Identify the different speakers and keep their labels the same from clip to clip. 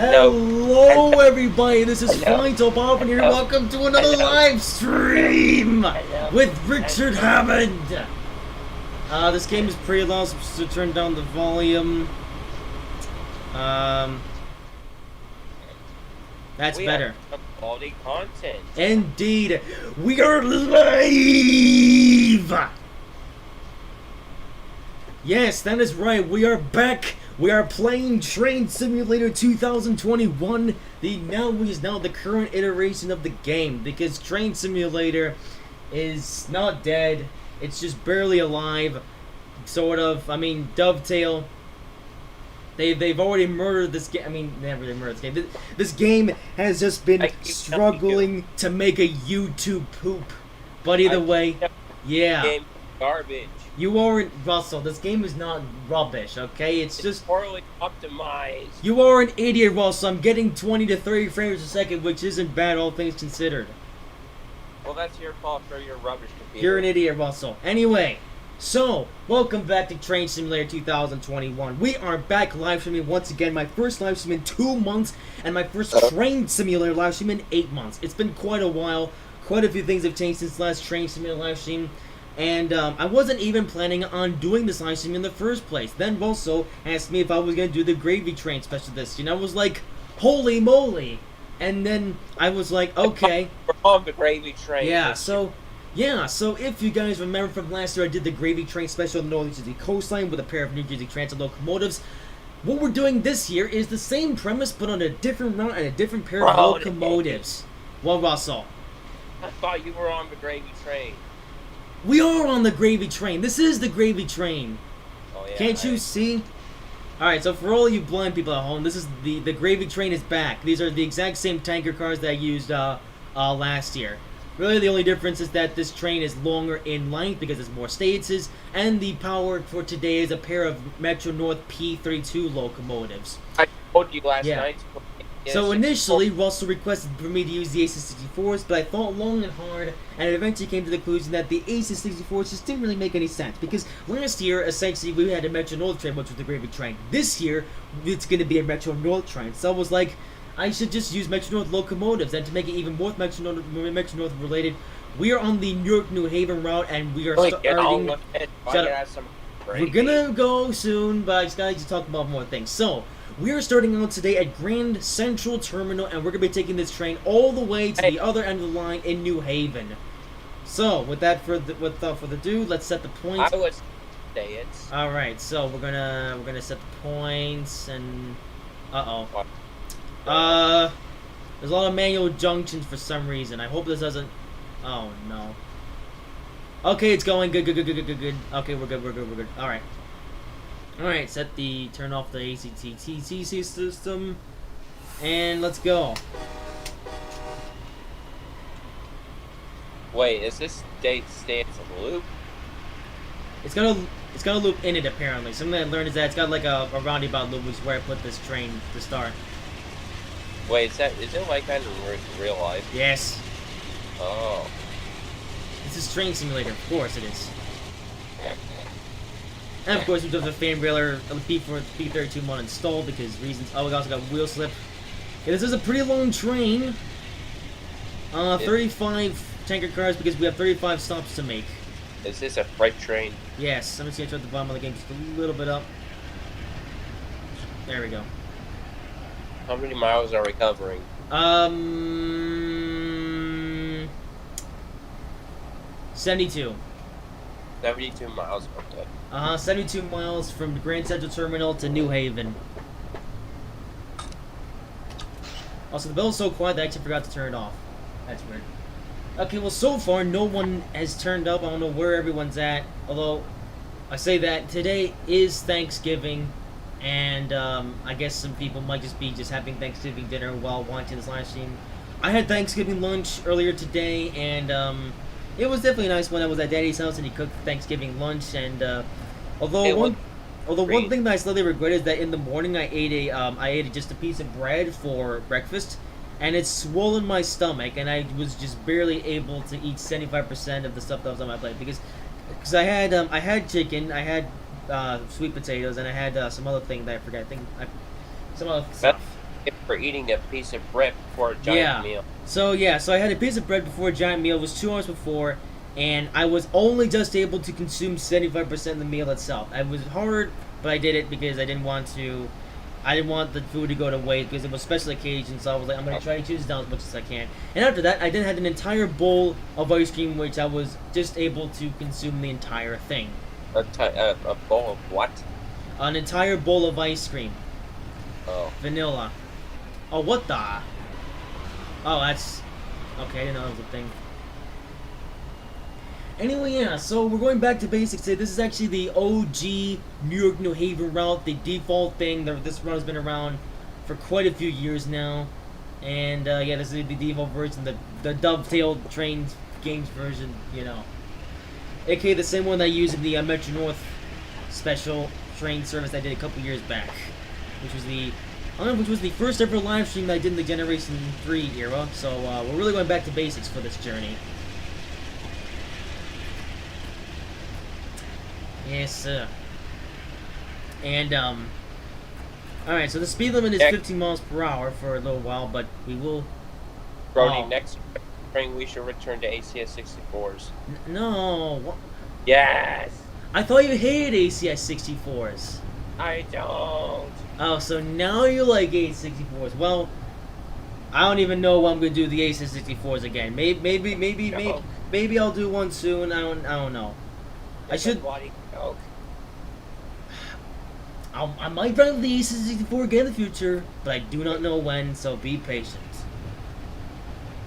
Speaker 1: Hello, everybody. This is Flying Top Off, and here. Welcome to another live stream with Richard Hammond. This game is pretty loud, so turn down the volume. That's better.
Speaker 2: Quality content.
Speaker 1: Indeed, we are live. Yes, that is right. We are back. We are playing Train Simulator 2021. Now the current iteration of the game, because Train Simulator is not dead. It's just barely alive, sort of. I mean, Dovetail. They've already murdered this game. I mean, they never really murdered this game. This game has just been struggling to make a YouTube poop. But either way, yeah.
Speaker 2: Game garbage.
Speaker 1: You aren't, Russell. This game is not rubbish, okay? It's just
Speaker 2: poorly optimized.
Speaker 1: You are an idiot, Russell. I'm getting 20 to 30 frames a second, which isn't bad, all things considered.
Speaker 2: Well, that's your fault for your rubbish computer.
Speaker 1: You're an idiot, Russell. Anyway, so welcome back to Train Simulator 2021. We are back live streaming once again. My first live stream in 2 months, and my first Train Simulator live stream in 8 months. It's been quite a while. Quite a few things have changed since last Train Simulator live stream. And I wasn't even planning on doing this live stream in the first place. Then Russell asked me if I was going to do the Gravy Train special this year. And I was like, holy moly. And then I was like, okay.
Speaker 2: We're on the Gravy Train.
Speaker 1: So if you guys remember from last year, I did the Gravy Train special on the North Jersey coastline with a pair of New Jersey Transit locomotives. What we're doing this year is the same premise, but on a different route and a different pair of locomotives. Well, Russell.
Speaker 2: I thought you were on the Gravy Train.
Speaker 1: We are on the Gravy Train. This is the Gravy Train.
Speaker 2: Oh, yeah,
Speaker 1: Can't you see? Alright, so for all you blind people at home, this is the Gravy Train is back. These are the exact same tanker cars that I used last year. Really, the only difference is that this train is longer in length because it's more stages, and the power for today is a pair of Metro North P32 locomotives.
Speaker 2: I told you last night.
Speaker 1: So initially, Russell requested for me to use the AC-64s, but I thought long and hard, and eventually came to the conclusion that the AC-64s just didn't really make any sense, because last year, essentially, we had a Metro North train, which was the Gravy Train. This year, it's going to be a Metro North train, so I was like, I should just use Metro North locomotives, and to make it even more Metro North related, we are on the New York, New Haven route, and we are starting... We're gonna go soon, but I just gotta talk about more things. So, we are starting out today at Grand Central Terminal, and we're going to be taking this train all the way to the other end of the line in New Haven. So, without further ado, let's set the points.
Speaker 2: I would say it.
Speaker 1: All right, so we're gonna set the points, and there's a lot of manual junctions for some reason. I hope this doesn't. Oh no. Okay, it's going good. Okay, we're good. All right. Alright, turn off the ACTTC system, and let's go.
Speaker 2: Wait, is this date stay as a loop?
Speaker 1: It's gonna loop in it apparently. Something I learned is that it's got like a roundabout loop, which is where I put this train to start.
Speaker 2: Wait, is it like that in real life?
Speaker 1: Yes.
Speaker 2: Oh.
Speaker 1: This is Train Simulator, of course it is. And of course we do have the fan railer P32 mod installed because reasons. Oh, we also got wheel slip. Yeah, this is a pretty long train. 35 tanker cars because we have 35 stops to make.
Speaker 2: Is this a freight train?
Speaker 1: Yes, I'm just gonna turn the volume of the game just a little bit up. There we go.
Speaker 2: How many miles are we covering?
Speaker 1: 72.
Speaker 2: 72 miles. Okay.
Speaker 1: 72 miles from Grand Central Terminal to New Haven. Also, the bell's so quiet that I actually forgot to turn it off. That's weird. Okay, well, so far, no one has turned up. I don't know where everyone's at. Although, I say that today is Thanksgiving, and I guess some people might just be having Thanksgiving dinner while watching this live stream. I had Thanksgiving lunch earlier today, and it was definitely nice when I was at Daddy's house and he cooked Thanksgiving lunch. And although one thing that I slightly regret is that in the morning I ate just a piece of bread for breakfast, and it's swollen my stomach, and I was just barely able to eat 75% of the stuff that was on my plate because I had chicken, I had sweet potatoes, and I had some other thing that I forgot. Some other stuff.
Speaker 2: for eating a piece of bread before a giant
Speaker 1: Yeah.
Speaker 2: meal.
Speaker 1: So I had a piece of bread before a giant meal. It was 2 hours before, and I was only just able to consume 75% of the meal itself. It was hard, but I did it because I didn't want to. I didn't want the food to go to waste because it was special occasion. So I was like, I'm gonna try to choose it down as much as I can. And after that, I then had an entire bowl of ice cream, which I was just able to consume the entire thing.
Speaker 2: A bowl of what?
Speaker 1: An entire bowl of ice cream,
Speaker 2: Oh,
Speaker 1: vanilla. Oh, what the? Oh, that's okay. I didn't know that was a thing. Anyway, yeah, so we're going back to basics today. This is actually the OG New York New Haven route, the default thing. This route has been around for quite a few years now. And yeah, this is the default version, the dovetailed train games version, you know. AKA the same one I used in the Metro North special train service I did a couple years back. Which was the, I don't know which was the first ever live stream that I did in the Generation 3 era. So we're really going back to basics for this journey. Yes, sir. And, alright, so the speed limit is 15 miles per hour for a little while, but we will...
Speaker 2: Brody,
Speaker 1: Oh.
Speaker 2: next spring we should return to ACS 64s.
Speaker 1: No, what?
Speaker 2: Yes!
Speaker 1: I thought you hated ACS 64s.
Speaker 2: I don't.
Speaker 1: Oh, so now you like A64s. Well, I don't even know when I'm gonna do the A64s again. Maybe I'll do one soon. I don't know. I should.
Speaker 2: Bloody Coke.
Speaker 1: I might run the A64 again in the future, but I do not know when. So be patient.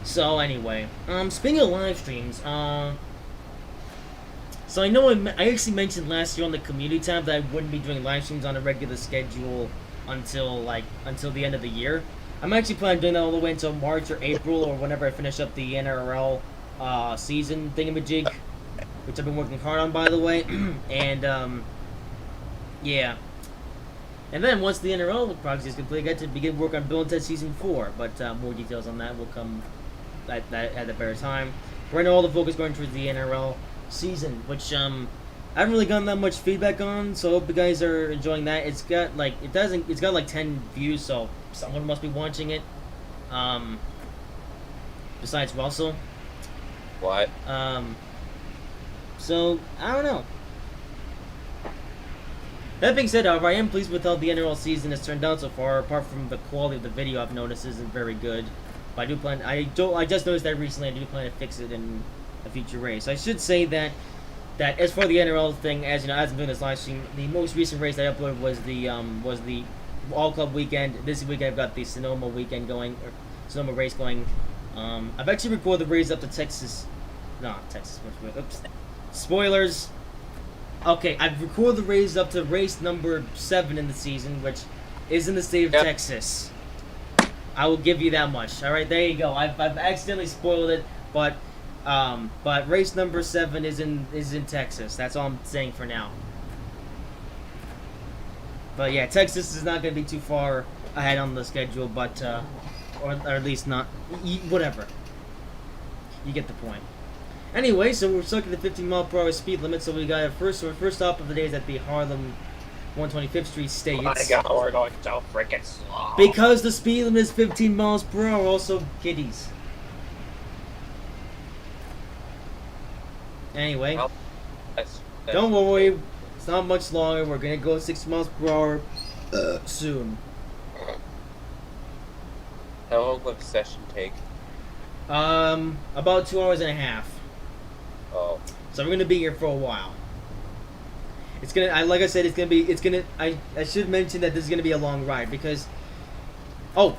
Speaker 1: So anyway, speaking of live streams, so I know I actually mentioned last year on the community tab that I wouldn't be doing live streams on a regular schedule until the end of the year. I'm actually planning on doing that all the way until March or April or whenever I finish up the NRL season thingamajig, which I've been working hard on, by the way. And yeah. And then once the NRL project is complete, I get to begin work on Bill and Ted Season 4, but more details on that will come at a better time. Right now all the focus going towards the NRL season, which I haven't really gotten that much feedback on, so I hope you guys are enjoying that. It's got it's got like 10 views, so someone must be watching it. Besides Russell.
Speaker 2: What?
Speaker 1: So I don't know. That being said, however, I am pleased with how the NRL season has turned out so far. Apart from the quality of the video, I've noticed isn't very good. But I do plan. I just noticed that recently. I do plan to fix it in a future race. I should say that as for the NRL thing, as you know, as I'm doing this live stream, the most recent race I uploaded was the All Club weekend. This week I've got the Sonoma weekend going, or Sonoma race going. I've actually recorded the race up to Texas. Not Texas. Oops. Spoilers. Okay, I've recorded the race up to race number 7 in the season, which is in the state of Texas. I will give you that much. All right, there you go. I've accidentally spoiled it, but race number 7 is in Texas. That's all I'm saying for now. But yeah, Texas is not going to be too far ahead on the schedule, but or at least not. Whatever. You get the point. Anyway, so we're stuck at the 15 mile per hour speed limit. So we got our first stop of the day is at the Harlem 125th Street State.
Speaker 2: Oh my God, we're going so freaking slow.
Speaker 1: Because the speed limit is 15 miles per hour. Also, kiddies. Anyway,
Speaker 2: Well, that's
Speaker 1: don't worry. It's not much longer. We're gonna go 60 miles per hour soon.
Speaker 2: How long will the session take?
Speaker 1: About 2 hours and a half.
Speaker 2: Oh,
Speaker 1: So we're gonna be here for a while. It's gonna, like I said, I should mention that this is gonna be a long ride because, oh,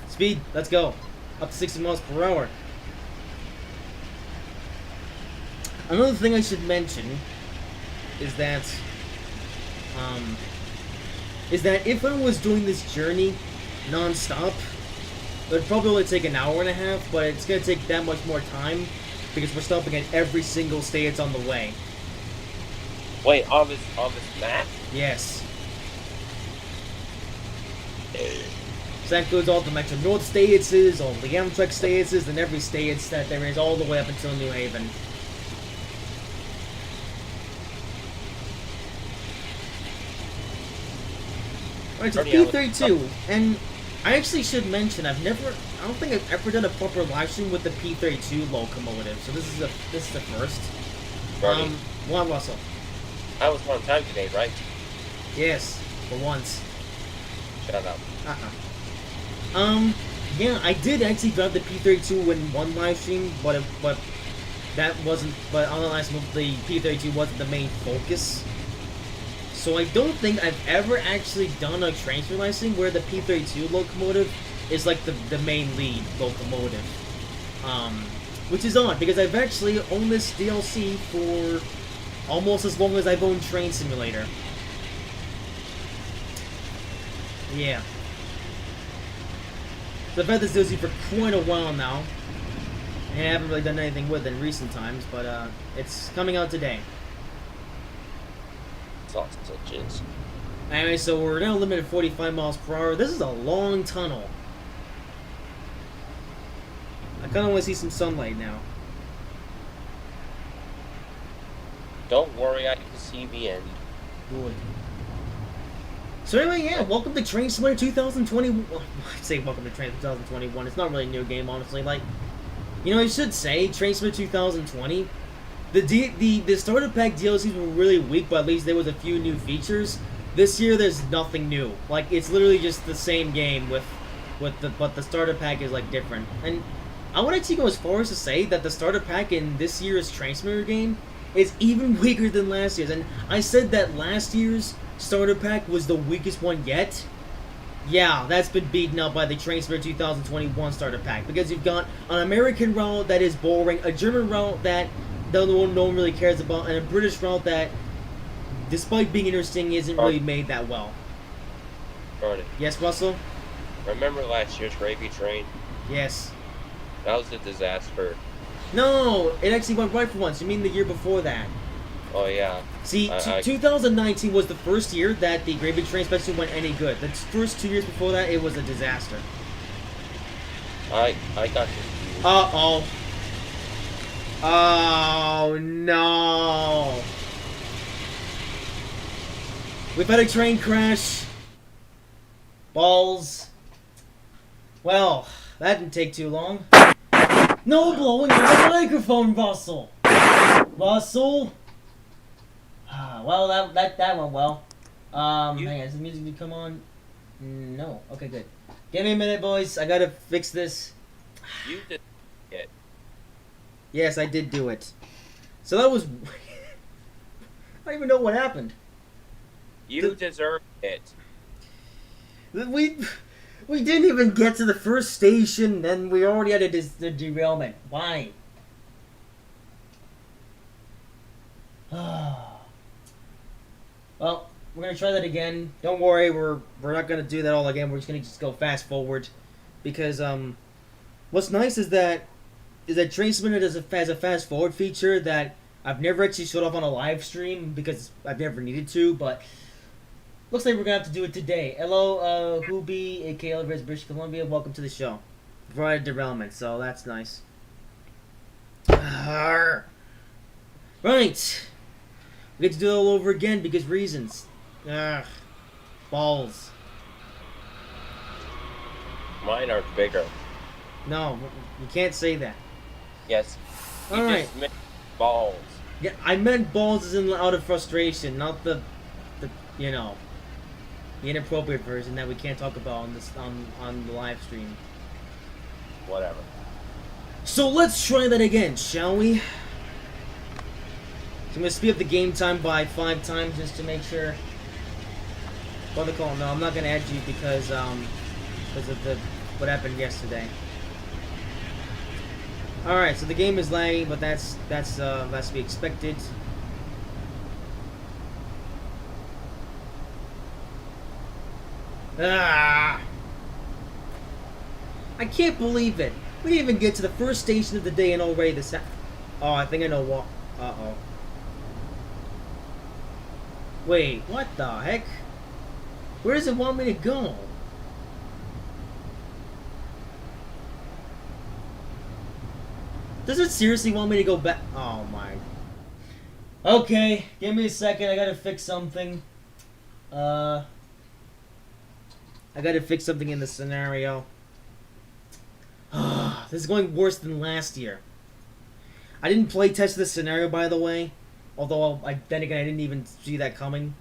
Speaker 1: speed, let's go, up to 60 miles per hour. Another thing I should mention is that if I was doing this journey non-stop, it would probably only take an hour and a half, but it's gonna take that much more time because we're stopping at every single state on the way.
Speaker 2: wait, on this map?
Speaker 1: Yes. So that includes all the Metro North states, all the Amtrak states, and every state that there is all the way up until New Haven. Alright, so
Speaker 2: Already
Speaker 1: P32, and I actually should mention I don't think I've ever done a proper live stream with the P32 locomotive. So this is the first.
Speaker 2: Bernie,
Speaker 1: One Russell.
Speaker 2: I was on time today, right?
Speaker 1: Yes, for once.
Speaker 2: Shut up.
Speaker 1: Yeah, I did actually grab the P32 in one live stream, but that wasn't. But on the last month, the P32 wasn't the main focus. So I don't think I've ever actually done a transfer live stream where the P32 locomotive is like the main lead locomotive. Which is odd because I've actually owned this DLC for almost as long as I've owned Train Simulator. Yeah. So I've had this DLC for quite a while now. And I haven't really done anything with it in recent times, but it's coming out today.
Speaker 2: Sausages.
Speaker 1: Anyway, so we're now limited at 45 miles per hour. This is a long tunnel. I kind of want to see some sunlight now.
Speaker 2: Don't worry, I can see the end.
Speaker 1: Good. So anyway, yeah, welcome to Train Simulator 2020. Well, I say welcome to Train 2021. It's not really a new game, honestly. Like, you know, I should say Train Simulator 2020. The starter pack DLCs were really weak, but at least there was a few new features. This year, there's nothing new. Like, it's literally just the same game but the starter pack is like different. And I would actually go as far as to say that the starter pack in this year's Train Simulator game is even weaker than last year's. And I said that last year's starter pack was the weakest one yet. Yeah, that's been beaten up by the Train Simulator 2021 starter pack, because you've got an American route that is boring, a German route that no one really cares about, and a British route that, despite being interesting, isn't really made that well.
Speaker 2: Bernie,
Speaker 1: Yes, Russell?
Speaker 2: remember last year's Gravy Train?
Speaker 1: Yes.
Speaker 2: That was a disaster.
Speaker 1: No, it actually went right for once. You mean the year before that?
Speaker 2: Oh yeah.
Speaker 1: See, 2019 was the first year that the Gravy Train special went any good. The first 2 years before that, it was a disaster.
Speaker 2: I got confused.
Speaker 1: Uh-oh. Oh, no. We've had a train crash. Balls. Well, that didn't take too long. No blowing out the microphone, Russell. Russell. Well, that went well. Hang on, is the music gonna come on? No. Okay, good. Give me a minute, boys. I gotta fix this.
Speaker 2: You did it.
Speaker 1: Yes, I did do it. So that was... I don't even know what happened.
Speaker 2: You deserve it.
Speaker 1: We didn't even get to the first station, and we already had a derailment. Why? Well, we're gonna try that again. Don't worry, we're not gonna do that all again. We're just gonna go fast forward, because what's nice is that Train Simulator has a fast forward feature that I've never actually showed off on a live stream because I've never needed to, but looks like we're gonna have to do it today. Hello, Hoobie, aka Elvis, British Columbia. Welcome to the show. Provided derailment, so that's nice. Right. We get to do it all over again because reasons. Balls.
Speaker 2: Mine are bigger.
Speaker 1: No, you can't say that.
Speaker 2: Yes. You
Speaker 1: Alright.
Speaker 2: just meant balls.
Speaker 1: Yeah, I meant balls as in out of frustration, not the you know, the inappropriate version that we can't talk about on this on the live stream.
Speaker 2: Whatever.
Speaker 1: So let's try that again, shall we? So I'm gonna speed up the game time by 5 times just to make sure. What they call? No, I'm not gonna add you because of what happened yesterday. All right, so the game is lagging, but that's to be expected. I can't believe it. We didn't even get to the first station of the day and already this. Oh, I think I know what. Uh-oh. Wait, what the heck? Where does it want me to go? Does it seriously want me to go back? Oh my. Okay, give me a second. I gotta fix something. I gotta fix something in the scenario. This is going worse than last year. I didn't play test this scenario, by the way. Although, then again, I didn't even see that coming.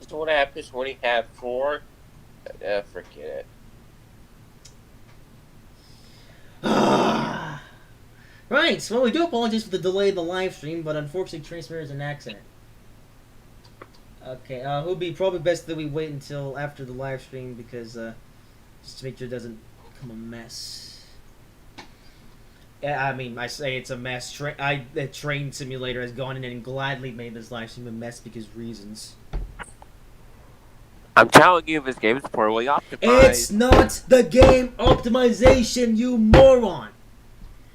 Speaker 2: So what happens when you have 4? Forget it.
Speaker 1: Right, so we do apologize for the delay in the live stream, but unfortunately, Transmitter is an accident. Okay, it would be probably best that we wait until after the live stream because just to make sure it doesn't become a mess. Yeah, I mean, I say it's a mess. The train simulator has gone in and gladly made this live stream a mess because reasons.
Speaker 3: I'm telling you, this game is poorly optimized.
Speaker 1: It's not the game optimization, you moron.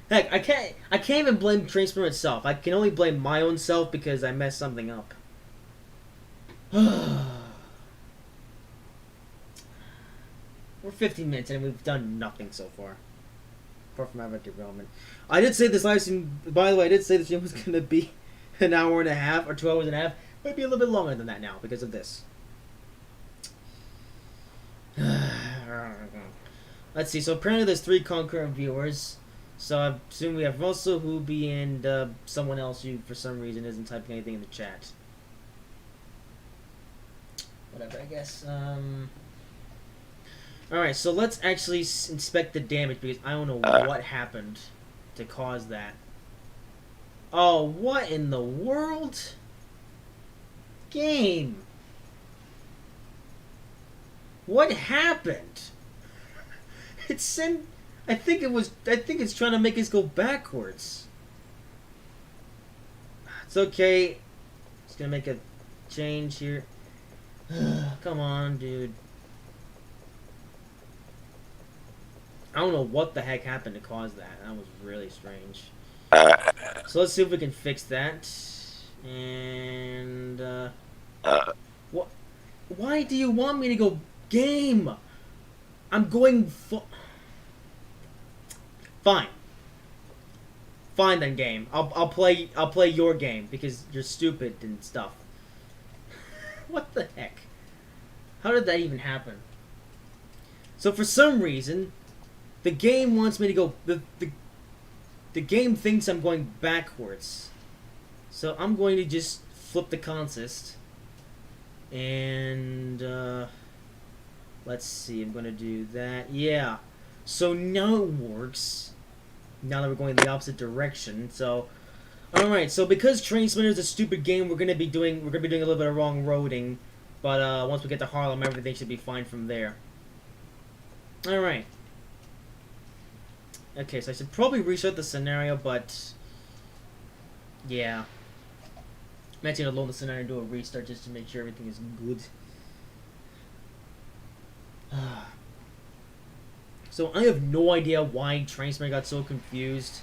Speaker 1: Heck, I can't even blame Transmitter itself. I can only blame my own self because I messed something up. We're 15 minutes and we've done nothing so far. Apart from having development. I did say this live stream, by the way, I did say the stream was going to be an hour and a half or 2 hours and a half. Might be a little bit longer than that now because of this. Let's see, so apparently there's 3 concurrent viewers. So I assume we have Russell, Hoobie, and someone else who for some reason isn't typing anything in the chat. Whatever, I guess. Alright, so let's actually inspect the damage because I don't know what happened to cause that. Oh, what in the world? Game. What happened? It sent... I think it's trying to make us go backwards. It's okay. Just gonna make a change here. Come on, dude. I don't know what the heck happened to cause that. That was really strange. So let's see if we can fix that. And what? Why do you want me to go game? I'm going fine. Fine then, game. I'll play your game because you're stupid and stuff. What the heck? How did that even happen? So for some reason, the game wants me to go. The game thinks I'm going backwards. So I'm going to just flip the consist. And let's see. I'm going to do that. Yeah. So now it works. Now that we're going the opposite direction. So, all right. So because Transmitter is a stupid game, we're gonna be doing a little bit of wrong roading. But once we get to Harlem, everything should be fine from there. All right. Okay, so I should probably restart the scenario, but yeah. I'm actually gonna load the scenario and do a restart just to make sure everything is good. So I have no idea why Transmitter got so confused.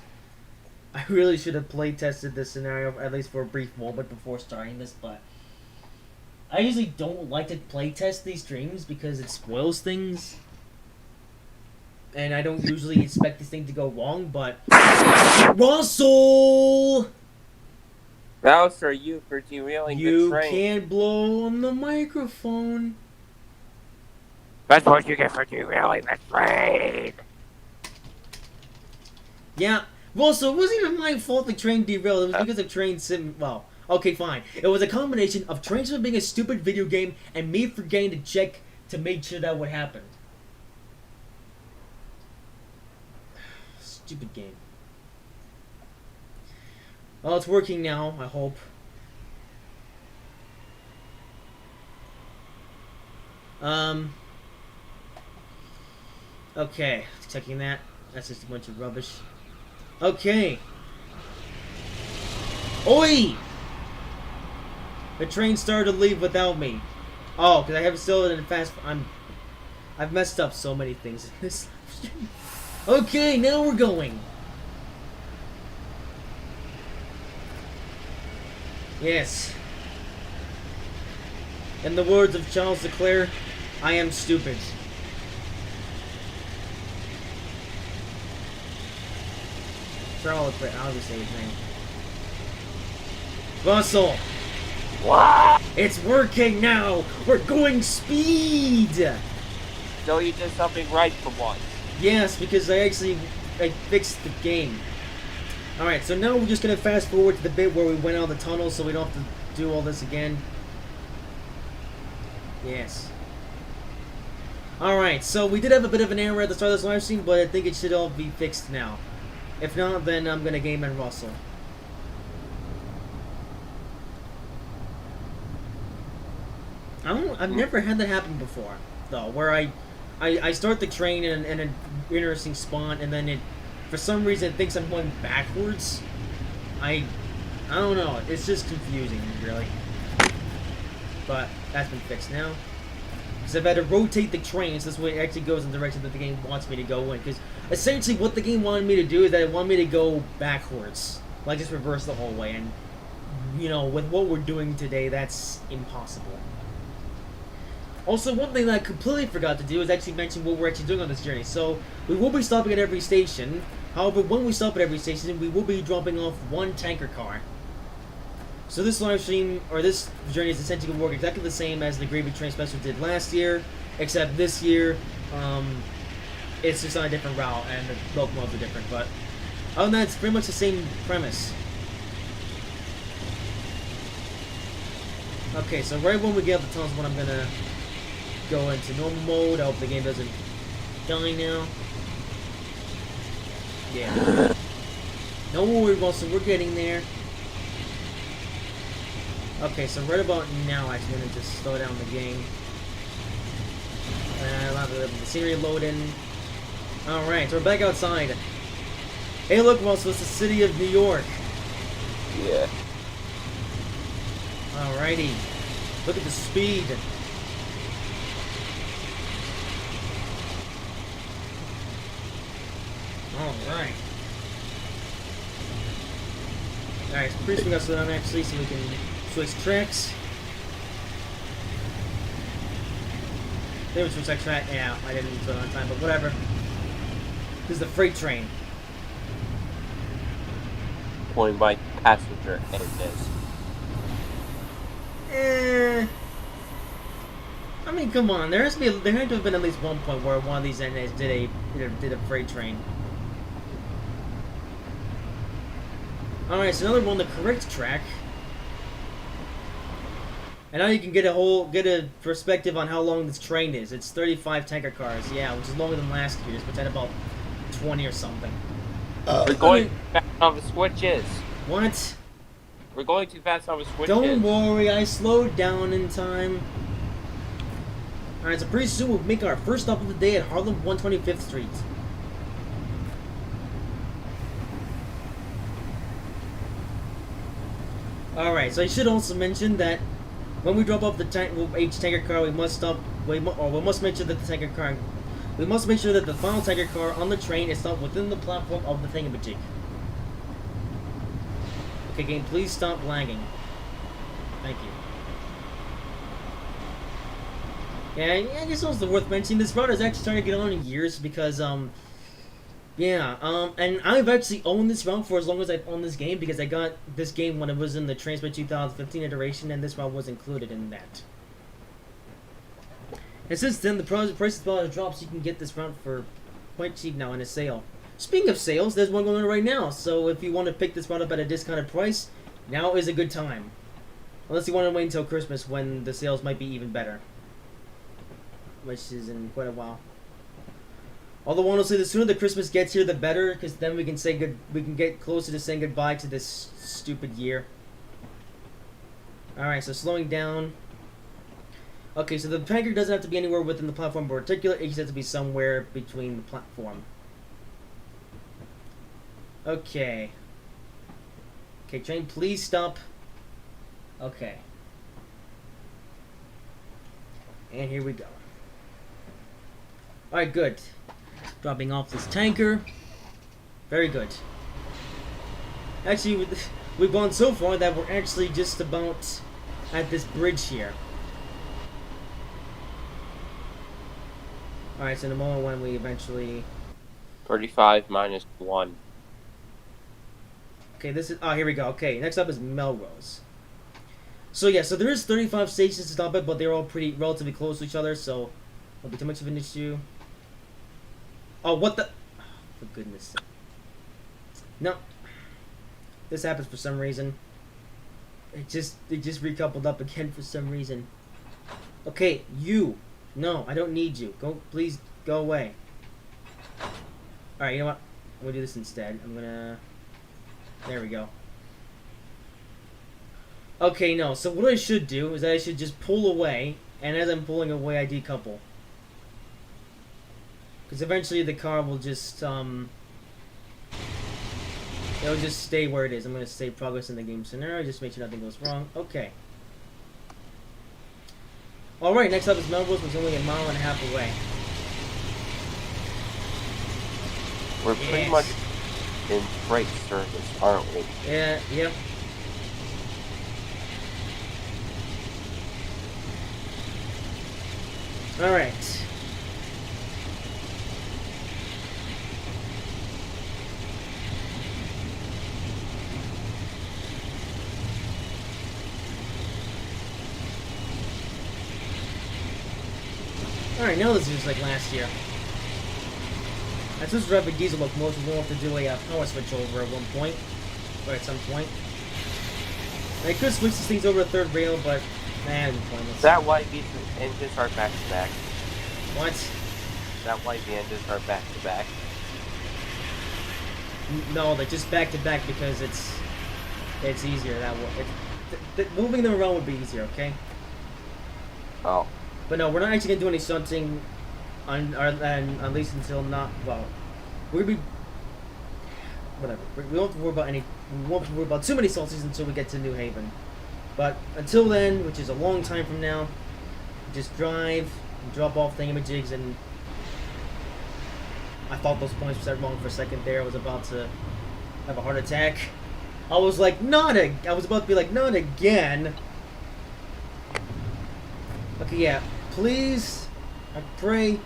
Speaker 1: I really should have play tested this scenario at least for a brief moment before starting this, but I usually don't like to play test these streams because it spoils things. And I don't usually expect this thing to go wrong, but Russell!
Speaker 2: That was for you for derailing the train.
Speaker 1: You can't blow on the microphone.
Speaker 3: That's what you get for derailing the train.
Speaker 1: Yeah, well, so it wasn't even my fault the train derailed. It was because of Train Sim. Well, okay, fine. It was a combination of Train Sim being a stupid video game and me forgetting to check to make sure that would happen. Stupid game. Well, it's working now, I hope. Okay, checking that. That's just a bunch of rubbish. Okay. Oi! The train started to leave without me. Oh, because I have still in fast. I've messed up so many things in this. Okay, now we're going. Yes. In the words of Charles Leclerc, I am stupid. Charles Leclerc, I'll just say his name. Russell!
Speaker 3: What?
Speaker 1: It's working now! We're going speed!
Speaker 2: So you did something right for once.
Speaker 1: Yes, because I fixed the game. Alright, so now we're just gonna fast forward to the bit where we went out of the tunnel so we don't have to do all this again. Yes. Alright, so we did have a bit of an error at the start of this live stream, but I think it should all be fixed now. If not, then I'm gonna game and Russell. I've never had that happen before, though, where I start the train in an interesting spot, and then it, for some reason, it thinks I'm going backwards. I don't know. It's just confusing, really. But that's been fixed now. Because I've had to rotate the train so this way it actually goes in the direction that the game wants me to go in. Because essentially what the game wanted me to do is that it wanted me to go backwards. Like just reverse the whole way. And, you know, with what we're doing today, that's impossible. Also, one thing that I completely forgot to do is actually mention what we're actually doing on this journey. So, we will be stopping at every station. However, when we stop at every station, we will be dropping off one tanker car. So this live stream, or this journey is essentially going to work exactly the same as the Gravy Train Special did last year, except this year, it's just on a different route, and the locomotives are different, but other than that, it's pretty much the same premise. Okay, so right when we get up the tunnels, when I'm going to go into normal mode. I hope the game doesn't die now. Yeah. No worry, Wilson, we're getting there. Okay, so right about now, actually, I'm going to just slow down the game. I'll have the scenery load in. Alright, so we're back outside. Hey, look, Wilson, it's the city of New York.
Speaker 2: Yeah.
Speaker 1: Alrighty. Look at the speed. Alright. Alright, so pretty soon we got slow down actually so we can switch tracks. They would switch that track. Yeah, I didn't slow down on time, but whatever. This is the freight train.
Speaker 2: Pulling by passenger and this.
Speaker 1: I mean, come on. There had to have been at least one point where one of these NAs did a freight train. Alright, so now they're on the correct track. And now you can get a perspective on how long this train is. It's 35 tanker cars, yeah, which is longer than last year's, which had about 20 or something.
Speaker 2: We're going fast on the switches.
Speaker 1: What?
Speaker 2: We're going too fast on the switches.
Speaker 1: Don't worry, I slowed down in time. Alright, so pretty soon we'll make our first stop of the day at Harlem 125th Street. Alright, so I should also mention that when we drop off each tanker car, we must make sure that the final tanker car on the train is stopped within the platform of the thingamajig. Okay, game, please stop lagging. Thank you. Yeah, I guess also worth mentioning. This route is actually starting to get on in years because, and I've actually owned this route for as long as I've owned this game because I got this game when it was in the Transmit 2015 iteration, and this route was included in that. And since then, the price of the dropped, so you can get this route for quite cheap now in a sale. Speaking of sales, there's one going on right now, so if you want to pick this route up at a discounted price, now is a good time. Unless you want to wait until Christmas when the sales might be even better. Which is in quite a while. Although honestly, the sooner the Christmas gets here, the better, because then we can get closer to saying goodbye to this stupid year. Alright, so slowing down. Okay, so the tanker doesn't have to be anywhere within the platform in particular, it just has to be somewhere between the platform. Okay. Okay, train, please stop. Okay. And here we go. Alright, good. Dropping off this tanker. Very good. Actually, we've gone so far that we're actually just about at this bridge here. Alright, so in a moment when we eventually...
Speaker 2: 35 minus 1.
Speaker 1: Okay, this is... Oh, here we go. Okay, next up is Melrose. So yeah, so there is 35 stations to stop at, but they're all relatively close to each other, so... Won't be too much of an issue. Oh, what the? Oh, for goodness sake. No. This happens for some reason. It just recoupled up again for some reason. Okay, you. No, I don't need you. Please go away. Alright, you know what? I'm gonna do this instead. I'm gonna... There we go. Okay, no. So what I should do is I should just pull away, and as I'm pulling away, I decouple. Because eventually the car will just, it'll just stay where it is. I'm gonna save progress in the game scenario, just make sure nothing goes wrong. Okay. Alright, next up is Melrose, which is only 1.5 miles away.
Speaker 2: We're pretty much in freight service, aren't we?
Speaker 1: Yeah, yep. Alright. Alright, now this is just like last year. As this rapid diesel locomotive, we'll have to do a power switch over at one point, or at some point. I could switch these things over to third rail, but man, pointless.
Speaker 2: Is that why these engines are back to back?
Speaker 1: What?
Speaker 2: Is that why the engines are back to back?
Speaker 1: No, they're just back to back because it's easier that way. Moving them around would be easier, okay?
Speaker 2: Oh.
Speaker 1: But no, we're not actually gonna do any stunting, at least until not. Well, we'll be. Whatever. We won't have to worry about any. We won't have to worry about too many salties until we get to New Haven. But until then, which is a long time from now, just drive, and drop off thingamajigs, and I thought those points were set wrong for a second there. I was about to have a heart attack. I was like, I was about to be like, not again. Okay, yeah. Please, I pray,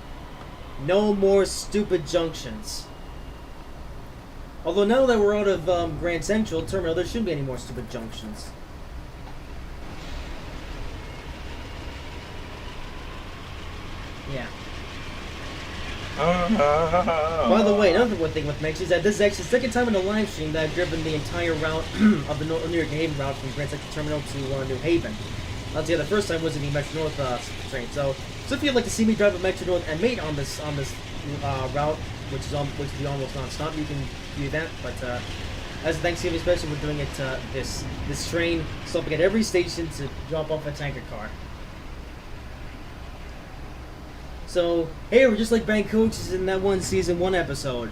Speaker 1: no more stupid junctions. Although now that we're out of Grand Central Terminal, there shouldn't be any more stupid junctions. Yeah. By the way, another one thing with mention is that this is actually the second time in a live stream that I've driven the entire route of the New York New Haven route from Grand Central Terminal to New Haven. Yeah, the first time was in the Metro North train. So if you'd like to see me drive a Metro North and mate on this route, which is the almost non-stop, you can do that. But as a Thanksgiving special, we're doing it this train stopping at every station to drop off a tanker car. So hey, we're just like Bank Coaches in that one season 1 episode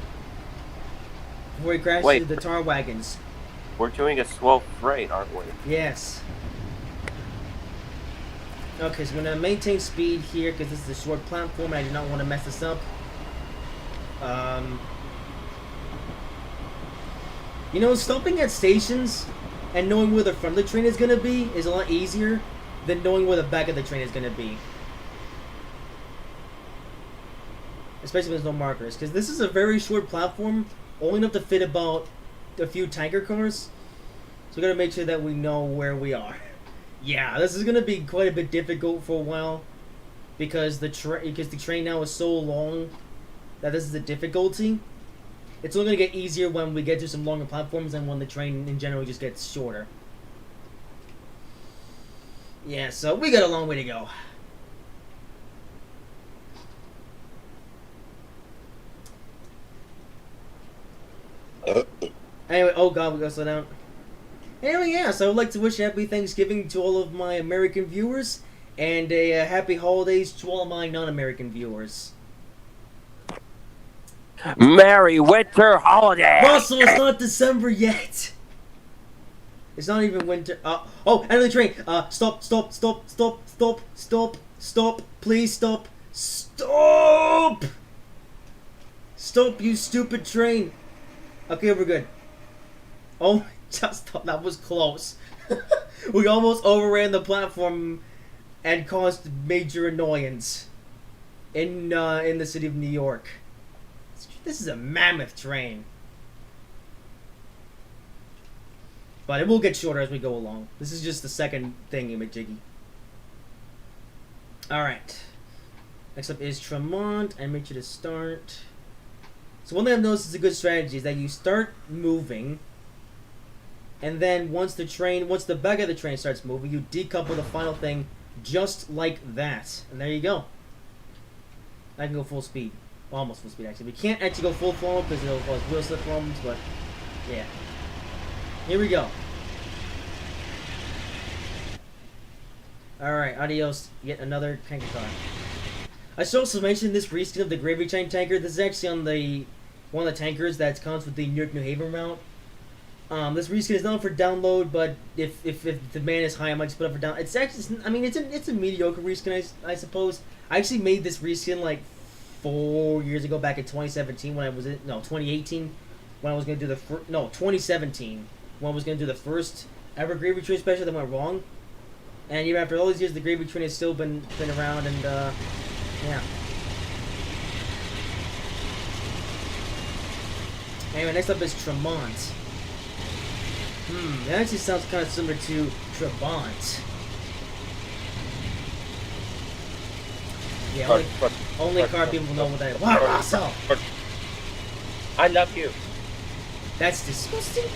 Speaker 1: where he crashed into the tar wagons.
Speaker 2: We're doing a slow freight, aren't we?
Speaker 1: Yes. Okay, so I'm going to maintain speed here because this is a short platform and I do not want to mess this up. You know, stopping at stations and knowing where the front of the train is going to be is a lot easier than knowing where the back of the train is going to be. Especially when there's no markers. Because this is a very short platform, only enough to fit about a few tanker cars. So we got to make sure that we know where we are. Yeah, this is gonna be quite a bit difficult for a while because the train now is so long that this is the difficulty. It's only gonna get easier when we get to some longer platforms and when the train in general just gets shorter. Yeah, so we got a long way to go. Anyway, oh god, we gotta slow down. Anyway, yeah, so I would like to wish a happy Thanksgiving to all of my American viewers, and a happy holidays to all of my non-American viewers.
Speaker 3: Merry winter holiday!
Speaker 1: Russell, it's not December yet! It's not even winter. Oh, end of the train! Stop, please stop. Stop! Stop, you stupid train! Okay, we're good. Oh, just thought that was close. We almost overran the platform and caused major annoyance in the city of New York. This is a mammoth train. But it will get shorter as we go along. This is just the second thingy-majiggy. Alright. Next up is Tremont, and make sure to start. So one thing I've noticed is a good strategy is that you start moving, and then once the back of the train starts moving, you decouple the final thing just like that. And there you go. I can go full speed. Well, almost full speed, actually. We can't actually go full throttle because it'll cause wheel slip problems, but yeah. Here we go. Alright, adios. Yet another tanker car. I should also mention this reskin of the Gravy Train tanker. This is actually on the one of the tankers that comes with the Newark, New Haven route. This reskin is not for download, but if the demand is high, I might just put it for down. It's actually, I mean, it's a mediocre reskin, I suppose. I actually made this reskin like 4 years ago, back in 2017 when I was in 2018 when I was gonna do the 2017 when I was gonna do the first ever Gravy Train special that went wrong. And even after all these years, the Gravy Train has still been around, and yeah. Anyway, next up is Tremont. That actually sounds kind of similar to Trabant. Yeah, only car people know what that is. Wow, Russell!
Speaker 2: I love you.
Speaker 1: That's disgusting.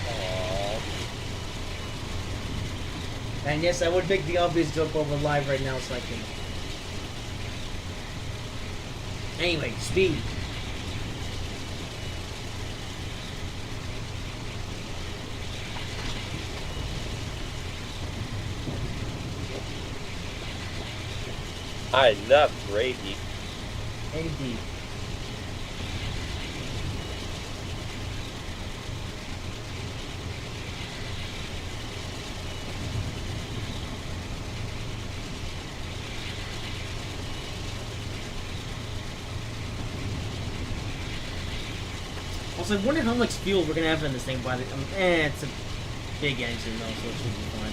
Speaker 2: Aww.
Speaker 1: And yes, I would make the obvious joke over live right now, so I can. Anyway, speed.
Speaker 2: I love gravy.
Speaker 1: Indeed. Also, I wonder how much fuel we're gonna have in this thing. By the it's a big engine though, so it should be fine.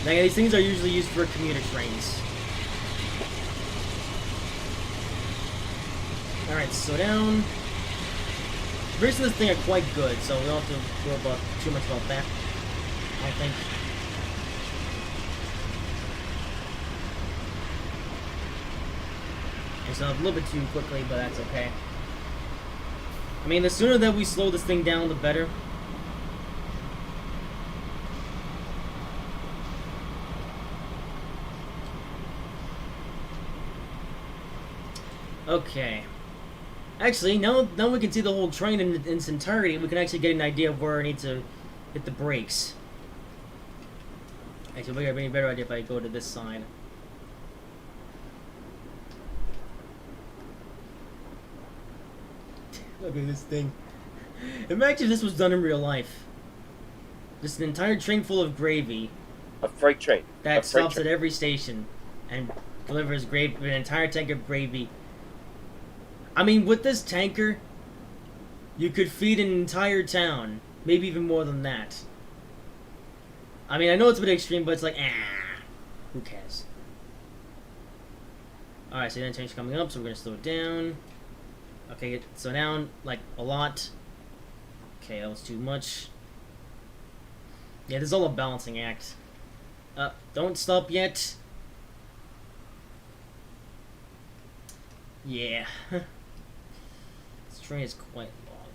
Speaker 1: Now, these things are usually used for commuter trains. Alright, slow down. The brakes of this thing are quite good, so we don't have to worry about too much about that, I don't think. Okay, so a little bit too quickly, but that's okay. I mean, the sooner that we slow this thing down, the better. Okay. Actually, now we can see the whole train in its entirety. We can actually get an idea of where I need to hit the brakes. Actually, we have a better idea if I go to this side. Look at this thing. Imagine if this was done in real life. Just an entire train full of gravy.
Speaker 2: A freight train.
Speaker 1: That stops at every station and delivers an entire tank of gravy. I mean, with this tanker, you could feed an entire town. Maybe even more than that. I mean, I know it's a bit extreme, but it's like, who cares? Alright, so the interchange coming up, so we're going to slow it down. Okay, slow down, like, a lot. Okay, that was too much. Yeah, this is all a balancing act. Don't stop yet. Yeah. This train is quite long.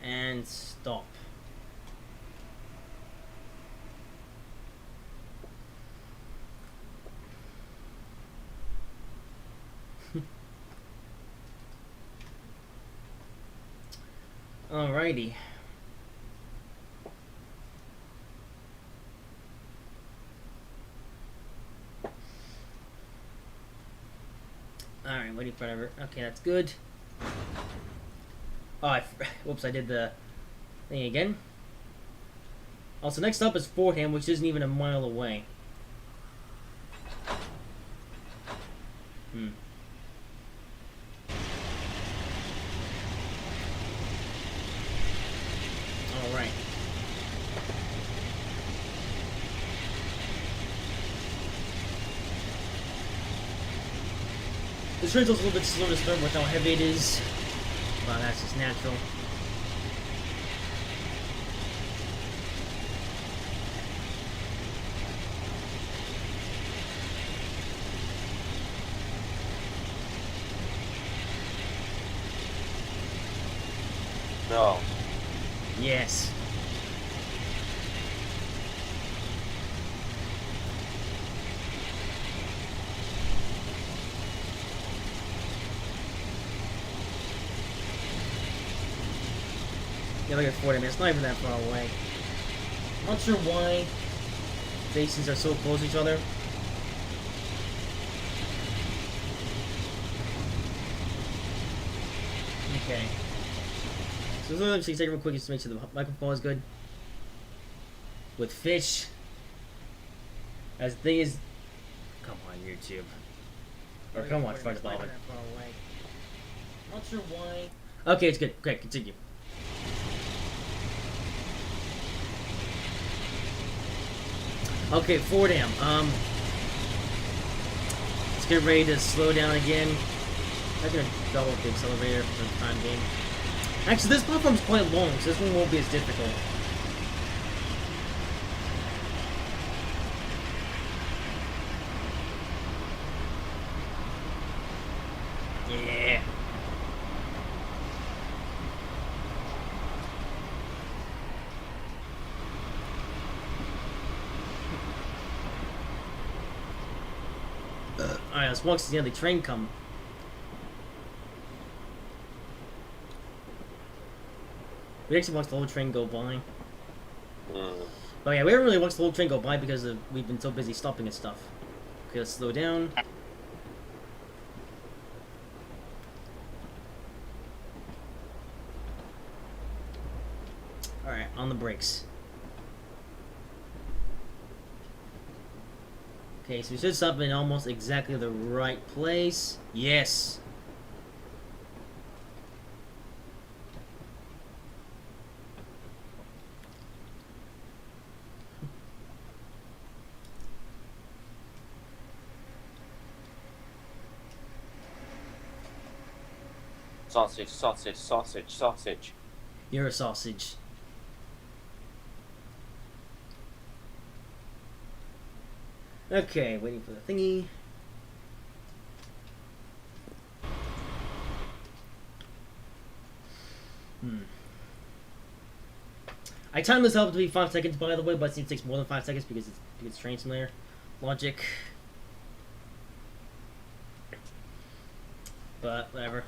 Speaker 1: And stop. Alrighty. Alright, waiting for whatever. Okay, that's good. Oh, whoops, I did the thing again. Also, next up is Fordham, which isn't even a mile away. Alright. This train's also a little bit slow to start with how heavy it is. Well, that's just natural.
Speaker 2: no.
Speaker 1: Yes. Yeah, look at 40 minutes. It's not even that far away. Not sure why stations are so close to each other. Okay. So let's take real quick just to make sure the microphone is good. With fish. As the thing is, come on YouTube. Or come on, SpongeBob. Not sure why. Okay, it's good. Okay, continue. Okay, Fordham. Let's get ready to slow down again. I'm gonna double the accelerator for the time being. Actually, this platform's quite long, so this one won't be as difficult. Yeah. Alright, let's walk to the end of the train come. We actually watched the whole train go by. But yeah, we haven't really watched the whole train go by because we've been so busy stopping and stuff. Okay, let's slow down. Alright, on the brakes. Okay, so we should stop in almost exactly the right place. Yes!
Speaker 2: Sausage, sausage, sausage, sausage.
Speaker 1: You're a sausage. Okay, waiting for the thingy. I timed this out to be 5 seconds, by the way, but it takes more than 5 seconds because it's train simulator logic. But whatever.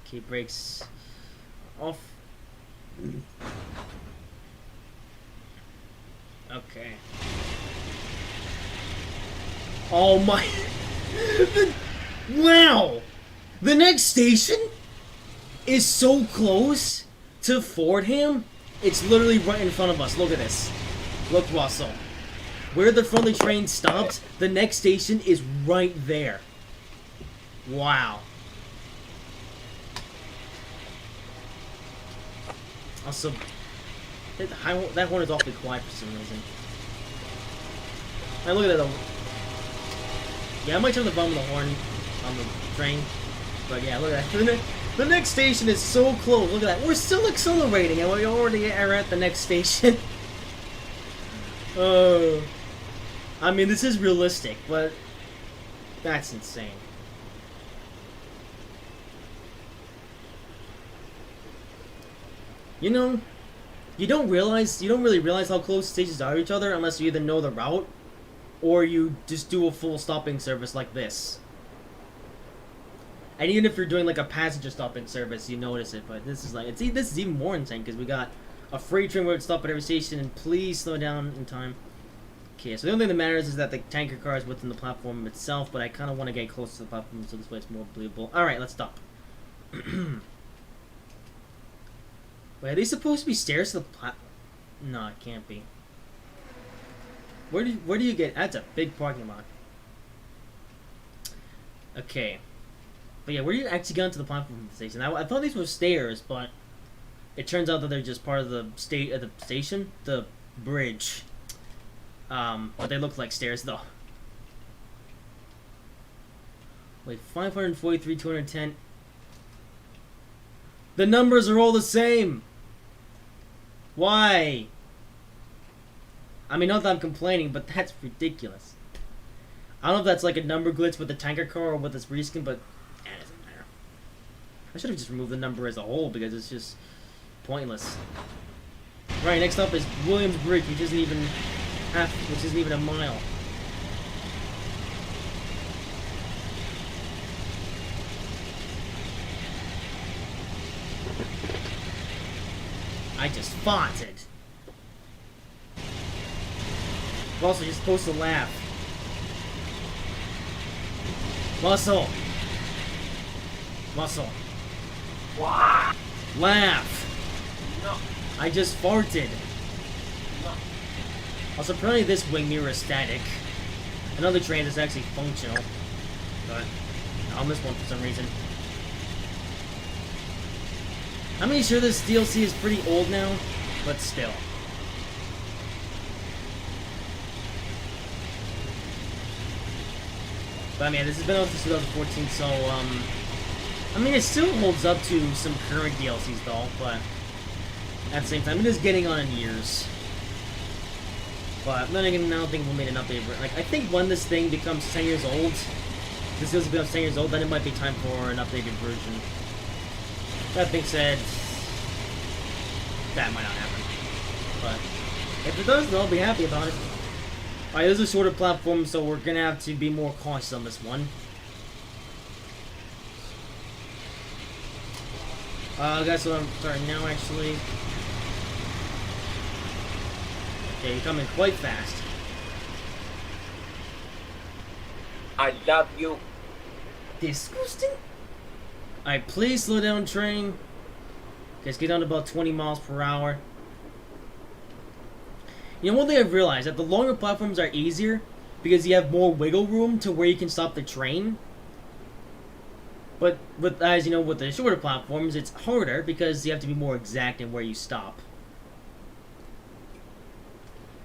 Speaker 1: Okay, brakes off. Okay. Oh my! Wow! The next station is so close to Fordham. It's literally right in front of us. Look at this. Look, Russell. Where the front of the train stops, the next station is right there. Wow. Also, that horn is awfully quiet for some reason. Now look at that. Yeah, I might turn the volume of the horn on the train. But yeah, look at that. The next station is so close. Look at that. We're still accelerating and we already are at the next station. I mean, this is realistic, but that's insane. You know, you don't really realize how close stations are to each other unless you either know the route or you just do a full stopping service like this. And even if you're doing like a passenger stopping service, you notice it. But this is like this is even more insane because we got a freight train where it stop at every station. And please slow down in time. Okay, so the only thing that matters is that the tanker car is within the platform itself. But I kind of want to get close to the platform so this way it's more believable. All right, let's stop. Wait, are these supposed to be stairs to the platform? No, it can't be. Where do you get? That's a big parking lot. Okay. But yeah, where do you actually get onto the platform from the station? I thought these were stairs, but it turns out that they're just part of the station, the bridge. But they look like stairs though. Wait, 543, 210. The numbers are all the same. Why? I mean, not that I'm complaining, but that's ridiculous. I don't know if that's like a number glitch with the tanker car or with this reskin, but it doesn't matter. I should have just removed the number as a whole because it's just pointless. Right, next up is Williams Bridge, which isn't even a mile. I just farted. Also, you're supposed to laugh. Muscle. Muscle.
Speaker 3: What?
Speaker 1: Laugh.
Speaker 3: No.
Speaker 1: I just farted.
Speaker 3: No.
Speaker 1: Also, apparently this wing mirror is static. Another train is actually functional. But on this one for some reason. I'm pretty sure this DLC is pretty old now, but still. But I mean, this has been out since 2014, so, I mean, it still holds up to some current DLCs, though, but at the same time, it is getting on in years. But then again, I don't think we'll need an update. Like, I think when this thing becomes 10 years old, this DLC becomes 10 years old, then it might be time for an updated version. That being said, that might not happen. But if it does, then I'll be happy about it. Alright, this is a shorter platform, so we're gonna have to be more cautious on this one. Guys, so I'm starting now, actually. Okay, you're coming quite fast.
Speaker 2: I love you.
Speaker 1: Disgusting. Alright, please slow down, train. Guys, get down to about 20 miles per hour. You know, one thing I've realized, that the longer platforms are easier because you have more wiggle room to where you can stop the train. But, as you know, with the shorter platforms, it's harder because you have to be more exact in where you stop.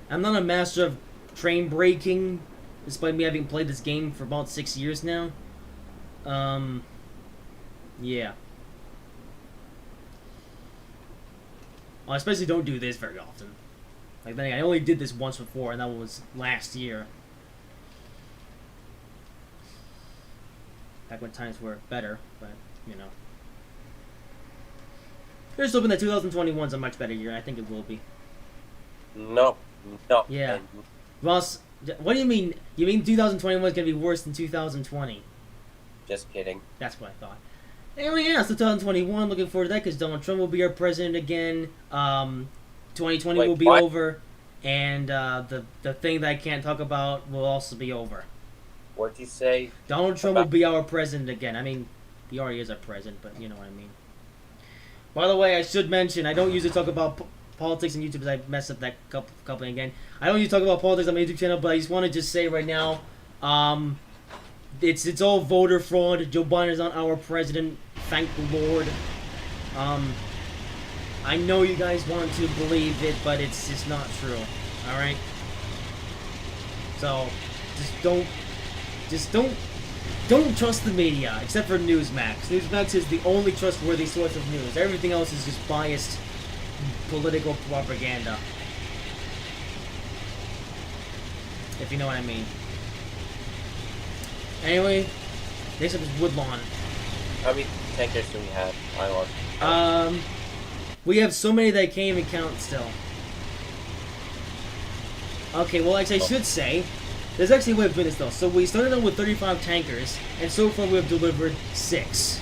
Speaker 1: I'm not a master of train braking, despite me having played this game for about 6 years now. Yeah. Well, I especially don't do this very often. Like, then I only did this once before, and that was last year. Back when times were better, but, you know. Here's hoping that 2021 is a much better year. I think it will be.
Speaker 2: No. No.
Speaker 1: Yeah. Ross, what do you mean? You mean 2021 is going to be worse than 2020?
Speaker 2: Just kidding.
Speaker 1: That's what I thought. Anyway, yeah, so 2021, looking forward to that because Donald Trump will be our president again. 2020
Speaker 2: Wait,
Speaker 1: will be
Speaker 2: what?
Speaker 1: over, and the thing that I can't talk about will also be over.
Speaker 2: What'd you say?
Speaker 1: Donald Trump will be our president again. I mean, he already is our president, but you know what I mean. By the way, I should mention, I don't usually talk about politics on YouTube because I messed up that couple again. I don't usually talk about politics on my YouTube channel, but I just want to just say right now, it's all voter fraud. Joe Biden is not our president. Thank the Lord. I know you guys want to believe it, but it's just not true. All right. So, just don't trust the media, except for Newsmax. Newsmax is the only trustworthy source of news. Everything else is just biased political propaganda. If you know what I mean. Anyway, next up is Woodlawn.
Speaker 2: How many tankers do we have? I lost.
Speaker 1: We have so many that I can't even count still. Okay, well, actually, I should say, there's actually a way of doing this, though. So we started out with 35 tankers, and so far we have delivered 6.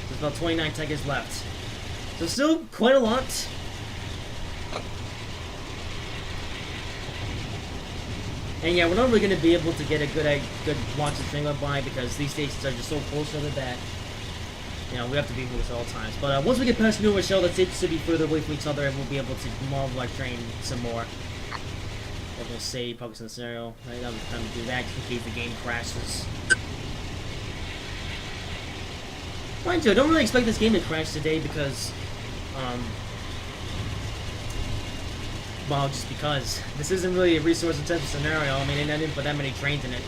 Speaker 1: There's about 29 tankers left. So still quite a lot. And yeah, we're not really going to be able to get a good launch of train by because these stations are just so close to that, you know, we have to be close at all times. But once we get past New Rochelle, that station should be further away from each other, and we'll be able to marvel our train some more. Like we'll say, focus on the scenario. Right, that was time to do that, just in case the game crashes. Mind you, I don't really expect this game to crash today because, well, just because this isn't really a resource-intensive scenario. I mean, I didn't put that many trains in it.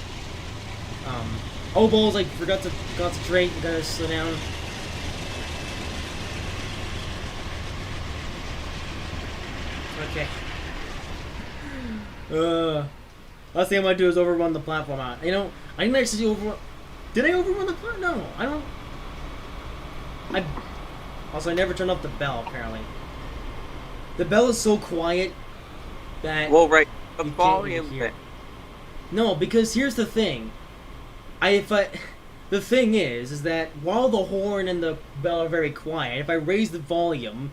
Speaker 1: Oh, balls! I forgot to concentrate. You gotta slow down. Okay. Last thing I want to do is overrun the platform out. You know, I didn't actually overrun. Did I overrun the platform? No, I don't. I also I never turned off the bell. Apparently, the bell is so quiet that
Speaker 3: Well, right. The
Speaker 1: you can't
Speaker 3: volume
Speaker 1: really hear.
Speaker 3: thing.
Speaker 1: No, because here's the thing. The thing is that while the horn and the bell are very quiet, if I raise the volume,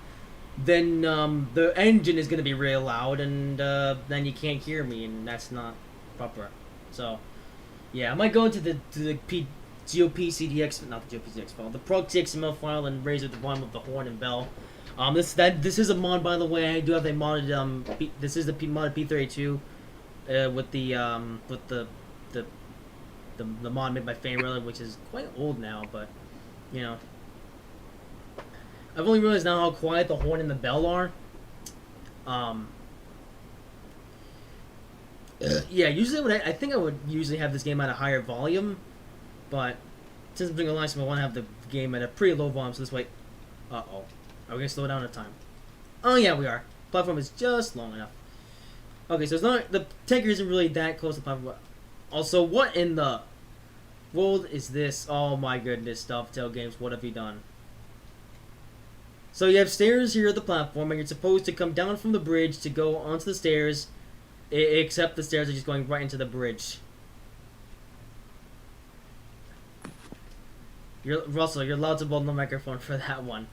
Speaker 1: then the engine is gonna be real loud, and then you can't hear me, and that's not proper. So, yeah, I might go into the GOP CDX, not the GOP CDX file, the proxy XML file, and raise the volume of the horn and bell. This is a mod, by the way. I do have a modded this is the modded P32 with the mod made by Famerilla, which is quite old now, but you know, I've only realized now how quiet the horn and the bell are. Yeah, usually I think I would usually have this game at a higher volume, but since I'm doing a live stream, I want to have the game at a pretty low volume. So this way, are we gonna slow down at time? Oh yeah, we are. Platform is just long enough. Okay, so it's not the tanker isn't really that close to the platform. Also, what in the world is this? Oh my goodness, Dovetail Games, what have you done? So you have stairs here at the platform, and you're supposed to come down from the bridge to go onto the stairs, except the stairs are just going right into the bridge. Russell, you're allowed to blow the microphone for that one.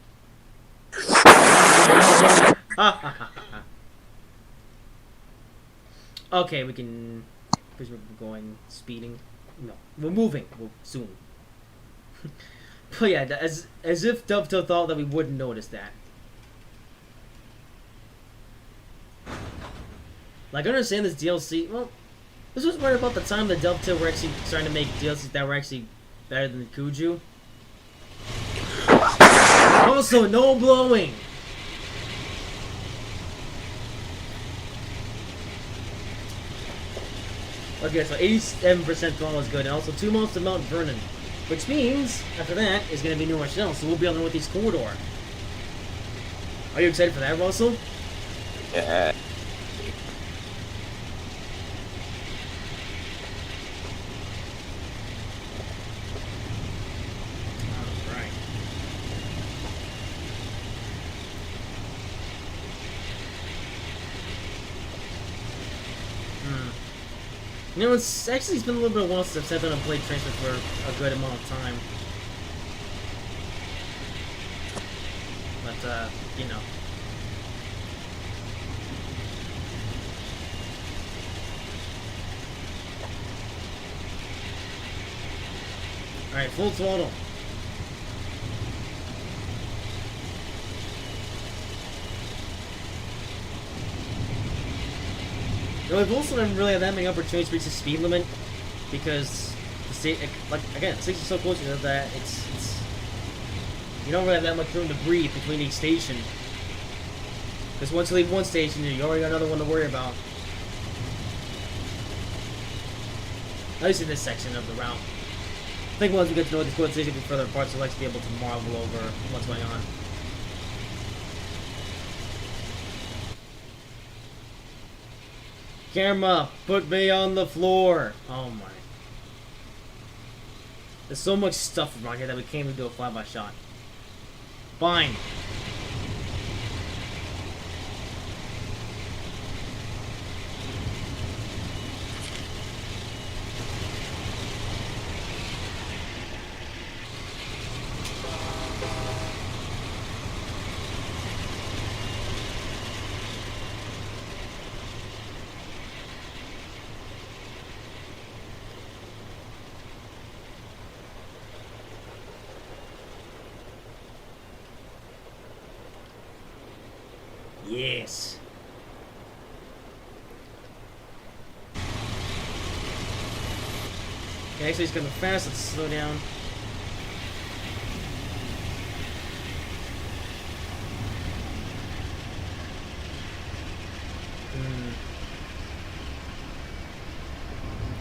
Speaker 1: Okay, we can, because we're going speeding. No, we're moving. We'll soon. But yeah, as if Dovetail thought that we wouldn't notice that. Like, I understand this DLC. Well, this was right about the time that Dovetail were actually starting to make DLCs that were actually better than Kuju. Also, no blowing. Okay, so 87% throttle is good, and also 2 months to Mount Vernon. Which means, after that, is going to be New Rochelle, so we'll be on the Northeast Corridor. Are you excited for that, Russell?
Speaker 2: Yeah.
Speaker 1: Alright. You know, it's been a little bit of a while since I've done a blade transfer for a good amount of time. But, you know. Alright, full throttle. You know, we've also didn't really have that many opportunities to reach the speed limit because the state, like again, the station's so close to that it's you don't really have that much room to breathe between each station. Because once you leave one station, you already got another one to worry about. At least in this section of the route. I think once we get to know the squad station further apart, so I'd like to be able to marvel over what's going on. Camera, put me on the floor. Oh my. There's so much stuff around here that we can't even do a flyby shot. Fine. Yes. Okay, actually, he's coming fast. Let's slow down.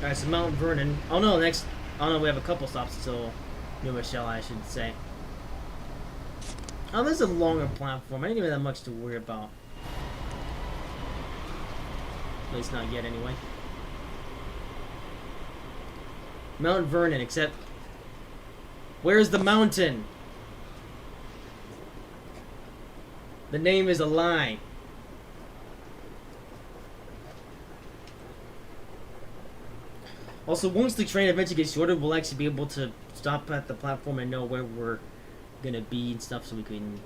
Speaker 1: Alright, so Mount Vernon. Oh no, next. Oh no, we have a couple stops until New Rochelle, I should say. Oh, this is a longer platform. I didn't even have that much to worry about. At least not yet, anyway. Mount Vernon, except... Where's the mountain? The name is a lie. Also, once the train eventually gets shorter, we'll actually be able to stop at the platform and know where we're gonna be and stuff, so we can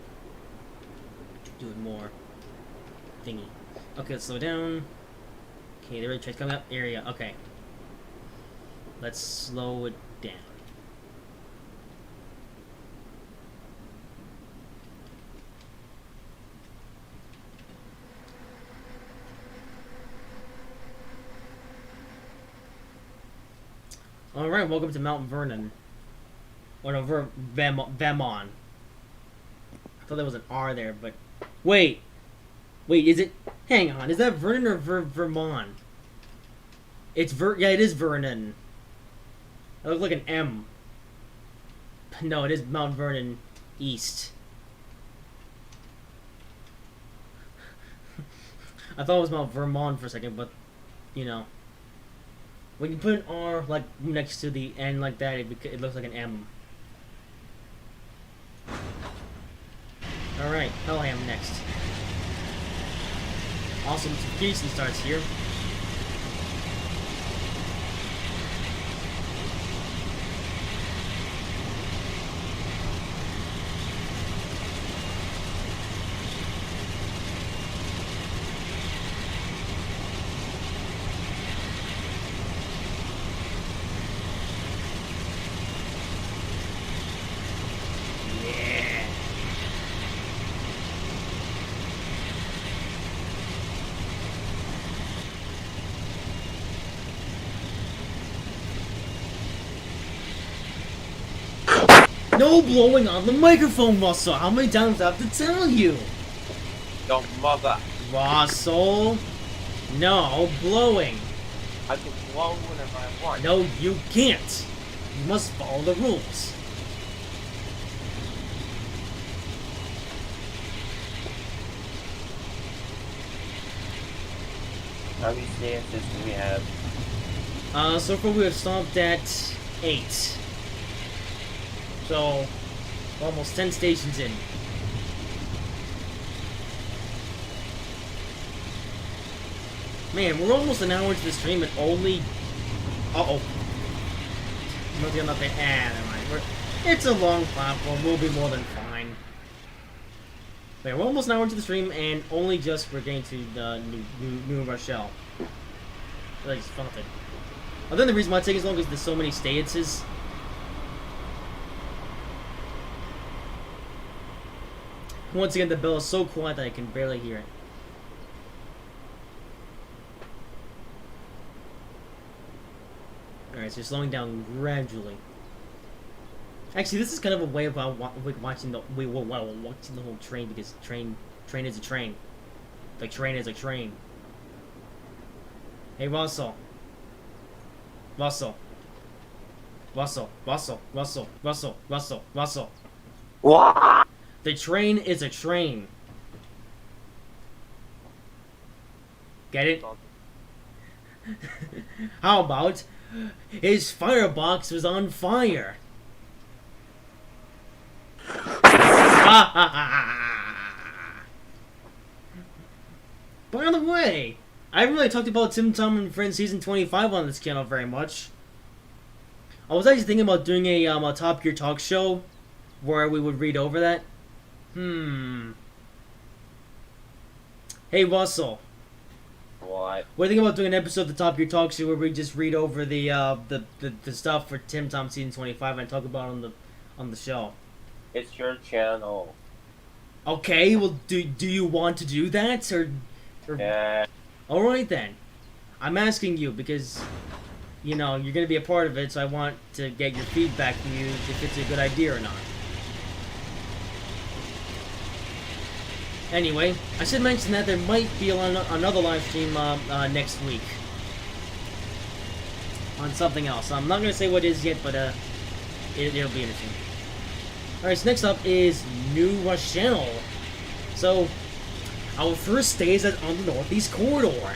Speaker 1: do it more thingy. Okay, let's slow down. Okay, the red train's coming up. Area. Okay. Let's slow it down. Alright, welcome to Mount Vernon. Or no, Vermon. I thought there was an R there, but... Wait! Wait, is it... Hang on, is that Vernon or Vermont? It's yeah, it is Vernon. It looks like an M. No, it is Mount Vernon East. I thought it was Mount Vermont for a second, but, you know. When you put an R, like, next to the N like that, it looks like an M. Alright, Pelham next. Awesome, Jason starts here. No blowing on the microphone, Russell! How many times do I have to tell you?
Speaker 2: Your mother.
Speaker 1: Russell! No blowing!
Speaker 2: I can blow whenever I want.
Speaker 1: No, you can't! You must follow the rules.
Speaker 2: How many stances do we have?
Speaker 1: So far we have stopped at 8. So, almost 10 stations in. Man, we're almost an hour into the stream and only... Uh-oh. Nothing, nothing. Never mind. It's a long platform. We'll be more than fine. Man, we're almost an hour into the stream and only just we're getting to the New Rochelle. I just felt it. I think the reason why it's taking as long is there's so many stances. Once again, the bell is so quiet that I can barely hear it. Alright, so you're slowing down gradually. Actually, this is kind of a way of watching the watching the whole train, because train is a train. Like train is a train. Hey, Russell. Russell. Russell. Russell. Russell. Russell. Russell. Russell.
Speaker 3: What?
Speaker 1: The train is a train. Get it? How about his firebox was on fire? By the way, I haven't really talked about Tim Tom and Friends Season 25 on this channel very much. I was actually thinking about doing a Top Gear talk show where we would read over that. Hey, Russell.
Speaker 2: What?
Speaker 1: What do you think about doing an episode of the Top Gear Talk Show where we just read over the stuff for Tim Tom Season 25 and talk about it on the show?
Speaker 2: It's your channel.
Speaker 1: Okay, well, do you want to do that or
Speaker 2: Yeah.
Speaker 1: All right then. I'm asking you because you know you're gonna be a part of it, so I want to get your feedback from you if it's a good idea or not. Anyway, I should mention that there might be another live stream next week on something else. I'm not going to say what it is yet, but it'll be interesting. Alright, so next up is New Rochelle. So, our first stay is on the Northeast Corridor.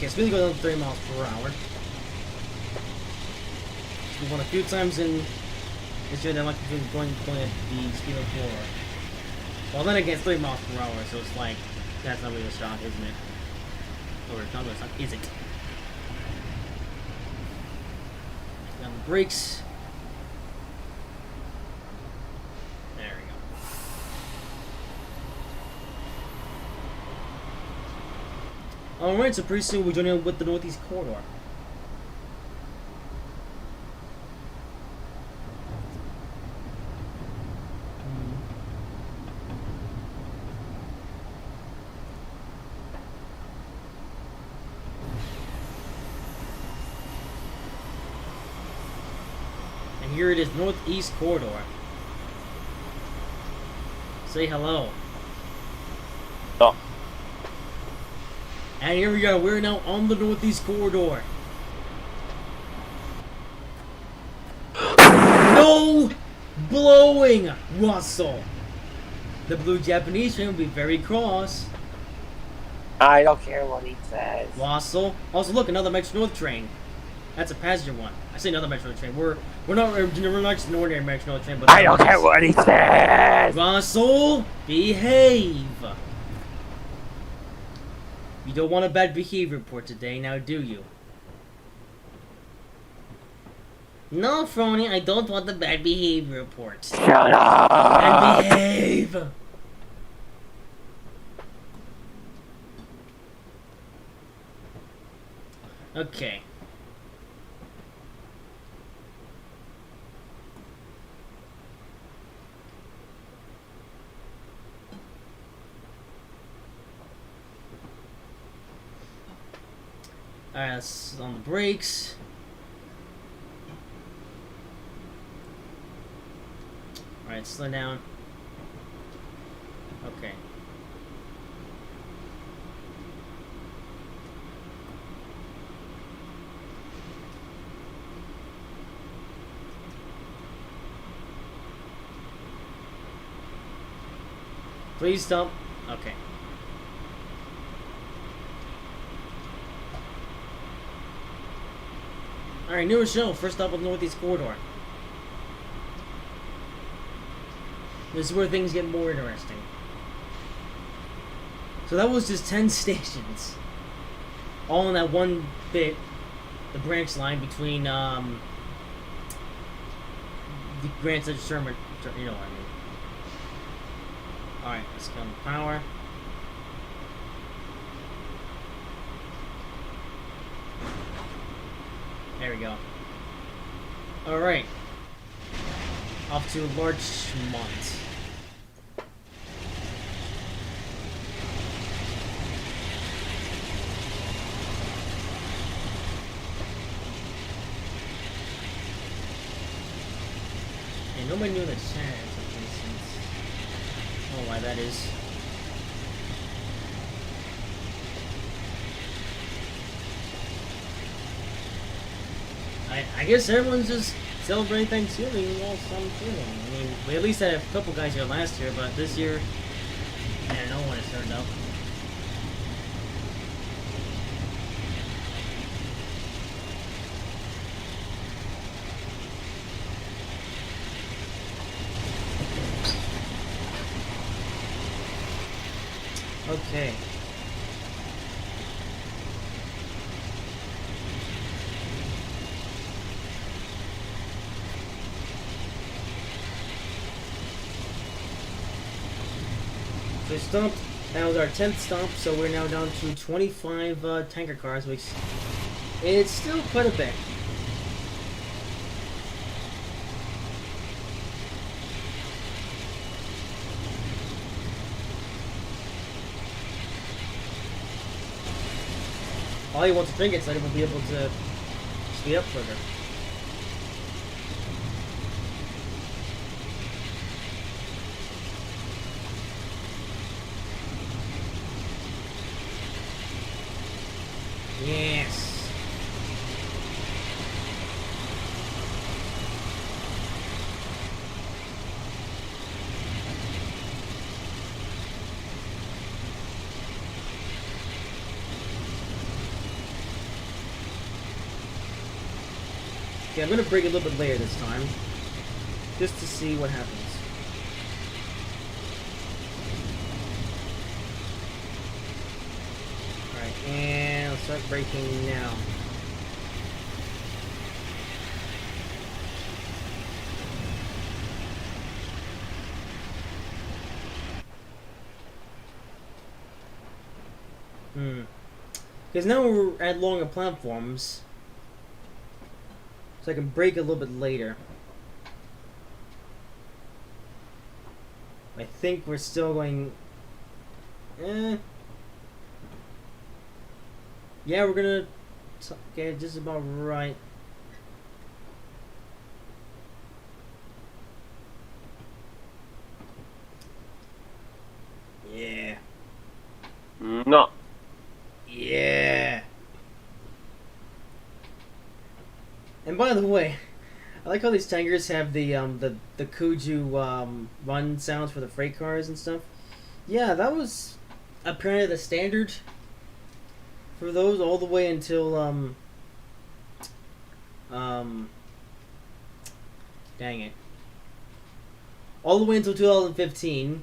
Speaker 1: Okay, speed goes up 3 miles per hour. We won a few times in this year that might be going at the speed of 4. Well, then again, it's 3 miles per hour, so it's like, that's not really a shock, isn't it? Or it's not really a shock, is it? Down the brakes. There we go. Alright, so pretty soon we're joining with the Northeast Corridor. Here it is, Northeast Corridor. Say hello.
Speaker 2: Oh.
Speaker 1: And here we go, we're now on the Northeast Corridor. No blowing, Russell. The blue Japanese train will be very cross.
Speaker 3: I don't care what he says.
Speaker 1: Russell. Also, look, another Metro North train. That's a passenger one. I say another Metro North train. We're not just an ordinary Metro North train, but
Speaker 3: I don't care what he says.
Speaker 1: Russell, behave. You don't want a bad behavior report today, now do you? No, Frony, I don't want the bad behavior report.
Speaker 3: Shut up.
Speaker 1: And behave. Okay. Alright, let's on the brakes. Alright, slow down. Okay. Please stop. Okay. Alright, New Rochelle, first stop on the Northeast Corridor. This is where things get more interesting. So that was just 10 stations. All in that one bit, the branch line between, the Grand Central Sherman, you know what I mean. Alright, let's go on the power. There we go. Alright. Off to Larchmont. And nobody knew the chat, for instance. I don't know why that is. I guess everyone's just celebrating Thanksgiving while I'm feeling. I mean, we at least had a couple guys here last year, but this year, man, no one has turned up. Okay. So we stopped. That was our 10th stop, so we're now down to 25 tanker cars, which it's still quite a bit. All he wants to drink it so that he will be able to speed up further. Yes. Okay, I'm gonna break a little bit later this time, just to see what happens. Alright, and let's start breaking now. Because now we're at longer platforms, so I can break a little bit later. I think we're still going... Yeah, we're gonna... Okay, just about right. Yeah.
Speaker 2: No.
Speaker 1: Yeah. And by the way, I like how these tankers have the Kuju run sounds for the freight cars and stuff. Yeah, that was apparently the standard for those all the way until dang it. All the way until 2015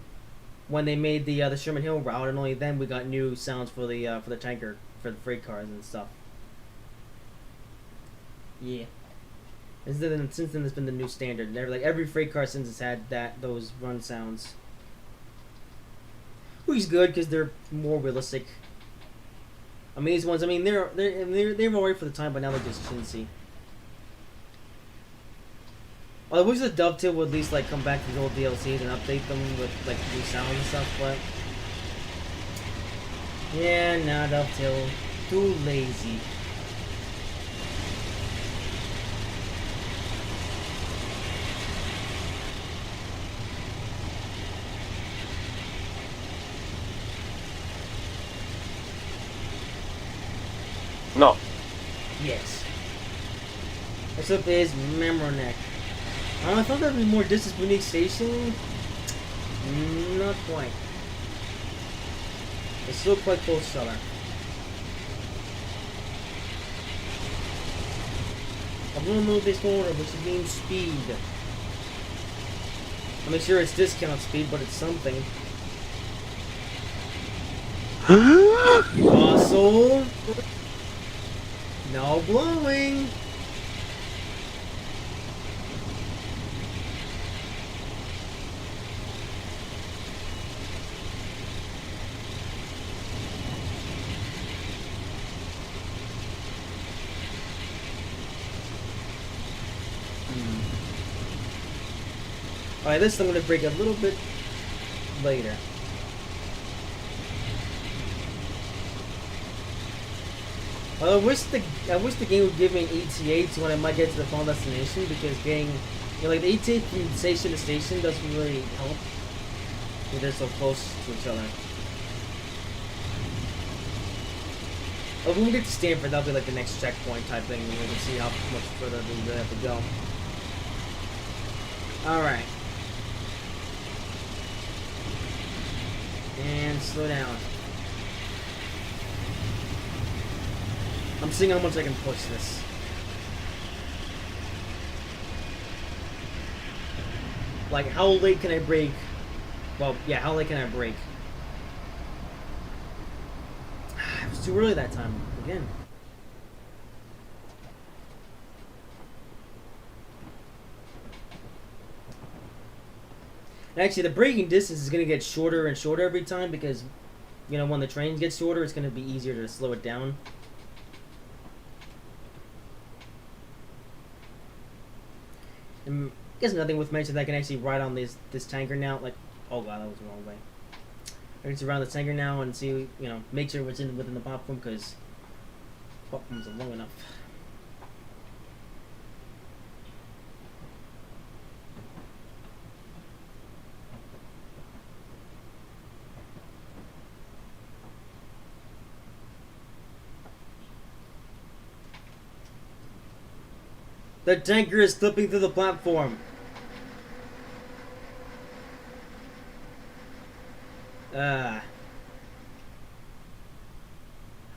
Speaker 1: when they made the Sherman Hill route, and only then we got new sounds for the tanker, for the freight cars and stuff. Yeah. Since then, it's been the new standard. Like every freight car since it's had those run sounds. Which is good because they're more realistic. I mean, these ones. I mean, they're alright for the time, but now they're just chintzy. Well, I wish the Dovetail would at least like come back to these old DLCs and update them with like new sound and stuff, but yeah, nah, Dovetail too lazy.
Speaker 2: No.
Speaker 1: Yes. Next up is Memoneck. I thought there'd be more distance between each station. Not quite. It's still quite close to each other. I will move this corner, which means speed. I'll make sure it's discount speed, but it's something. Fossil. No blowing. Alright, this I'm gonna break a little bit later. Well, I wish the game would give me an ETA to when I might get to the final destination, because getting like the ETA from station to station doesn't really help if they're so close to each other. Oh, when we get to Stanford, that'll be like the next checkpoint type thing, and we can see how much further we really have to go. Alright. And slow down. I'm seeing how much I can push this. Like, how late can I break? Well, yeah, how late can I break? It was too early that time, again. Actually, the braking distance is going to get shorter and shorter every time because, you know, when the train gets shorter, it's going to be easier to slow it down. And I guess nothing with mention that I can actually ride on this tanker now. Like, oh god, that was the wrong way. I can just ride the tanker now and see, you know, make sure it's within the platform, because platforms are long enough. The tanker is slipping through the platform.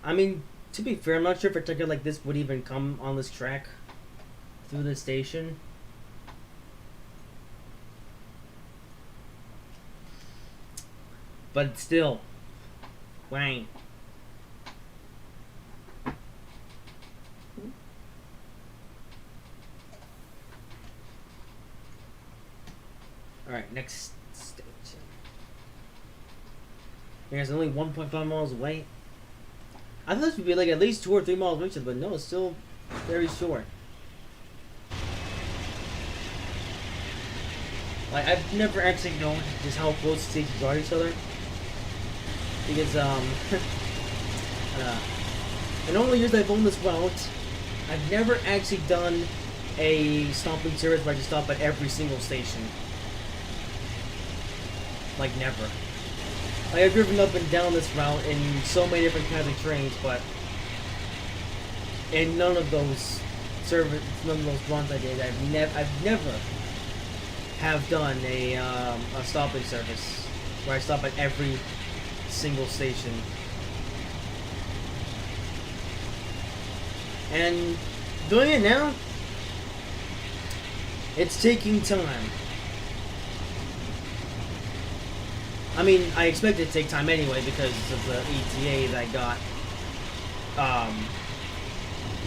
Speaker 1: I mean, to be fair, I'm not sure if a tanker like this would even come on this track. through the station. But still, Wang. Alright, next station. You guys are only 1.5 miles away. I thought this would be like at least 2 or 3 miles away, but no, it's still very short. Like, I've never actually known just how close stations are to each other. Because, in all the years I've owned this route, I've never actually done a stopping service where I just stop at every single station. Like, never. Like, I've driven up and down this route in so many different kinds of trains, but in none of those runs I did, I've never have done a stopping service where I stop at every single station. And doing it now, it's taking time. I mean, I expect it to take time anyway because of the ETA that I got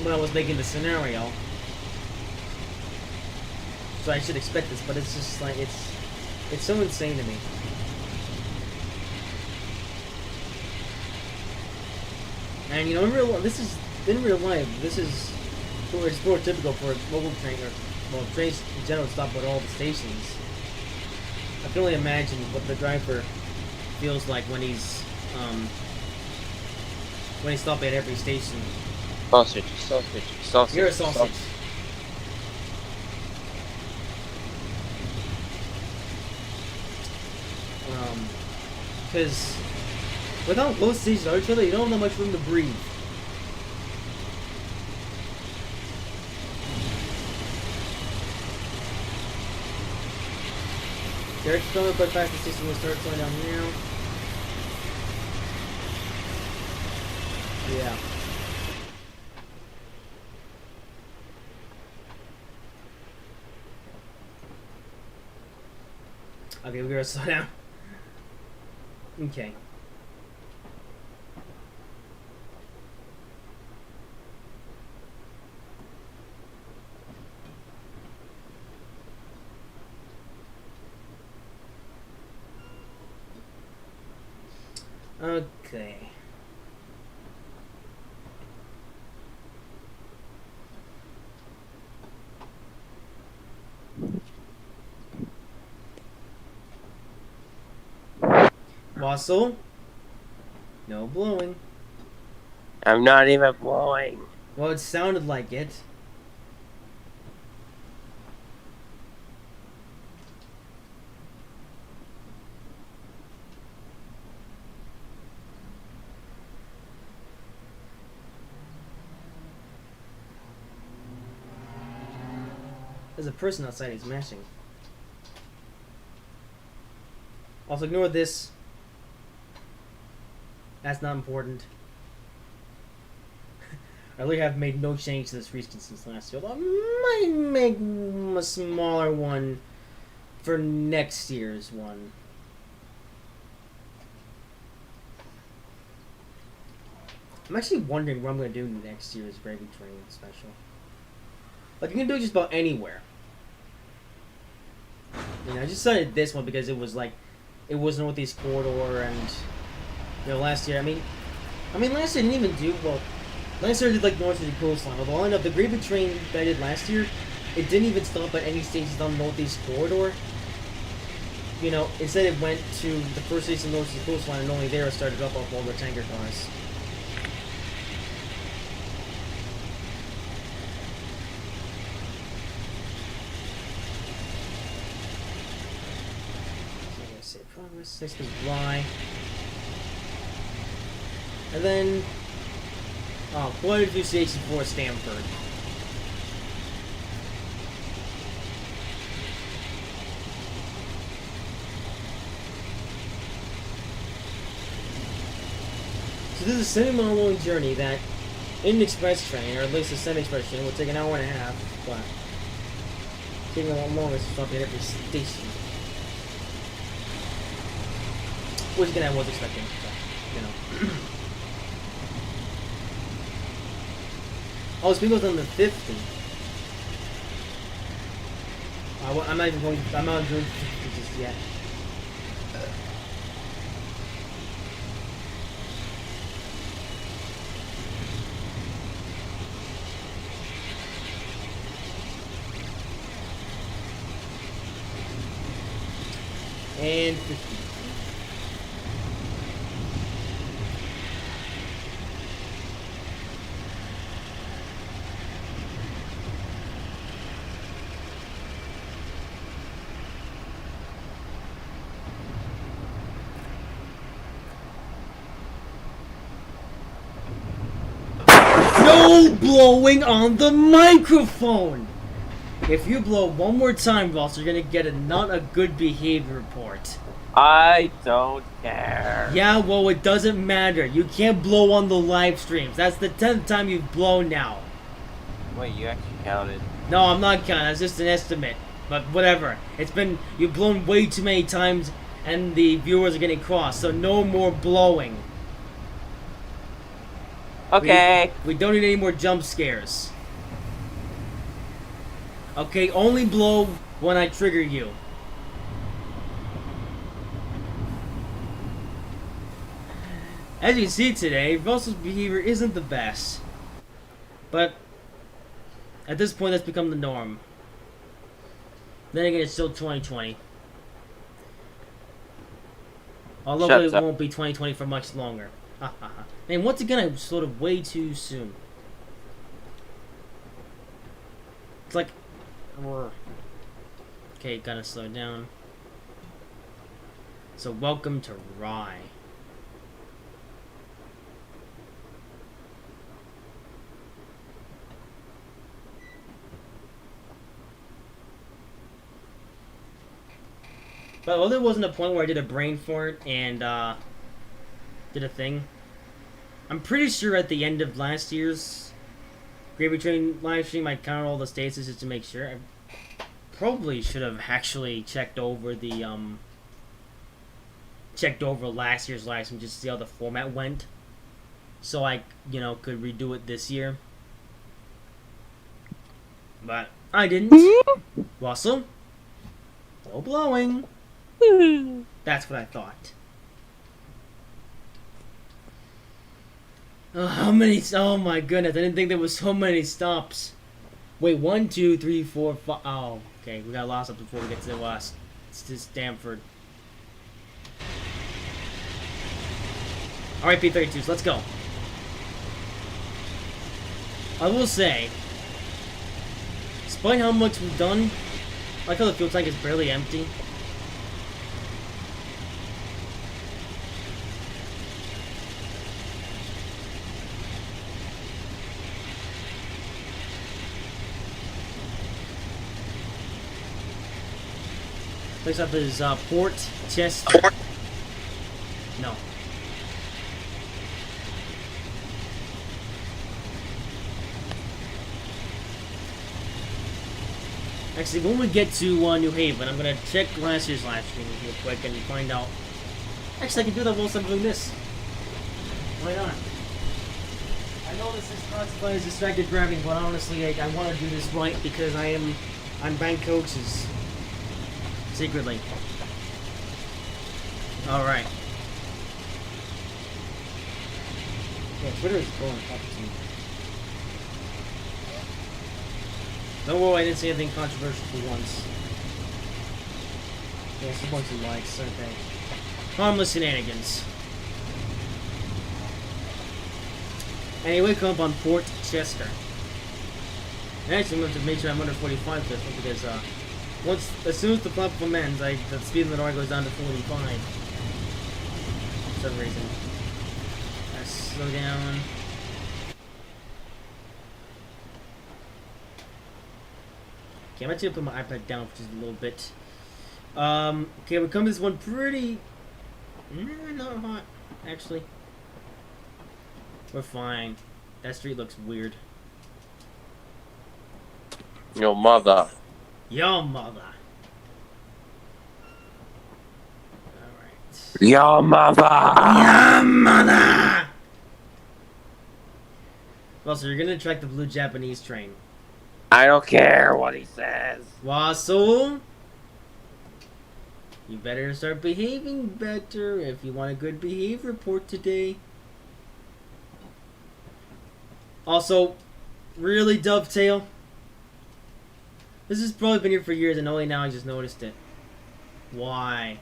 Speaker 1: when I was making the scenario. So I should expect this, but it's just like, it's so insane to me. And you know, in real life, this is it's more typical for a local train, or well, trains in general stop at all the stations. I can only imagine what the driver feels like when he's stopping at every station.
Speaker 2: Sausage.
Speaker 1: You're a sausage. Because without close stations are each other, you don't have much room to breathe. Derek coming but fast, the station will start slowing down now. Yeah. Okay, we're gonna slow down. Okay. Okay. Wassel? No blowing.
Speaker 2: I'm not even blowing.
Speaker 1: Well, it sounded like it. There's a person outside who's mashing. Also, ignore this. That's not important. I really have made no change to this region since last year. Although I might make a smaller one for next year's one. I'm actually wondering what I'm going to do next year's Gravy Train special. Like, you can do it just about anywhere. You know, I just decided this one because it was like, it was Northeast Corridor, and you know, last year, I mean, last year I didn't even do, well, last year I did like North of the Coastline, although I know the Gravy Train that I did last year, it didn't even stop at any stations on Northeast Corridor. You know, instead it went to the first station North of the Coastline, and only there it started up off all the tanker cars. Progress 6 was Y. And then, quite a few stations for Stamford. So this is a 7-mile long journey that, in an express train, or at least a semi-express train, would take an hour and a half, but taking a lot longer to stop at every station. Which again I was expecting, but, you know. Oh, Spiegel's on the 50. I'm not even going. I'm not doing 50 just yet. And 50. No blowing on the microphone! If you blow one more time, Ross, you're gonna get a not a good behavior report.
Speaker 2: I don't care.
Speaker 1: Yeah, well, it doesn't matter. You can't blow on the live streams. That's the 10th time you've blown now.
Speaker 2: Wait, you actually counted?
Speaker 1: No, I'm not counting. That's just an estimate. But whatever. You've blown way too many times, and the viewers are getting crossed. So no more blowing.
Speaker 2: Okay.
Speaker 1: We don't need any more jump scares. Okay, only blow when I trigger you. As you see today, Russell's behavior isn't the best. But at this point, that's become the norm. Then again, it's still 2020. Although it won't be 2020 for much longer. And once again, I slowed up way too soon. It's like... Okay, gotta slow down. So welcome to Rye. But well, there wasn't a point where I did a brain fart and did a thing. I'm pretty sure at the end of last year's Gravy Train live stream, I counted all the stasis just to make sure. I probably should have actually checked over the last year's live stream just to see how the format went, so I could redo it this year. But I didn't. Russell, no blowing. That's what I thought. Oh, how many? Oh my goodness! I didn't think there was so many stops. Wait, 1, 2, 3, 4, 5. Oh, okay. We got lost up before we get to the last. It's to Stamford. All right, P32s. Let's go. I will say, despite how much we've done, I like how the fuel tank is barely empty. Next up is Port Chester. No. Actually, when we get to New Haven, I'm gonna check last year's live stream real quick and find out. Actually, I can do that whilst I'm doing this. Why not? I know this is classified as distracted driving, but honestly, I want to do this right because I'm bank coaches. Secretly. Alright. Yeah, Twitter is going up to me. Don't worry, I didn't say anything controversial for once. Yeah, it's a bunch of likes, okay. Harmless shenanigans. Anyway, come up on Port Chester. And actually, I'm going to make sure I'm under 45 this one because, as soon as the platform ends, the speed limit goes down to 45. For some reason. Let's slow down. Okay, I'm actually gonna put my iPad down for just a little bit. Okay, we come to this one pretty... not hot, actually. We're fine. That street looks weird.
Speaker 2: Your mother.
Speaker 1: Your mother. Alright.
Speaker 3: Your mother.
Speaker 1: Your mother! Well, so you're gonna track the blue Japanese train.
Speaker 3: I don't care what he says.
Speaker 1: Wassel? You better start behaving better if you want a good behavior report today. Also, really, Dovetail? This has probably been here for years and only now I just noticed it. Why?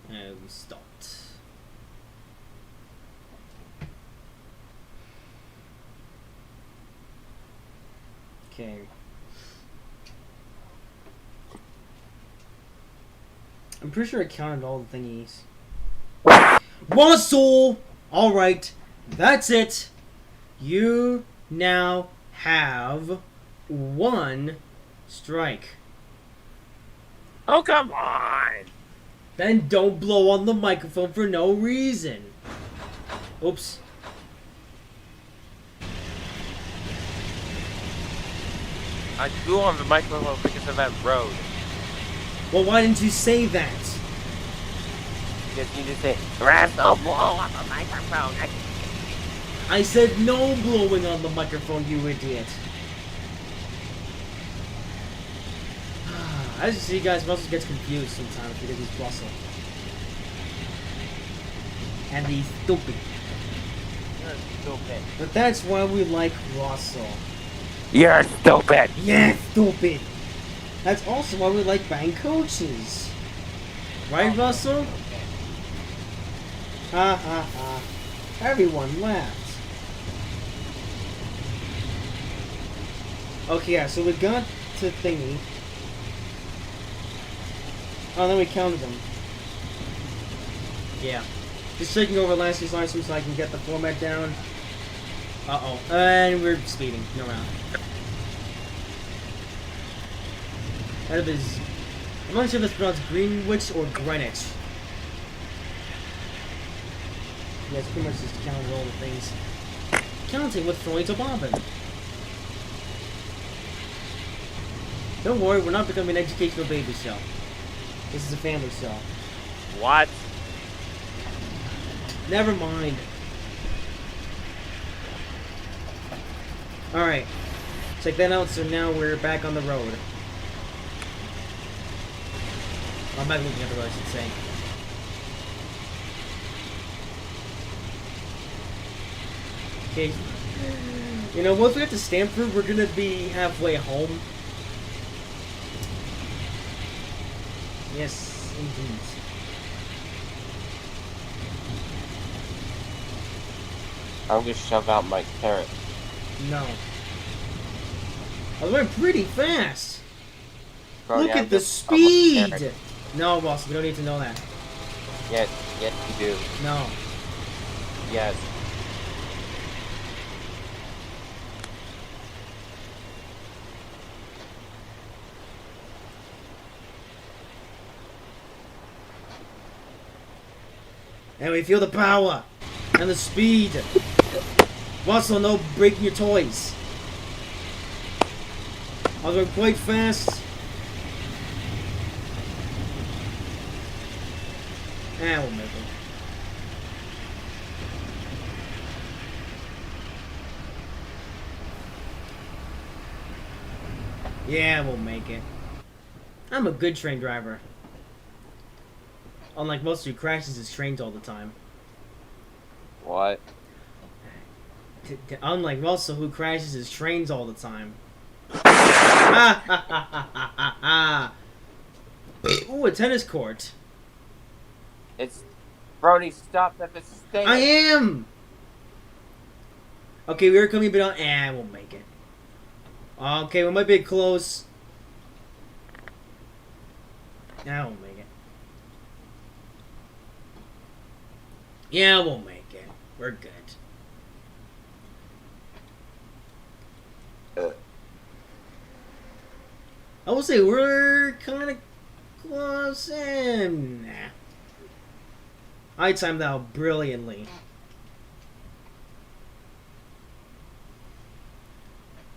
Speaker 1: And we stopped. Okay. I'm pretty sure I counted all the thingies. Russell! Alright, that's it. You now have 1 strike.
Speaker 3: Oh, come on.
Speaker 1: Then don't blow on the microphone for no reason. Oops.
Speaker 3: I blew on the microphone because of that road.
Speaker 1: Well, why didn't you say that?
Speaker 3: Because you just say, Russell, blow on the microphone.
Speaker 1: I said no blowing on the microphone, you idiot. As you see, guys, Russell gets confused sometimes because he's Russell. And he's stupid.
Speaker 3: You're stupid.
Speaker 1: But that's why we like Russell.
Speaker 3: You're stupid.
Speaker 1: Yeah, stupid. That's also why we like bang coaches. Right, Russell? Ha ha ha. Everyone laughed. Okay, yeah, so we got to thingy. Oh, then we counted them. Yeah. Just taking over last year's license so I can get the format down. Uh-oh. And we're speeding. No round. Out of his... I'm not sure if it's pronounced Greenwich or Greenwich. Yeah, it's pretty much just counting all the things. Counting with Freud's bobbin. Don't worry, we're not becoming an educational baby show. This is a family show.
Speaker 3: What?
Speaker 1: Never mind. Alright. Check that out, so now we're back on the road. I'm back looking at the road, I should say. Okay. You know, once we get to Stanford, we're gonna be halfway home. Yes, indeed.
Speaker 2: I'm gonna shove out my carrot.
Speaker 1: No. I was going pretty fast.
Speaker 2: Bro,
Speaker 1: Look
Speaker 2: yeah,
Speaker 1: at the
Speaker 2: just shove my carrot.
Speaker 1: speed. No, boss, we don't need to know that.
Speaker 2: Yes, yes, you do.
Speaker 1: No.
Speaker 2: Yes.
Speaker 1: And we feel the power and the speed. Also, no breaking your toys. I was going quite fast. And we'll make it. Yeah, we'll make it. I'm a good train driver. Unlike most who crashes his trains all the time.
Speaker 2: What?
Speaker 1: Unlike Russell, who crashes his trains all the time. Ha ha ha ha ha ha! Ooh, a tennis court.
Speaker 2: It's Brody stopped at the station.
Speaker 1: I am! Okay, we were coming a bit on. We'll make it. Okay, we might be close. We'll make it. Yeah, we'll make it. We're good. I will say we're kind of close and nah. I timed that out brilliantly.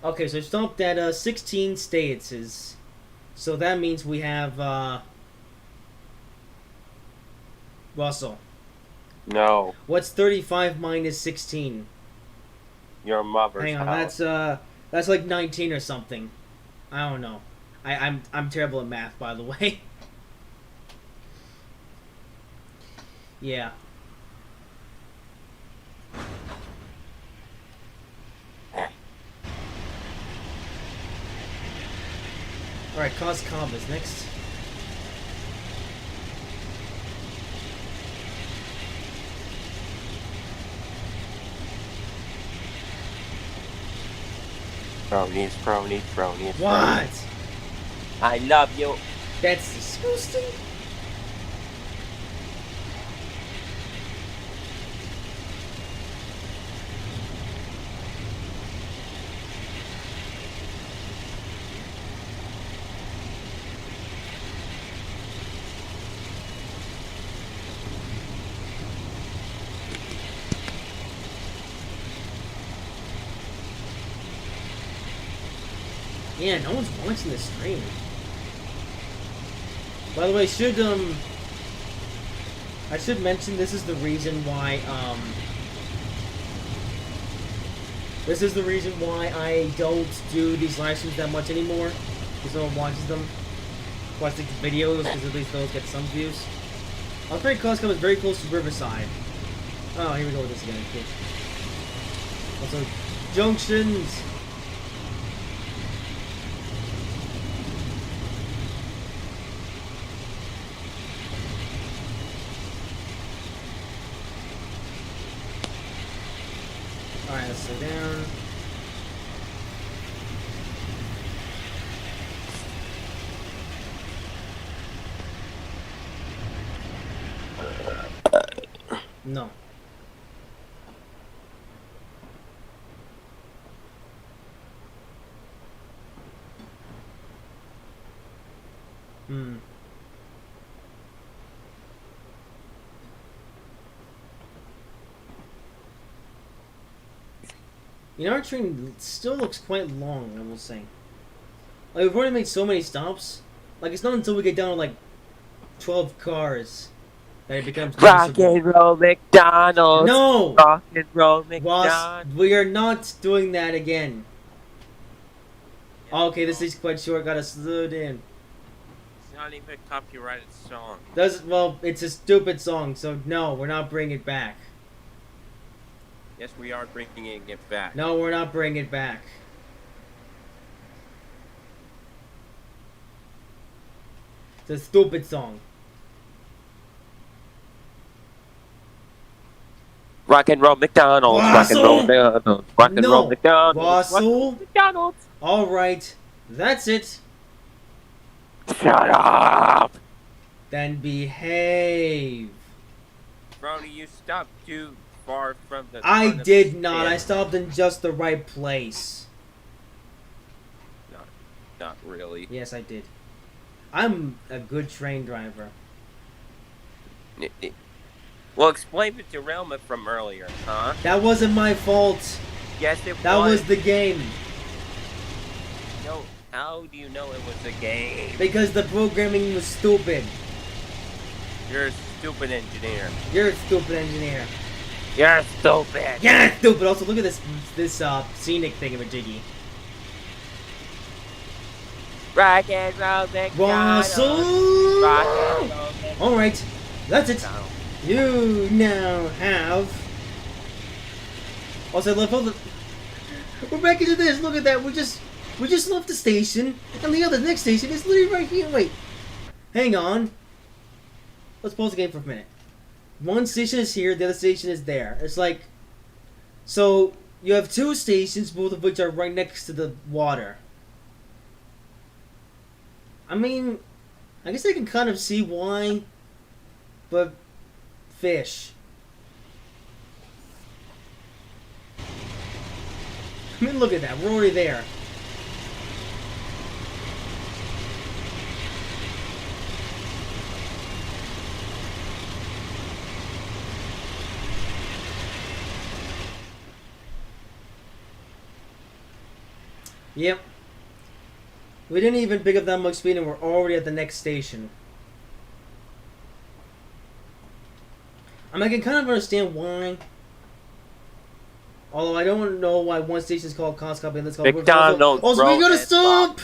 Speaker 1: Okay, so stopped at 16 stances. So that means we have Russell.
Speaker 2: No,
Speaker 1: What's 35 minus 16?
Speaker 2: your mother's
Speaker 1: Hang on,
Speaker 2: house.
Speaker 1: that's like 19 or something. I don't know. I'm terrible at math, by the way. Yeah. Alright, Cos Cobb is next.
Speaker 2: Bronies.
Speaker 1: What?
Speaker 2: I love you.
Speaker 1: That's disgusting. Yeah, no one's watching this stream. By the way, I should mention this is the reason why I don't do these live streams that much anymore. Because no one watches them. Watches the videos, because at least those get some views. I'm afraid Costco is very close to Riverside. Oh, here we go with this again. Cool. Also, junctions. Alright, let's slow down. No. Hmm. You know, our train still looks quite long, I will say. Like, we've already made so many stops. Like, it's not until we get down to, like, 12 cars that it becomes
Speaker 3: Rock
Speaker 1: noticeable.
Speaker 3: and roll McDonald's.
Speaker 1: No!
Speaker 3: Rock and roll
Speaker 1: Ross,
Speaker 3: McDonald's.
Speaker 1: we are not doing that again. Okay, this is quite short. Gotta slow down.
Speaker 3: It's not even a copyrighted song.
Speaker 1: Well, it's a stupid song, so no, we're not bringing it back.
Speaker 3: Yes, we are bringing it back.
Speaker 1: No, we're not bringing it back. It's a stupid song.
Speaker 3: Rock and roll McDonald's. Rock and roll McDonald's. Rock and roll McDonald's.
Speaker 1: Russell.
Speaker 3: McDonald's.
Speaker 1: Alright, that's it.
Speaker 3: Shut up.
Speaker 1: Then behave.
Speaker 3: Brody, you stopped too far from the
Speaker 1: I
Speaker 3: front of
Speaker 1: did
Speaker 3: the
Speaker 1: not. I
Speaker 3: stand.
Speaker 1: stopped in just the right place.
Speaker 3: Not really.
Speaker 1: Yes, I did. I'm a good train driver.
Speaker 3: Well, explain the derailment from earlier, huh?
Speaker 1: That wasn't my fault.
Speaker 3: Yes, it
Speaker 1: That
Speaker 3: was.
Speaker 1: was the game.
Speaker 3: No, how do you know it was a game?
Speaker 1: Because the programming was stupid.
Speaker 3: You're a stupid engineer.
Speaker 1: You're a stupid engineer.
Speaker 3: You're stupid.
Speaker 1: Yeah, stupid. Also, look at this scenic thingamajiggy.
Speaker 3: Rock and roll McDonald's.
Speaker 1: Russell!
Speaker 3: Rock and roll McDonald's.
Speaker 1: Alright, that's it. You now have... Also, I love all the... We're back into this. Look at that. We just left the station, and the next station is literally right here. Wait. Hang on. Let's pause the game for a minute. One station is here, the other station is there. It's like... So, you have two stations, both of which are right next to the water. I mean, I guess I can kind of see why, but fish. I mean, look at that. We're already there. Yep. We didn't even pick up that much speed and we're already at the next station. I mean, I can kind of understand why. Although I don't know why one station is called Costco and this called
Speaker 3: McDonald's,
Speaker 1: Also,
Speaker 3: bro,
Speaker 1: we gotta
Speaker 3: and
Speaker 1: stop!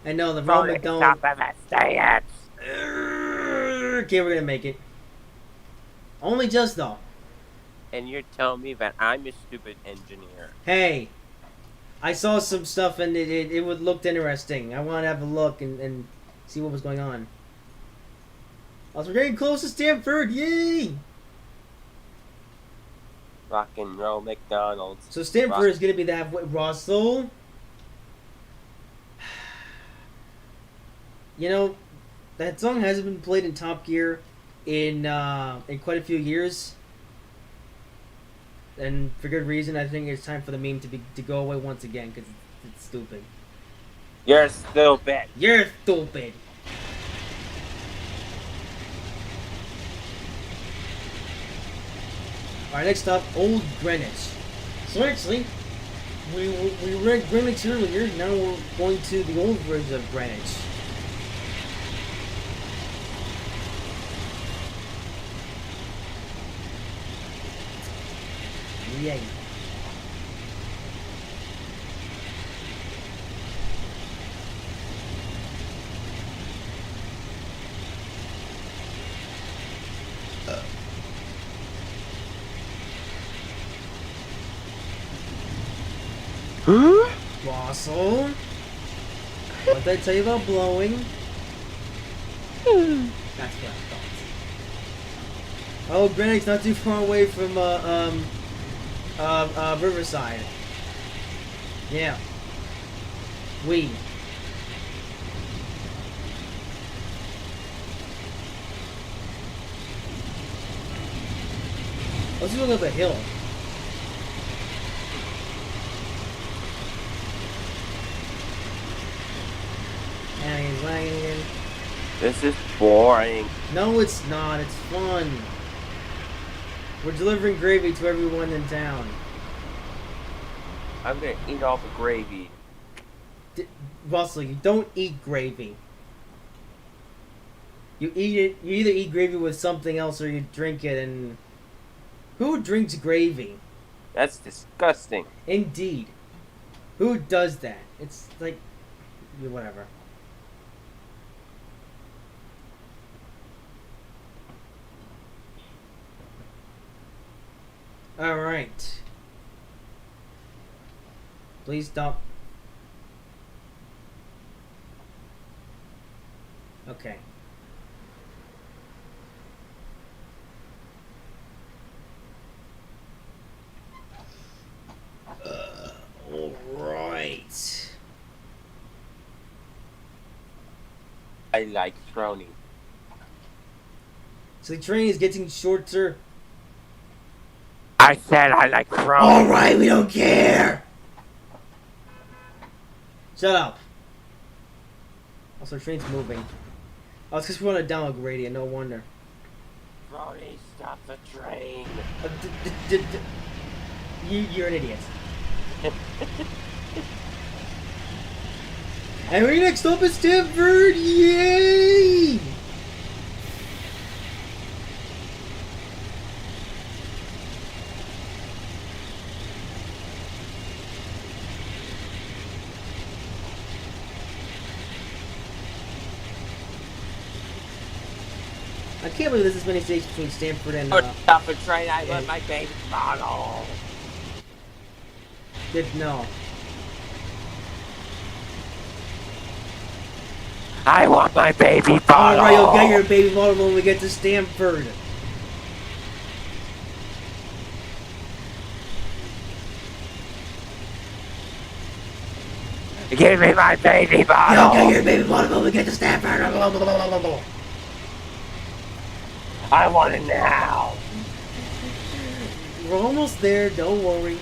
Speaker 1: And no, the Ronald
Speaker 3: Probably
Speaker 1: McDonald.
Speaker 3: stop at that station.
Speaker 1: Okay, we're gonna make it. Only just though.
Speaker 3: And you're telling me that I'm a stupid engineer.
Speaker 1: Hey, I saw some stuff and it would looked interesting. I want to have a look and see what was going on. Also, we're getting close to Stanford. Yay!
Speaker 3: Rock and roll McDonald's.
Speaker 1: So Stanford is gonna be that Russell. You know, that song hasn't been played in Top Gear in quite a few years, and for good reason. I think it's time for the meme to go away once again because it's stupid.
Speaker 3: You're stupid.
Speaker 1: You're stupid. Alright, next up, Old Greenwich. So actually, we were at Greenwich earlier. Now we're going to the old version of Greenwich. Yay. Russell? What did I tell you about blowing? That's what I thought. Oh, Greenwich's not too far away from Riverside. Yeah. We. Let's just look up a hill. And he's lagging again.
Speaker 3: This is boring.
Speaker 1: No, it's not. It's fun. We're delivering gravy to everyone in town.
Speaker 3: I'm gonna eat all the gravy.
Speaker 1: Russell, you don't eat gravy. You eat it. You either eat gravy with something else or you drink it. And who drinks gravy?
Speaker 3: That's disgusting.
Speaker 1: Indeed. Who does that? It's like, whatever. All right. Please stop. Okay. All right.
Speaker 3: I like Throny.
Speaker 1: So the train is getting shorter.
Speaker 3: I said I like Throny.
Speaker 1: All right, we don't care. Shut up. Also, the train's moving. Oh, it's because we want to download gradient. No wonder.
Speaker 3: Throny, stop the train.
Speaker 1: You're an idiot. And we next up is Stanford. Yay! I can't believe there's this many stations between Stanford and.
Speaker 3: Stop the train. I want my baby bottle.
Speaker 1: No.
Speaker 3: I want my baby bottle.
Speaker 1: Alright, you'll get your baby bottle when we get to Stanford.
Speaker 3: Give me my baby bottle.
Speaker 1: You'll get your baby bottle when we get to Stanford.
Speaker 3: I want it now.
Speaker 1: We're almost there, don't worry.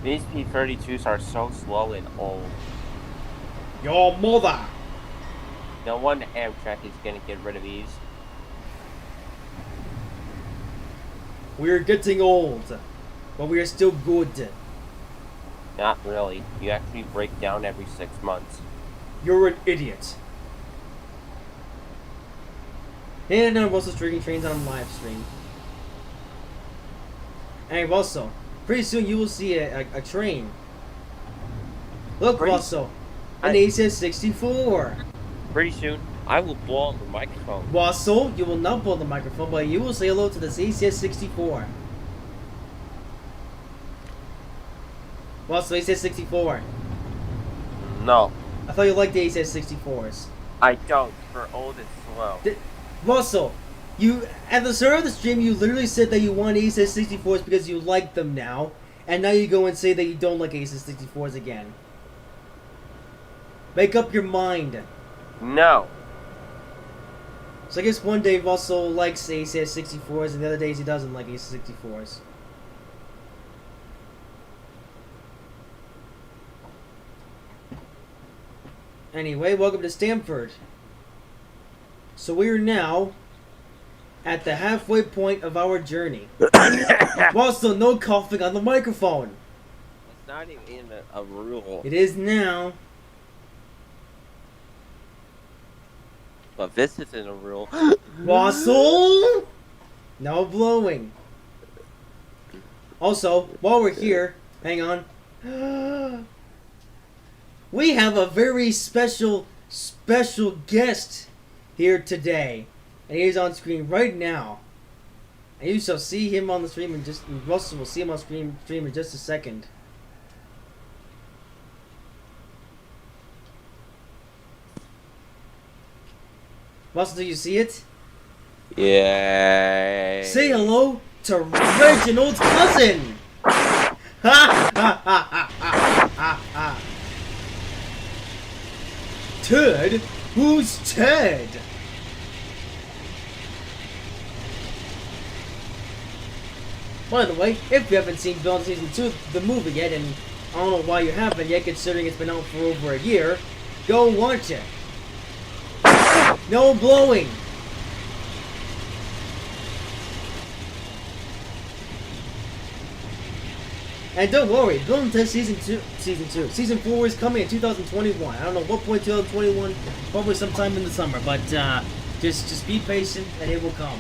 Speaker 2: These P-32s are so slow and old.
Speaker 1: Your mother!
Speaker 2: No wonder Amtrak is gonna get rid of these.
Speaker 1: We're getting old, but we are still good.
Speaker 2: Not really. You actually break down every 6 months.
Speaker 1: You're an idiot. And I'm also streaming trains on live stream. And also, pretty soon you will see a train. Look,
Speaker 2: Pretty-
Speaker 1: Russell, an
Speaker 2: I-
Speaker 1: ACS-64.
Speaker 2: Pretty soon, I will blow on the microphone.
Speaker 1: Russell, you will not blow the microphone, but you will say hello to this ACS-64. Russell, ACS-64.
Speaker 2: No,
Speaker 1: I thought you liked the ACS-64s.
Speaker 2: I don't. They're old and slow.
Speaker 1: Russell, you at the start of the stream, you literally said that you want ACS-64s because you like them now, and now you go and say that you don't like ACS-64s again. Make up your mind.
Speaker 2: No.
Speaker 1: So I guess one day Russell likes ACS-64s, and the other days he doesn't like ACS-64s. Anyway, welcome to Stamford. So we are now at the halfway point of our journey. Russell, no coughing on the microphone.
Speaker 2: It's not even a rule.
Speaker 1: It is now.
Speaker 2: But this isn't a rule.
Speaker 1: Russell! No blowing. Also, while we're here, hang on. We have a very special guest here today. And he's on screen right now. And you shall see him on the stream in just... Russell will see him on stream in just a second. Russell, do you see it?
Speaker 2: Yay.
Speaker 1: Say hello to Reginald's cousin! Ha ha ha ha ha ha ha! Ted? Who's Ted? By the way, if you haven't seen Villain Season 2, the movie yet, and I don't know why you haven't yet, considering it's been out for over a year, go watch it. No blowing. And don't worry, Villain Test Season 4 is coming in 2021. I don't know what point 2021, probably sometime in the summer, but just be patient and it will come.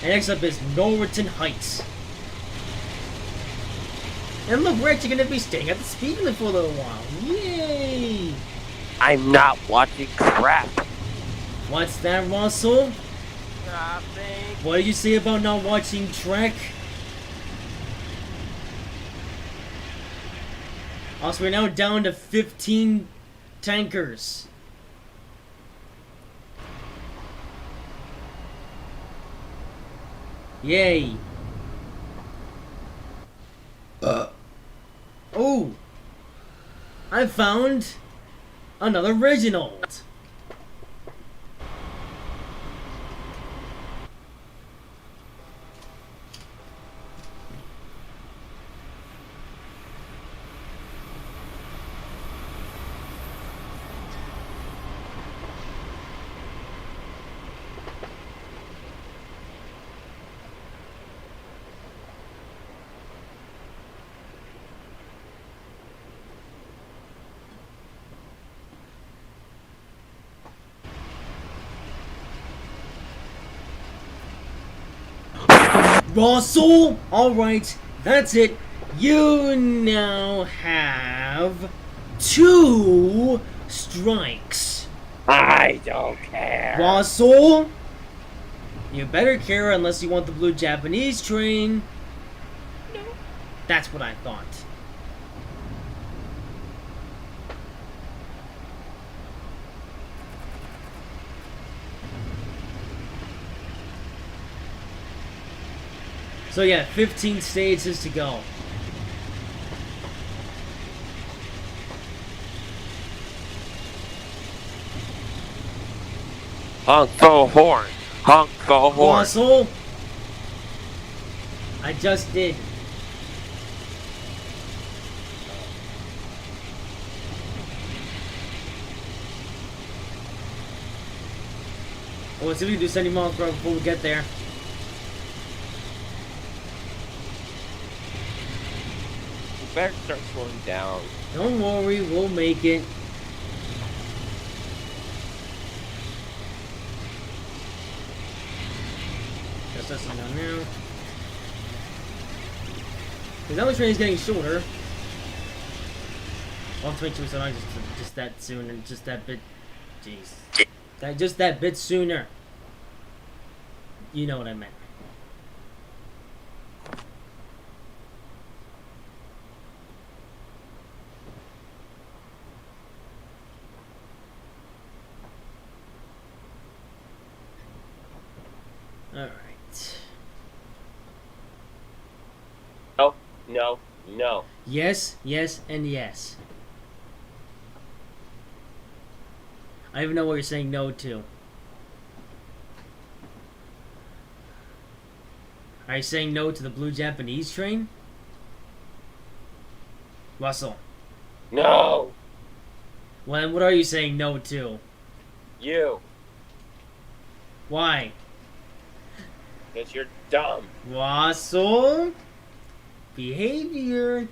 Speaker 1: And next up is Norriton Heights. And look, we're actually going to be staying at the speed limit for a little while. Yay!
Speaker 3: I'm not watching crap.
Speaker 1: What's that, Russell?
Speaker 2: Nothing.
Speaker 1: What did you say about not watching Trek? Also, we're now down to 15 tankers. Yay. Oh! I found another Reginald. Russell! Alright, that's it. You now have 2 strikes.
Speaker 3: I don't care.
Speaker 1: Russell! You better care unless you want the blue Japanese train. No. That's what I thought. So yeah, 15 stages to go.
Speaker 3: Honk the horn. Honk the horn.
Speaker 1: Russell! I just did. Well, let's see if we can do 70 miles per hour before we get there.
Speaker 2: You better start slowing down.
Speaker 1: Don't worry, we'll make it. Just this one down now. Because now the train is getting shorter. I'll have to make sure so long just that soon and just that bit. Jeez. Just that bit sooner. You know what I meant. Alright.
Speaker 2: No, no, no.
Speaker 1: Yes, yes, and yes. I don't even know what you're saying no to. Are you saying no to the blue Japanese train? Russell.
Speaker 2: No!
Speaker 1: Well, then what are you saying no to?
Speaker 2: You.
Speaker 1: Why?
Speaker 2: Because you're dumb.
Speaker 1: Russell? Behavior.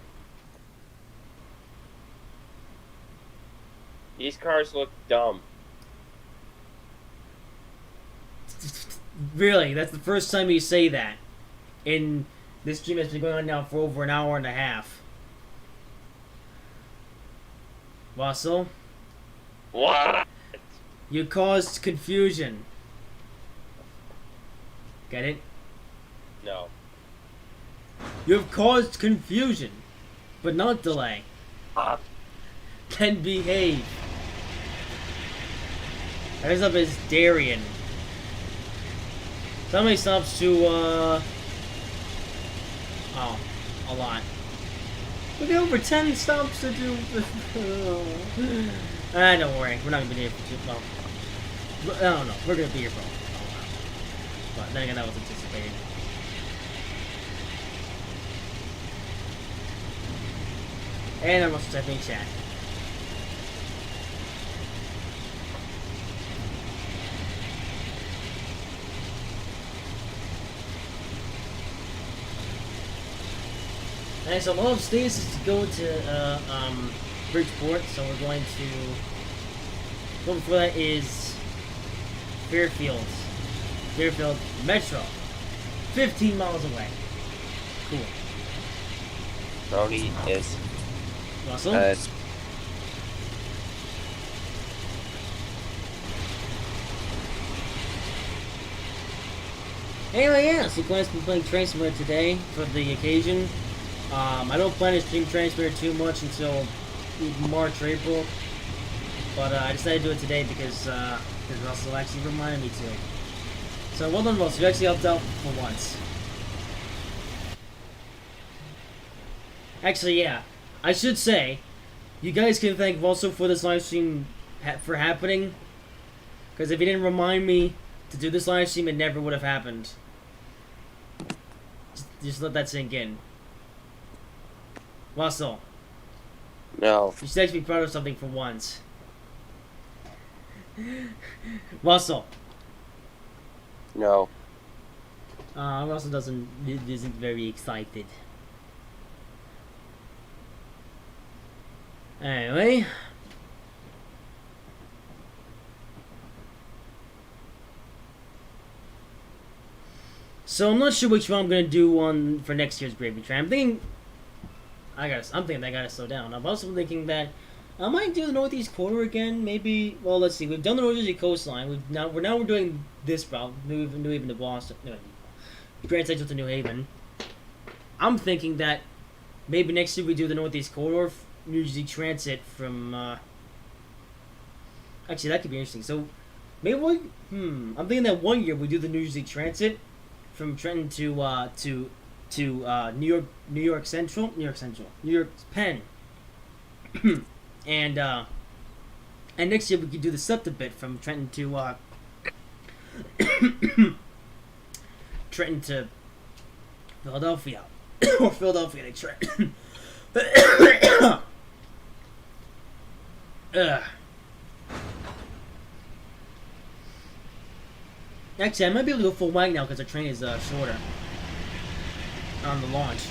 Speaker 2: These cars look dumb.
Speaker 1: Really, that's the first time you say that. And this stream has been going on now for over an hour and a half. Russell?
Speaker 2: What?
Speaker 1: You caused confusion. Get it?
Speaker 2: No.
Speaker 1: You have caused confusion, but not delay.
Speaker 2: Huh?
Speaker 1: Then behave. Next up is Darien. So how many stops to, Oh, a lot. We got over 10 stops to do. Don't worry. We're not gonna be here for too long. I don't know. We're gonna be here for a while. But then again, that was anticipated. And I'm also typing chat. And so one of the states is to go to Bridgeport, so we're going to. One before that is Fairfield Metro, 15 miles away. Cool.
Speaker 2: Brody is.
Speaker 1: Russell. Anyway, yeah, so Glenn's been playing Train Simulator today for the occasion. I don't plan to stream Train Simulator too much until March or April, but I decided to do it today because Russell actually reminded me to. So well done, Russell. You actually helped out for once. Actually, yeah, I should say, you guys can thank Russell for this live stream for happening, because if he didn't remind me to do this live stream, it never would have happened. Just let that sink in. Russell.
Speaker 2: No.
Speaker 1: You should actually be proud of something for once. Russell.
Speaker 2: No.
Speaker 1: Russell isn't very excited. Anyway. So I'm not sure which one I'm gonna do for next year's Gravy Train. I'm thinking I gotta slow down. I'm also thinking that I might do the Northeast Corridor again. Maybe. Well, let's see. We've done the Northeast Coastline. We're doing this route, New Haven to Boston, Grand Central to New Haven. I'm thinking that maybe next year we do the Northeast Corridor, New Jersey Transit from. Actually, that could be interesting. So maybe I'm thinking that one year we do the New Jersey Transit from Trenton to New York Penn, and next year we could do the SEPTA bit from Trenton to Philadelphia, or Philadelphia to Trenton. Actually, I might be able to go full whack now because the train is shorter on the launch.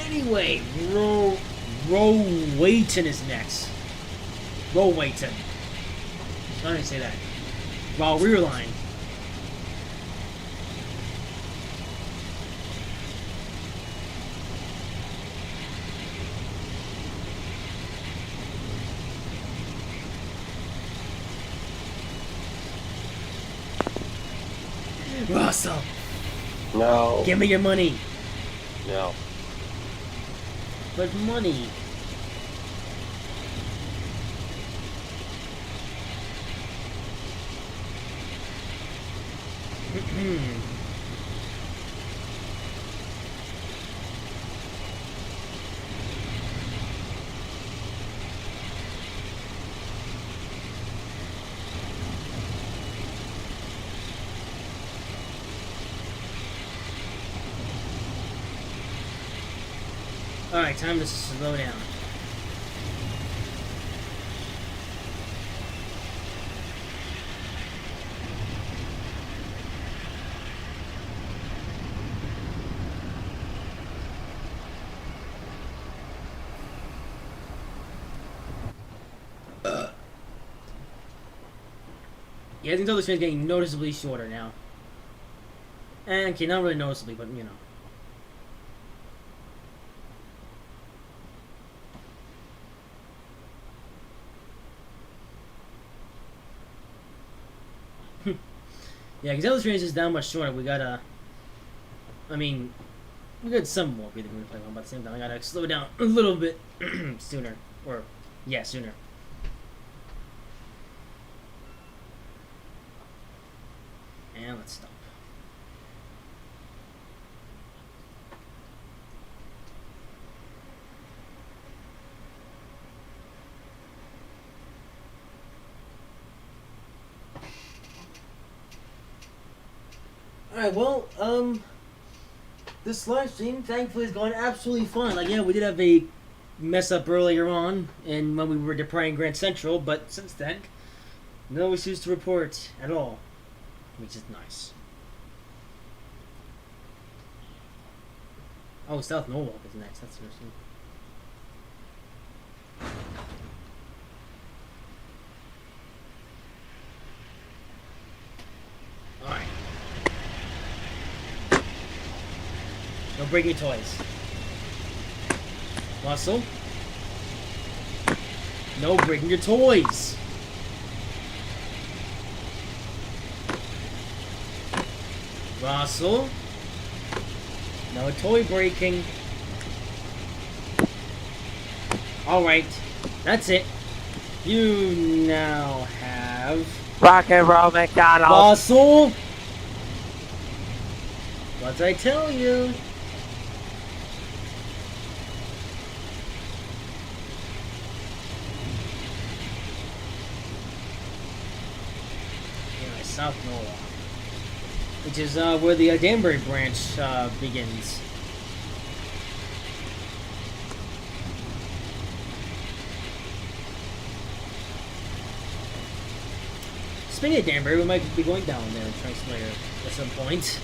Speaker 1: Anyway, Rowayton is next. Rowayton. How do I say that? Wow, rear line. Russell,
Speaker 2: No.
Speaker 1: give me your money.
Speaker 2: No.
Speaker 1: But money. Alright, time to slow down. Yeah, I think the train's getting noticeably shorter now. And okay, not really noticeably, but you know. Yeah, because Elder Trains is down much shorter. We gotta. I mean, we got some more breathing room to play on, but at the same time, I gotta slow down a little bit sooner. Or, yeah, sooner. And let's stop. Alright, well, this live stream thankfully is going absolutely fine. Like, yeah, we did have a mess up earlier on, and when we were deploying Grand Central, but since then, no issues to report at all, which is nice. Oh, South Norwalk is next. That's interesting. Alright. No breaking toys. Russell. No breaking your toys. Russell. No toy breaking. Alright. That's it. You now have...
Speaker 3: Rock and roll McDonald's.
Speaker 1: Russell. What did I tell you? South Norwalk, which is where the Danbury branch begins. Speaking of Danbury, we might be going down there and trying later at some point.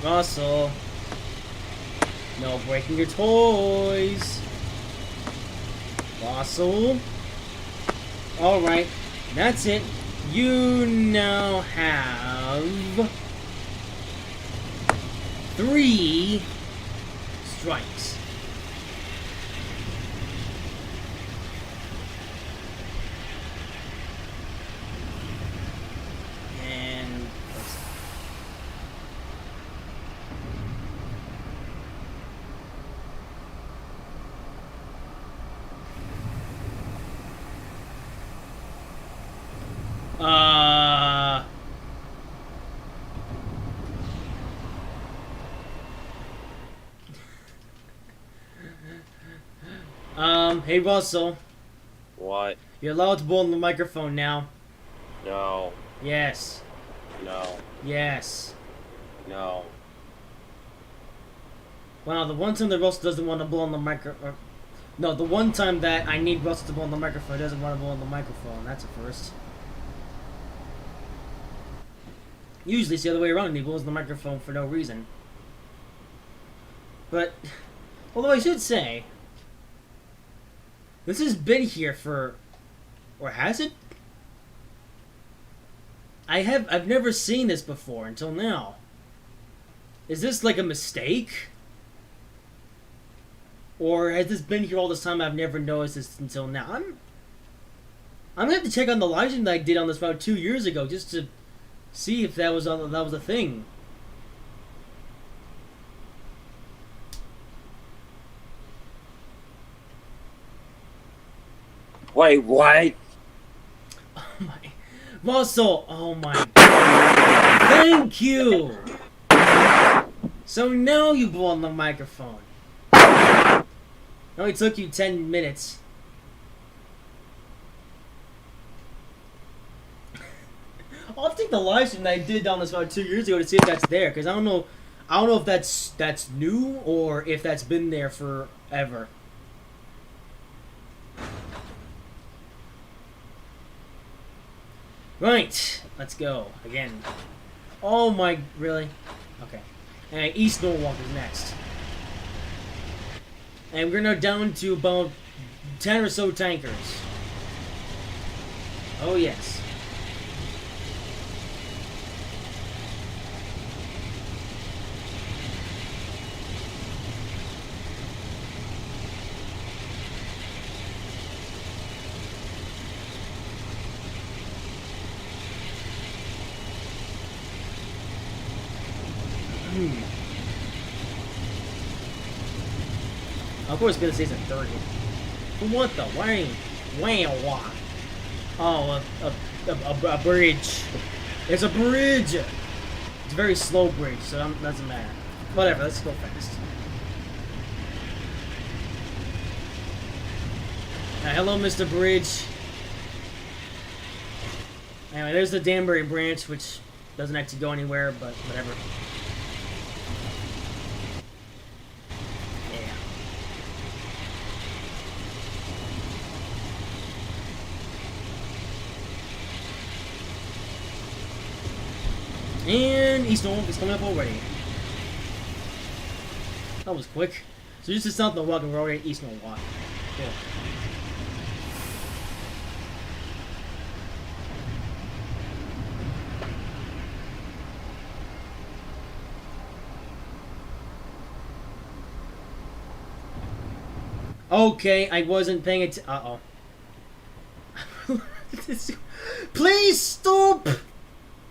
Speaker 1: Russell. No breaking your toys. Russell. Alright, that's it. You now have 3 strikes. And Hey Russell,
Speaker 2: What?
Speaker 1: you're allowed to blow on the microphone now.
Speaker 2: No.
Speaker 1: Yes.
Speaker 2: No.
Speaker 1: Yes.
Speaker 2: No.
Speaker 1: Wow, the one time that Russell doesn't want to blow on the no, the one time that I need Russell to blow on the microphone, he doesn't want to blow on the microphone. That's a first. Usually it's the other way around, and he blows on the microphone for no reason. But, although I should say, this has been here for, or has it? I've never seen this before until now. Is this like a mistake? Or has this been here all this time? I've never noticed this until now. I'm gonna have to check on the live stream that I did on this about 2 years ago just to see if that was a thing.
Speaker 2: Wait, what?
Speaker 1: Oh my, Russell! Oh my God! Thank you. So now you blow on the microphone. It only took you 10 minutes. I'll have to take the live stream that I did on this about 2 years ago to see if that's there, because I don't know if that's new or if that's been there forever. Right, let's go again. Oh my, really? Okay. And East Norwalk is next. And we're now down to about 10 or so tankers. Oh yes. Of course, it's gonna say it's at 30. What the? Wow. Oh, a bridge. It's a bridge. It's a very slow bridge, so it doesn't matter. Whatever. Let's go fast. Hello, Mr. Bridge. Anyway, there's the Danbury branch, which doesn't actually go anywhere, but whatever. And East Norwalk is coming up already. That was quick. So just to south of Norwalk, and we're already at East Norwalk. Cool. Okay, I wasn't paying it. Uh-oh. Please stop!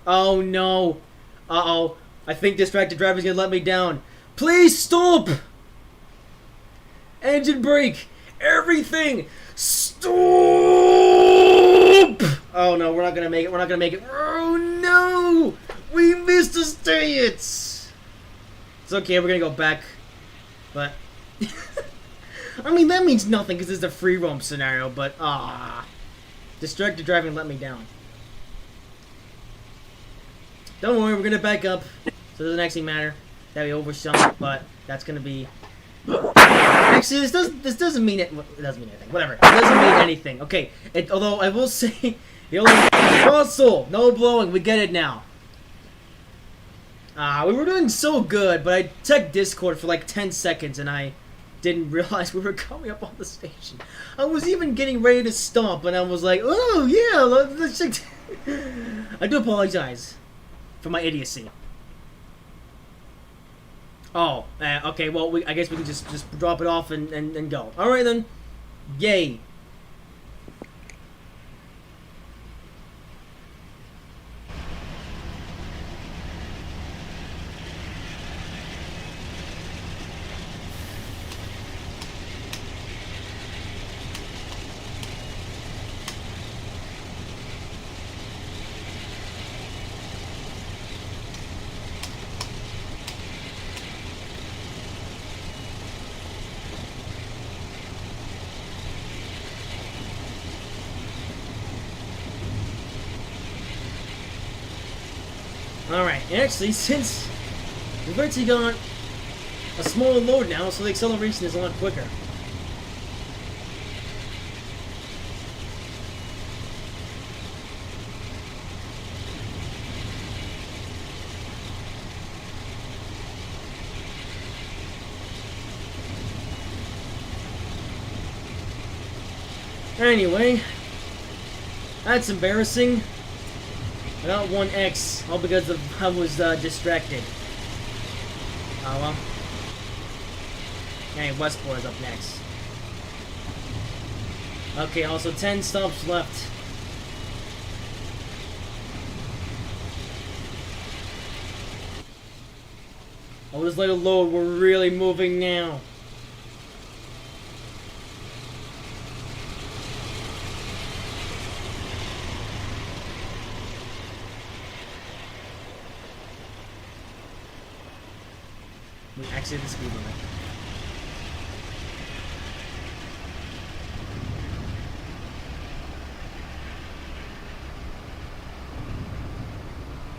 Speaker 1: Oh no. Uh-oh. I think distracted driver's gonna let me down. Please stop! Engine brake! Everything! Stop! Oh no, we're not gonna make it. We're not gonna make it. Oh no! We missed a stay it! It's okay, we're gonna go back. But I mean that means nothing because it's a free roam scenario, but distracted driving let me down. Don't worry, we're gonna back up, so it doesn't actually matter that we overshot, but that's gonna be. Actually, this doesn't mean it. It doesn't mean anything. Whatever. It doesn't mean anything. Okay. Although I will say, the only Russell, no blowing. We get it now. We were doing so good, but I checked Discord for like 10 seconds and I didn't realize we were coming up on the station. I was even getting ready to stop, and I was like, "Oh yeah, let's check." I do apologize for my idiocy. Oh, okay, well, I guess we can just drop it off and go. Alright then. Yay. Alright, and actually, since we've actually got a smaller load now, so the acceleration is a lot quicker. Anyway, that's embarrassing. I got 1x, all because I was distracted. Oh well. Hey, Westport is up next. Okay, also 10 stops left. Oh, just let it load. We're really moving now. We exited the speed limit.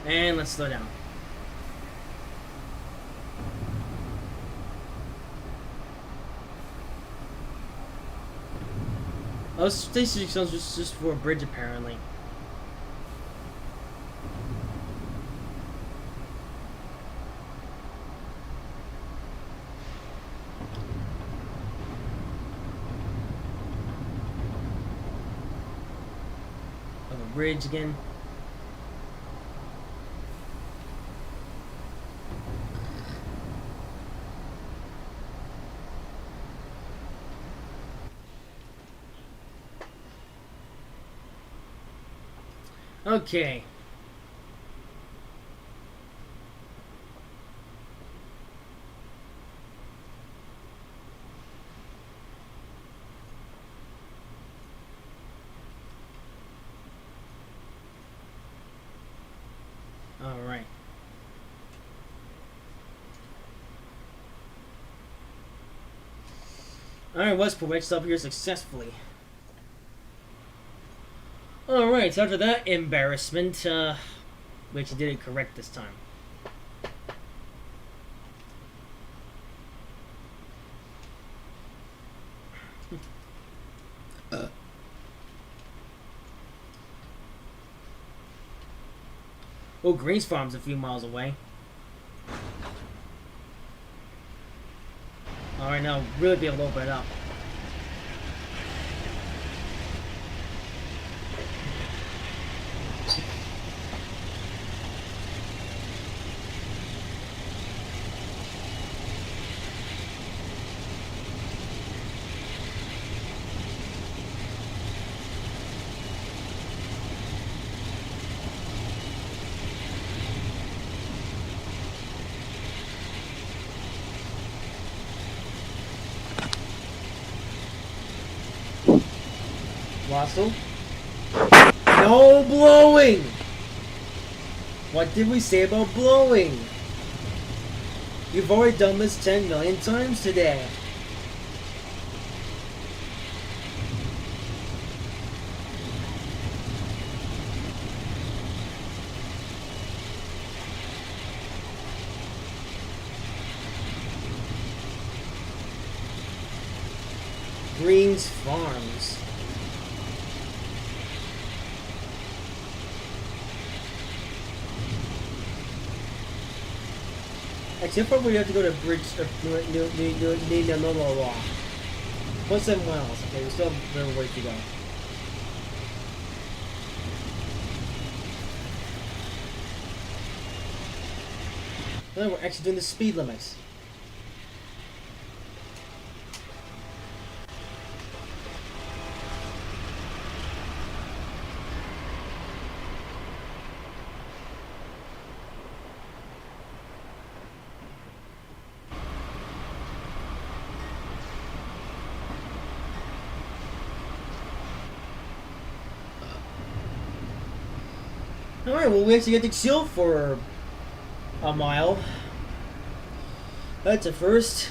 Speaker 1: And let's slow down. Oh, station sounds just for a bridge apparently. Bridge again. Okay. Alright. Alright, Westport reached up here successfully. Alright, so after that embarrassment, we actually did it correct this time. Oh, Green's Farm's a few miles away. Alright, now really be able to open it up. Wassel? No blowing! What did we say about blowing? You've already done this 10 million times today. Green's Farms. Actually, probably have to go to Bridge New Law. 27 miles. Okay, we still have a little way to go. No, we're actually doing the speed limits. Alright, well we actually get to chill for a mile. That's a first.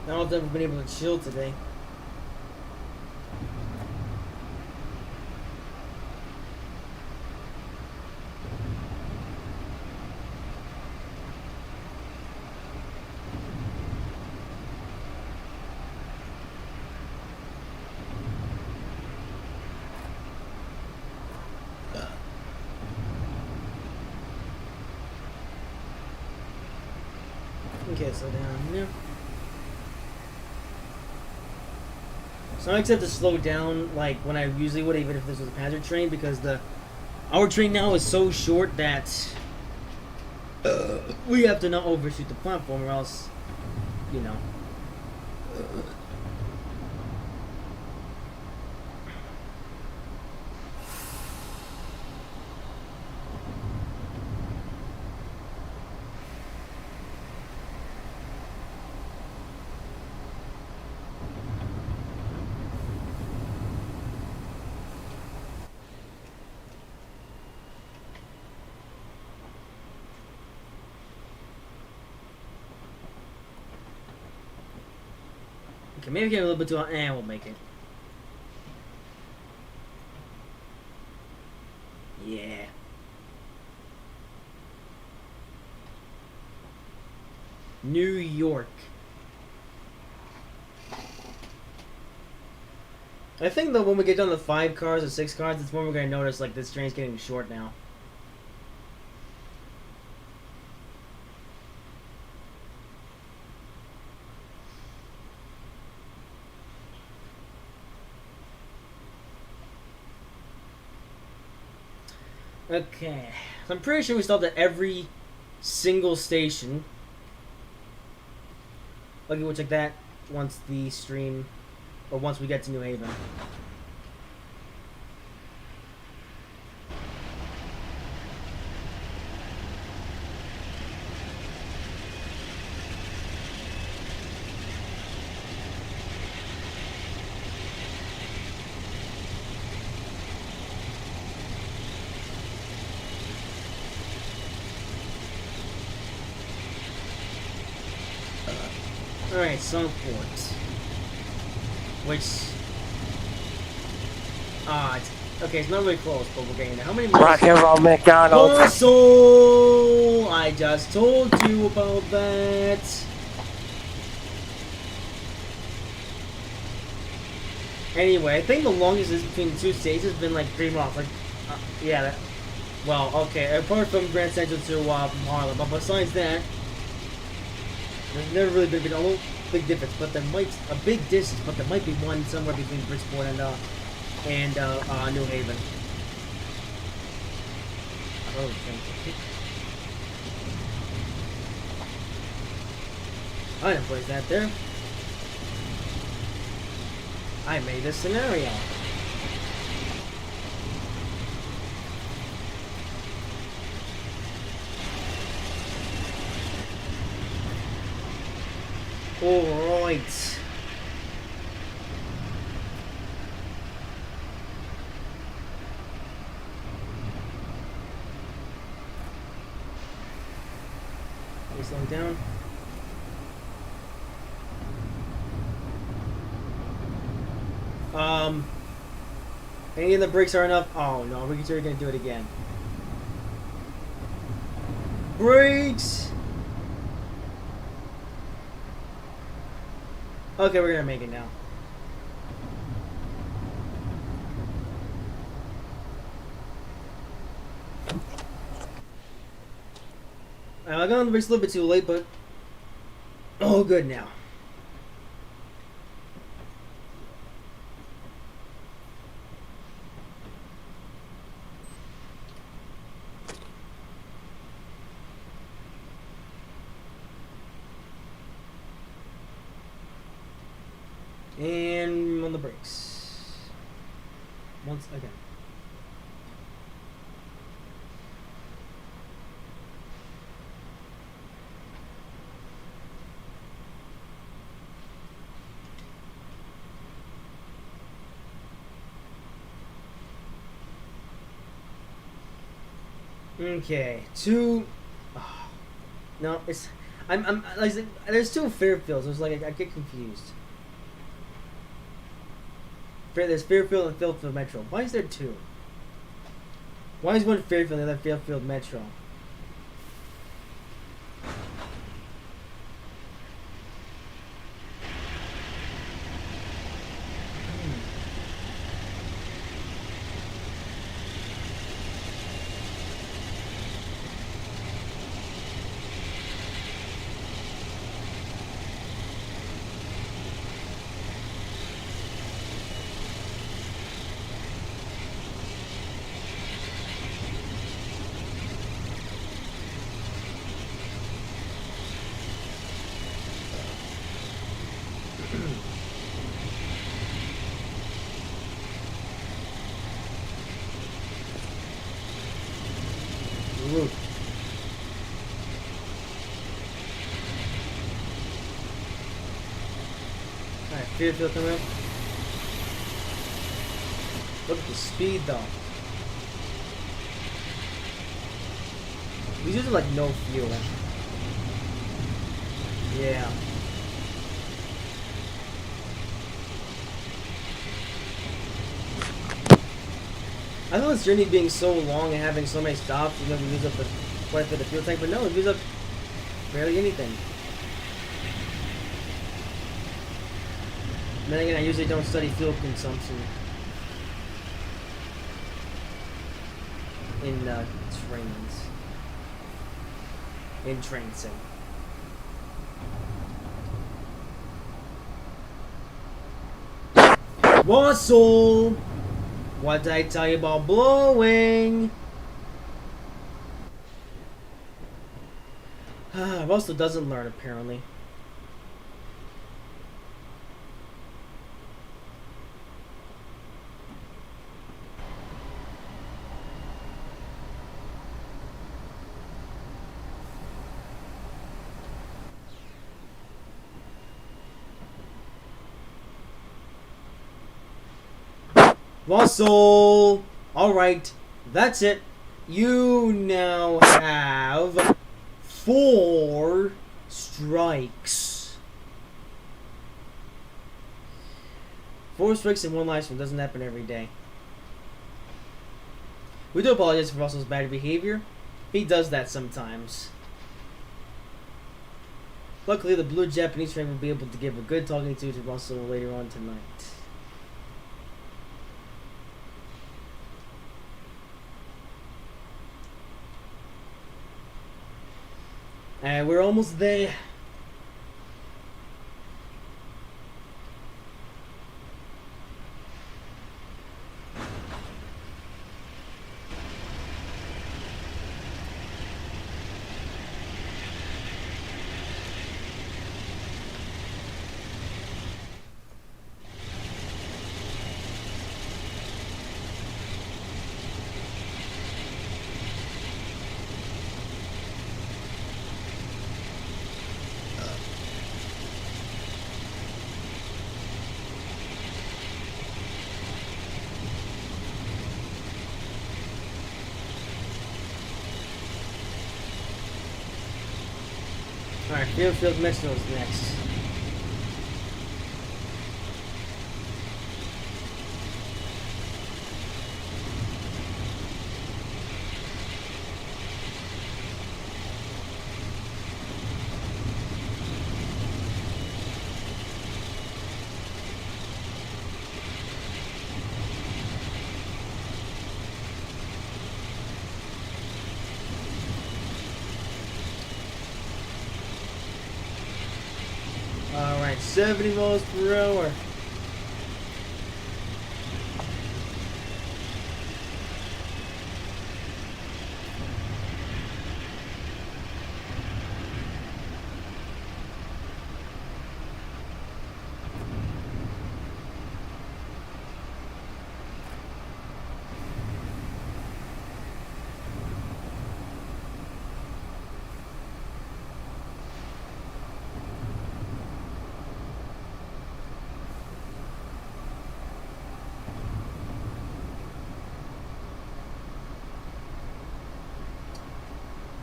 Speaker 1: I don't know if I've ever been able to chill today. Okay, so down here. So I have to slow down like when I usually would, even if this was a passenger train, because our train now is so short that we have to not overshoot the platform, or else, you know. Okay, maybe get a little bit too hot. We'll make it. Yeah. New York. I think that when we get down to 5 cars or 6 cars, it's when we're gonna notice like this train's getting short now. Okay, so I'm pretty sure we stopped at every single station. Okay, we'll check that once the stream, or once we get to New Haven. Alright, Southport. Which... it's not really close, but we're getting there. How many miles?
Speaker 3: Rock and roll McDonald's.
Speaker 1: Also, I just told you about that. Anyway, I think the longest distance between the two states has been like 3 miles. Like, yeah, well, okay, apart from Grand Central to Harlem, but besides that, there's never really been a little big difference, but there might a big distance, but there might be one somewhere between Bridgeport and New Haven. Oh, thank you. I didn't place that there. I made this scenario. Alright. Let me slow down. Any of the brakes are enough? Oh no, we're gonna do it again. Brakes! Okay, we're gonna make it now. I got on the brakes a little bit too late, but all good now. And on the brakes. Once again. Okay, no, it's I'm like there's 2 Fairfields. It's like I get confused. There's Fairfield and Fairfield Metro. Why is there 2? Why is one Fairfield and the other Fairfield Metro? Rude. Alright, fear field coming up. Look at the speed though. He's using like no fuel. Yeah. I thought this journey being so long and having so many stops, you know, we use up quite a bit of fuel tank, but no, we use up barely anything. And then again, I usually don't study fuel consumption in trains. In train sim. Russell! What did I tell you about blowing? Russell doesn't learn, apparently. Russell! Alright, that's it. You now have 4 strikes. 4 strikes and 1 life stream doesn't happen every day. We do apologize for Russell's bad behavior. He does that sometimes. Luckily, the blue Japanese train will be able to give a good talking to Russell later on tonight. And we're almost there. Alright, Field Metro is next. Alright, 70 miles per hour.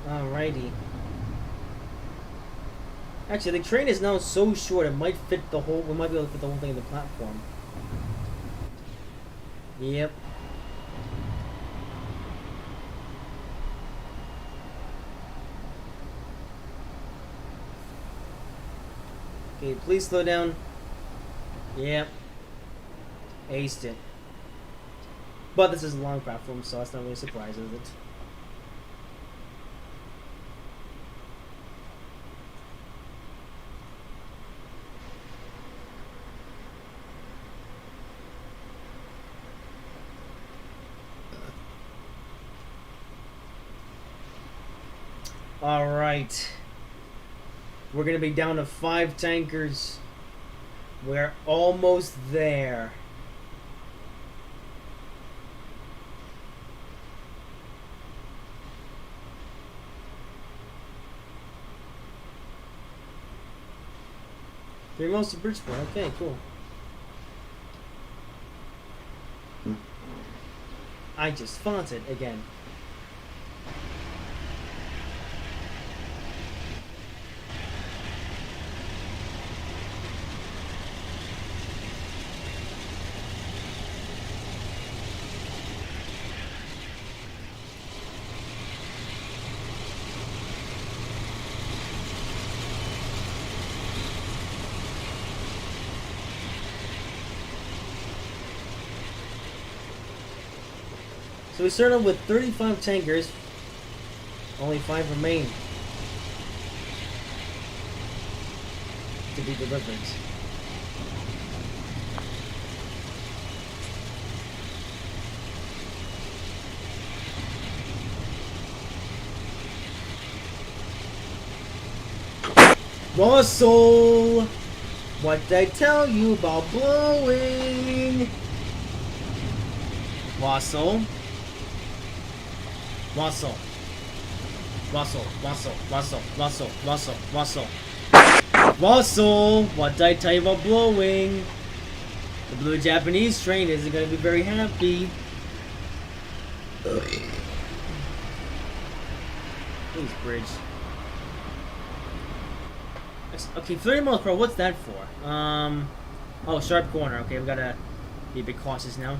Speaker 1: Alrighty. Actually, the train is now so short it might fit the whole. We might be able to fit the whole thing in the platform. Yep. Okay, please slow down. Yep. Aced it. But this is a long platform, so that's not really a surprise, is it? Alright. We're gonna be down to 5 tankers. We're almost there. 3 miles to Bridgeport. Okay, cool. I just fonted again. So we started with 35 tankers. Only 5 remain to be delivered. Russell! What did I tell you about blowing? Russell? Russell. Russell, Russell, Russell, Russell, Russell, Russell. Russell! What did I tell you about blowing? The blue Japanese train isn't going to be very happy. Please, bridge. Okay, 30 miles per hour, what's that for? Oh, sharp corner. Okay, we gotta be a bit cautious now.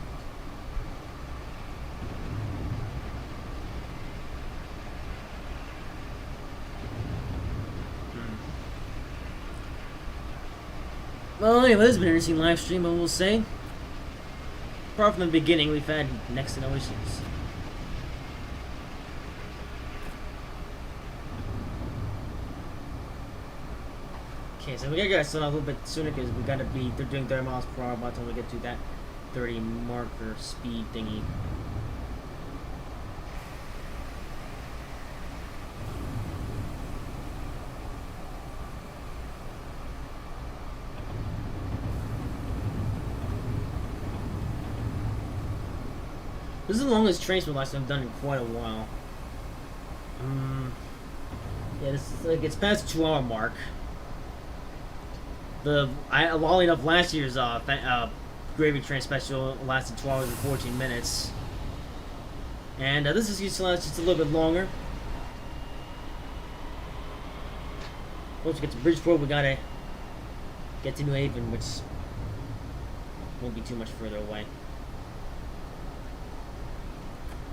Speaker 1: Well, anyway, this has been an interesting live stream, I will say. Apart from the beginning, we've had next to no issues. Okay, so we gotta get started a little bit sooner because we gotta be doing 30 miles per hour by the time we get to that 30 marker speed thingy. This is the longest train last I've done in quite a while. Yeah, it's past the 2-hour mark. Oddly enough, last year's Gravy Train special lasted 2 hours and 14 minutes. And this is used to last just a little bit longer. Once we get to Bridgeport, we gotta get to New Haven, which won't be too much further away.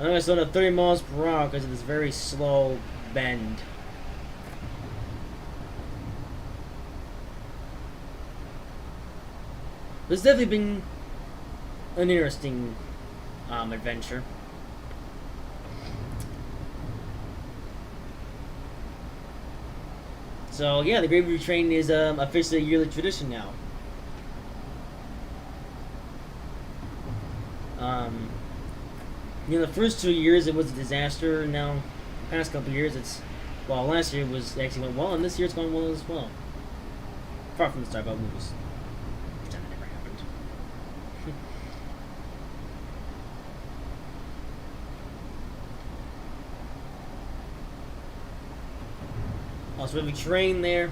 Speaker 1: I'm gonna slow down 30 miles per hour because of this very slow bend. This has definitely been an interesting adventure. So yeah, the Gravy Train is officially a yearly tradition now. You know, the first 2 years it was a disaster. Now, the past couple years it's, well, last year was actually went well, and this year it's going well as well. Apart from the start, but we just pretend it never happened. Also, we have a train there.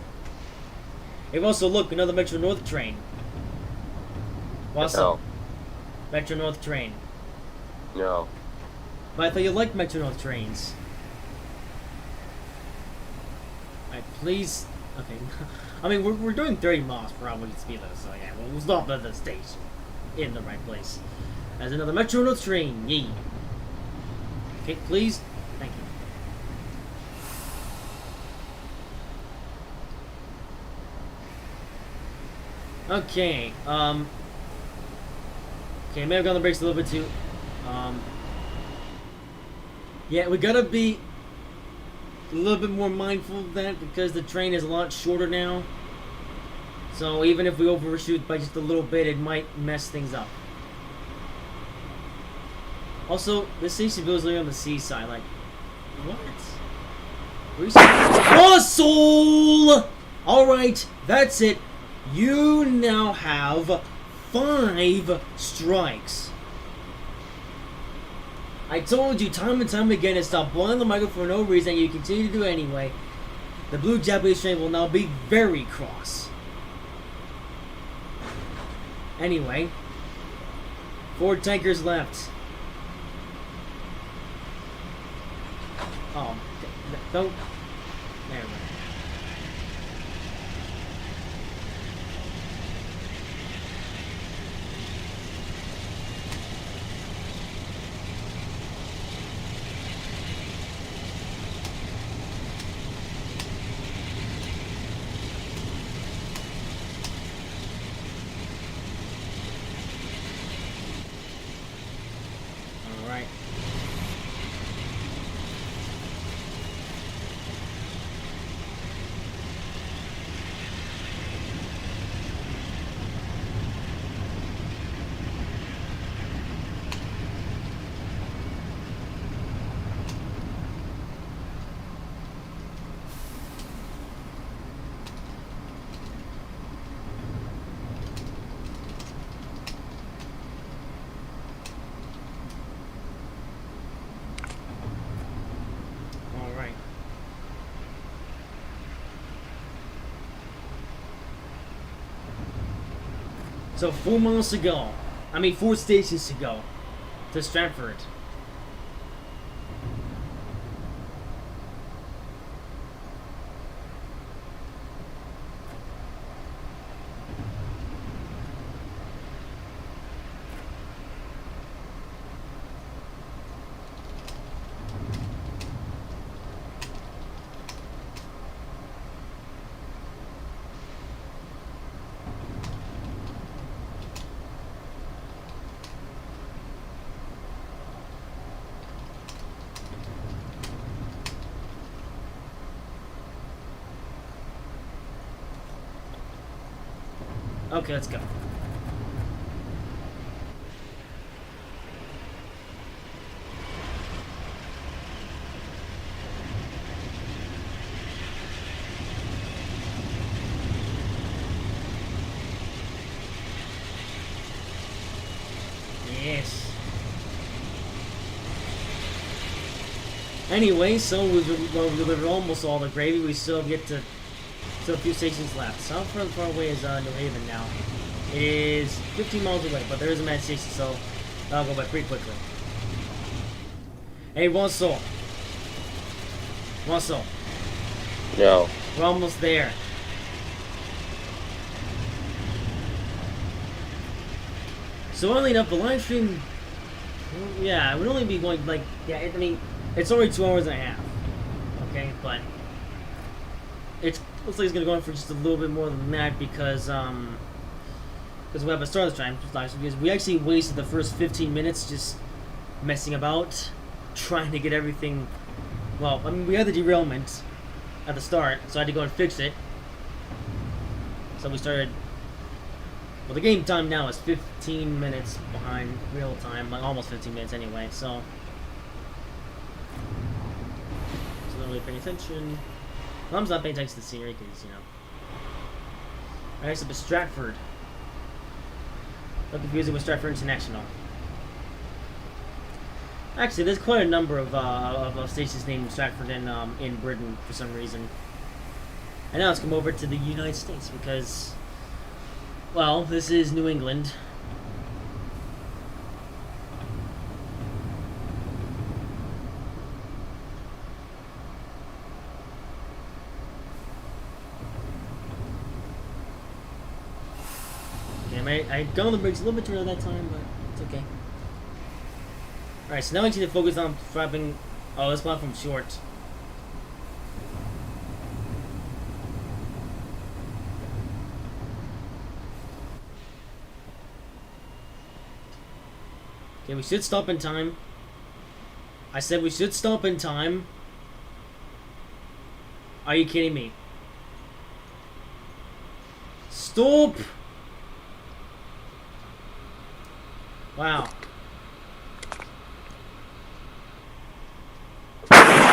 Speaker 1: We've also, look, another Metro North train. Also, Metro North train.
Speaker 2: No.
Speaker 1: But I thought you liked Metro North trains. Alright, please. Okay. I mean, we're doing 30 miles per hour speed limit, so yeah, we'll stop at the station. In the right place. As another Metro North train. Yay. Okay, please. Thank you. Okay, okay, maybe I've gone the brakes a little bit too. Yeah, we gotta be a little bit more mindful of that because the train is a lot shorter now. So even if we overshoot by just a little bit, it might mess things up. Also, this station goes literally on the seaside. Like, what? Russell! Alright, that's it. You now have 5 strikes. I told you time and time again to stop blowing the microphone for no reason, you continue to do it anyway. The blue Japanese train will now be very cross. Anyway, 4 tankers left. Oh, don't. There we go. All right. All right. So 4 miles to go. I mean 4 stations to go to Stratford. Okay, let's go. Yes. Anyway, so we delivered almost all the gravy. We still a few stations left. So how far away is New Haven now? It is 15 miles away, but there is a mad station, so that'll go by pretty quickly. Hey, Russell. Russell,
Speaker 2: No.
Speaker 1: we're almost there. So oddly enough, the live stream, yeah, it would only be going like, yeah, I mean, it's only 2 hours and a half. Okay, but it looks like it's gonna go on for just a little bit more than that because we have a start this time because we actually wasted the first 15 minutes just messing about, trying to get everything. Well, I mean, we had the derailment at the start, so I had to go and fix it. So we started. Well, the game time now is 15 minutes behind real time, like almost 15 minutes anyway. So not really paying attention. Mom's not paying attention to the scenery because, you know. Alright, so Stratford. Not confusing with Stratford International. Actually, there's quite a number of stations named Stratford in Britain for some reason. And now let's come over to the United States because, well, this is New England. I got on the brakes a little bit too early that time, but it's okay. Alright, so now I need to focus on flapping. Oh, this platform's short. Okay, we should stop in time. I said we should stop in time. Are you kidding me? Stop! Wow.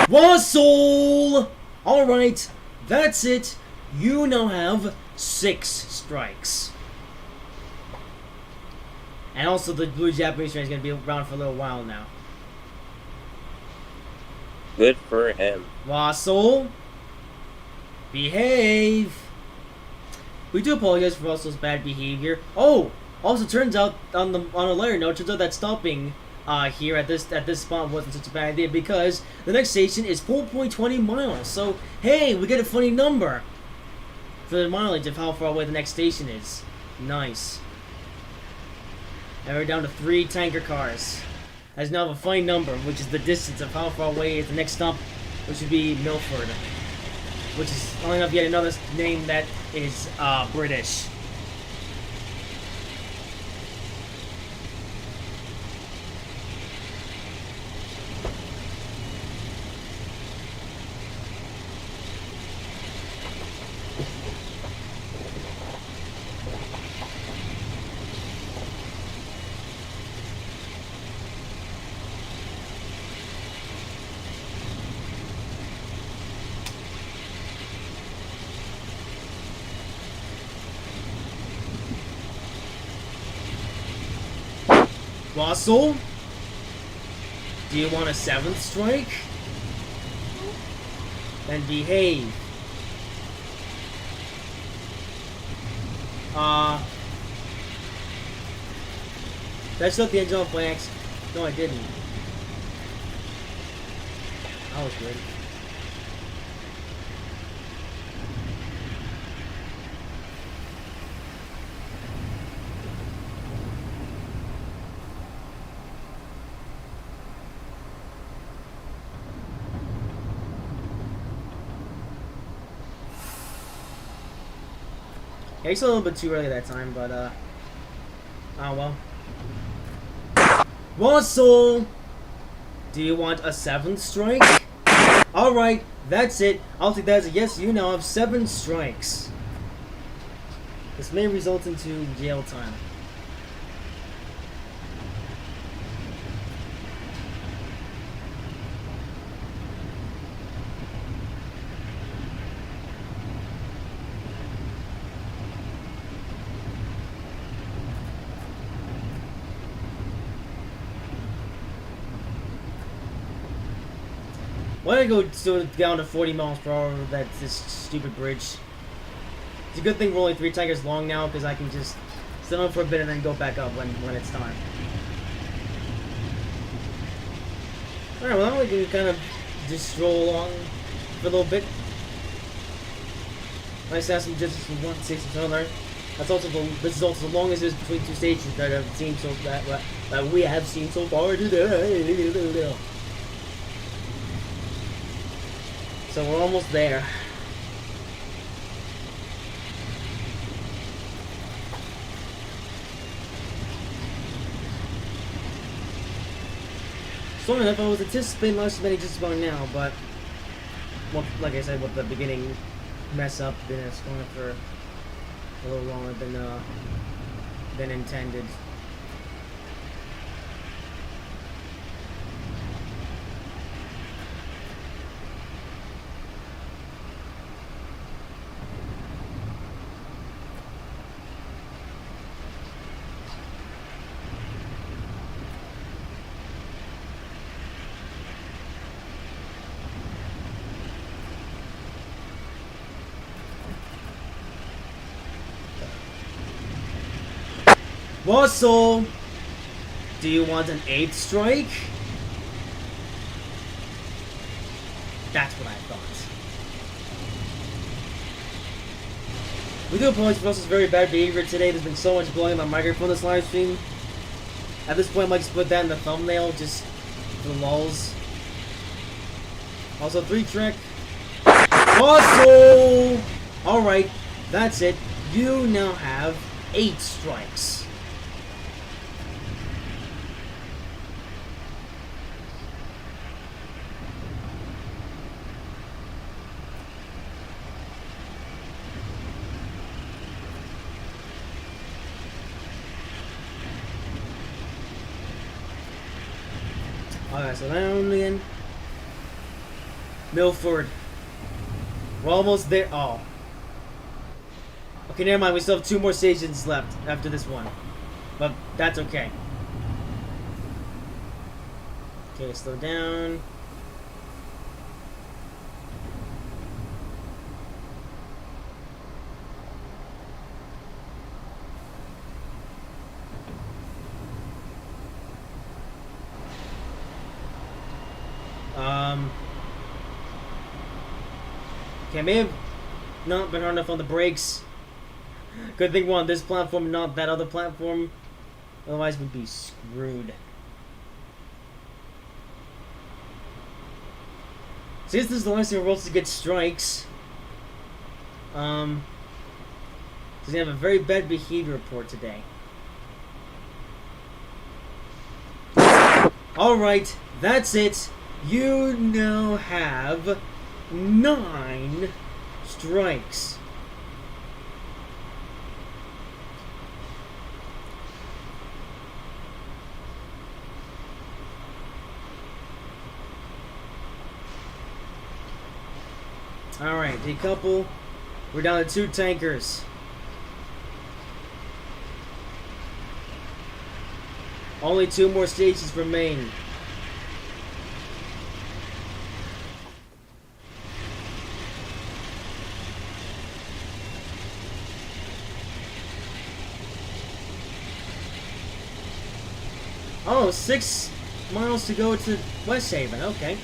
Speaker 1: Russell! Alright, that's it. You now have 6 strikes. And also the blue Japanese train is going to be around for a little while now.
Speaker 2: Good for him.
Speaker 1: Russell, behave. We do apologize for Russell's bad behavior. Oh, Also, turns out on a lighter note, turns out that stopping here at this spot wasn't such a bad idea because the next station is 4.20 miles. So hey, we get a funny number for the mileage of how far away the next station is. Nice. Now we're down to 3 tanker cars. As now have a funny number, which is the distance of how far away is the next stop, which would be Milford, which is only enough yet another name that is British. Russell? Do you want a 7th strike? Then behave. Did I shut the engine off by accident? No, I didn't. That was good. Yeah, it's a little bit too early that time, but, oh well. Russell! Do you want a 7th strike? Alright, that's it. I'll take that as a yes, you now have 7 strikes. This may result into jail time. Why did I go down to 40 miles per hour with this stupid bridge? It's a good thing we're only 3 tankers long now, because I can just sit on for a bit and then go back up when it's time. Alright, well, we can kind of just stroll along for a little bit. Nice to have some distance from one station to another. This is also the longest distance between 2 stations that I've seen that we have seen so far today. So we're almost there. So enough, I was anticipating less many just about now, but well, like I said, with the beginning mess up, then it's going for a little longer than intended. Russell, do you want an 8th strike? That's what I thought. We do apologize for Russell's very bad behavior today. There's been so much blowing on my microphone this live stream. At this point, I might just put that in the thumbnail just for the lulz. Also, 3 trick. Russell! Alright, that's it. You now have 8 strikes. Alright, so down again. Milford. We're almost there. Oh. Okay, never mind. We still have 2 more stations left after this one. But that's okay. Okay, slow down. Okay, I may have not been hard enough on the brakes. Good thing we're on this platform, not that other platform. Otherwise, we'd be screwed. Since this is the last thing we're supposed to get strikes, he's gonna have a very bad behavior report today. Alright, that's it. You now have 9 strikes. Alright, decouple. We're down to 2 tankers. Only 2 more stations remain. Oh, 6 miles to go to West Haven. Okay.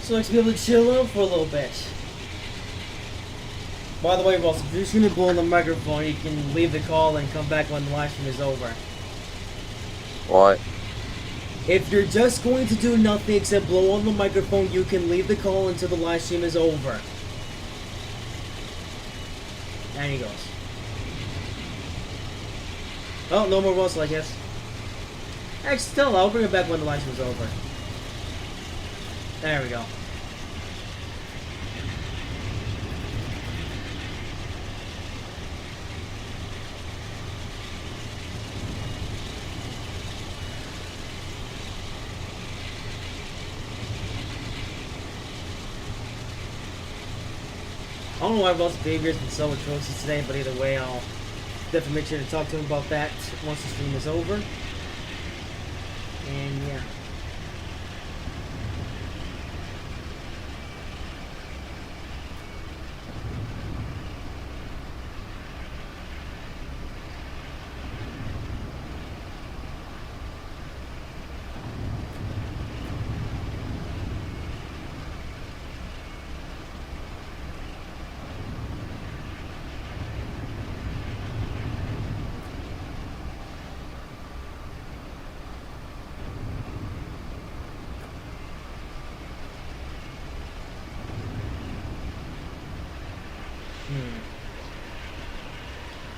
Speaker 1: So let's be able to chill out for a little bit. By the way, Ross, if you're just gonna blow on the microphone, you can leave the call and come back when the live stream is over.
Speaker 2: What?
Speaker 1: If you're just going to do nothing except blow on the microphone, you can leave the call until the live stream is over. And he goes. Oh, no more Russell, I guess. Actually, still, I'll bring it back when the live stream is over. There we go. I don't know why Russell's behavior has been so atrocious today, but either way, I'll definitely make sure to talk to him about that once the stream is over. And yeah.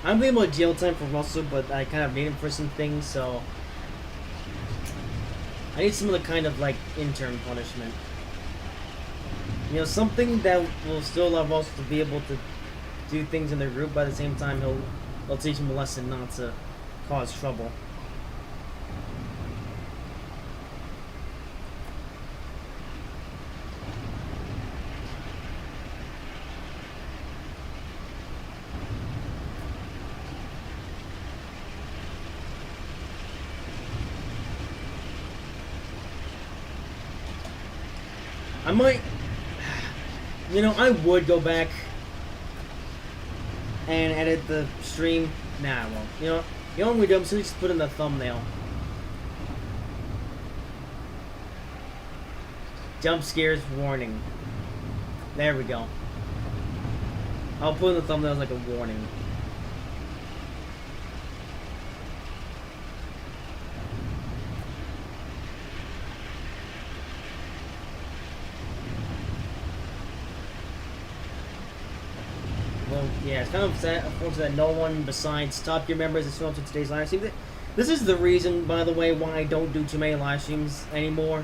Speaker 1: I'm being about jail time for Russell, but I kind of need him for some things, so I need some of the kind of like intern punishment. You know, something that will still allow Russell to be able to do things in their group, but at the same time he'll teach him a lesson not to cause trouble. I might, you know, I would go back and edit the stream. Nah, I won't. You know what we do? I'm just gonna put in the thumbnail. Jump scares warning. There we go. I'll put in the thumbnail as like a warning. Yeah, it's kind of sad, unfortunate that no one besides Top Gear members is showing up to today's live stream. This is the reason, by the way, why I don't do too many live streams anymore.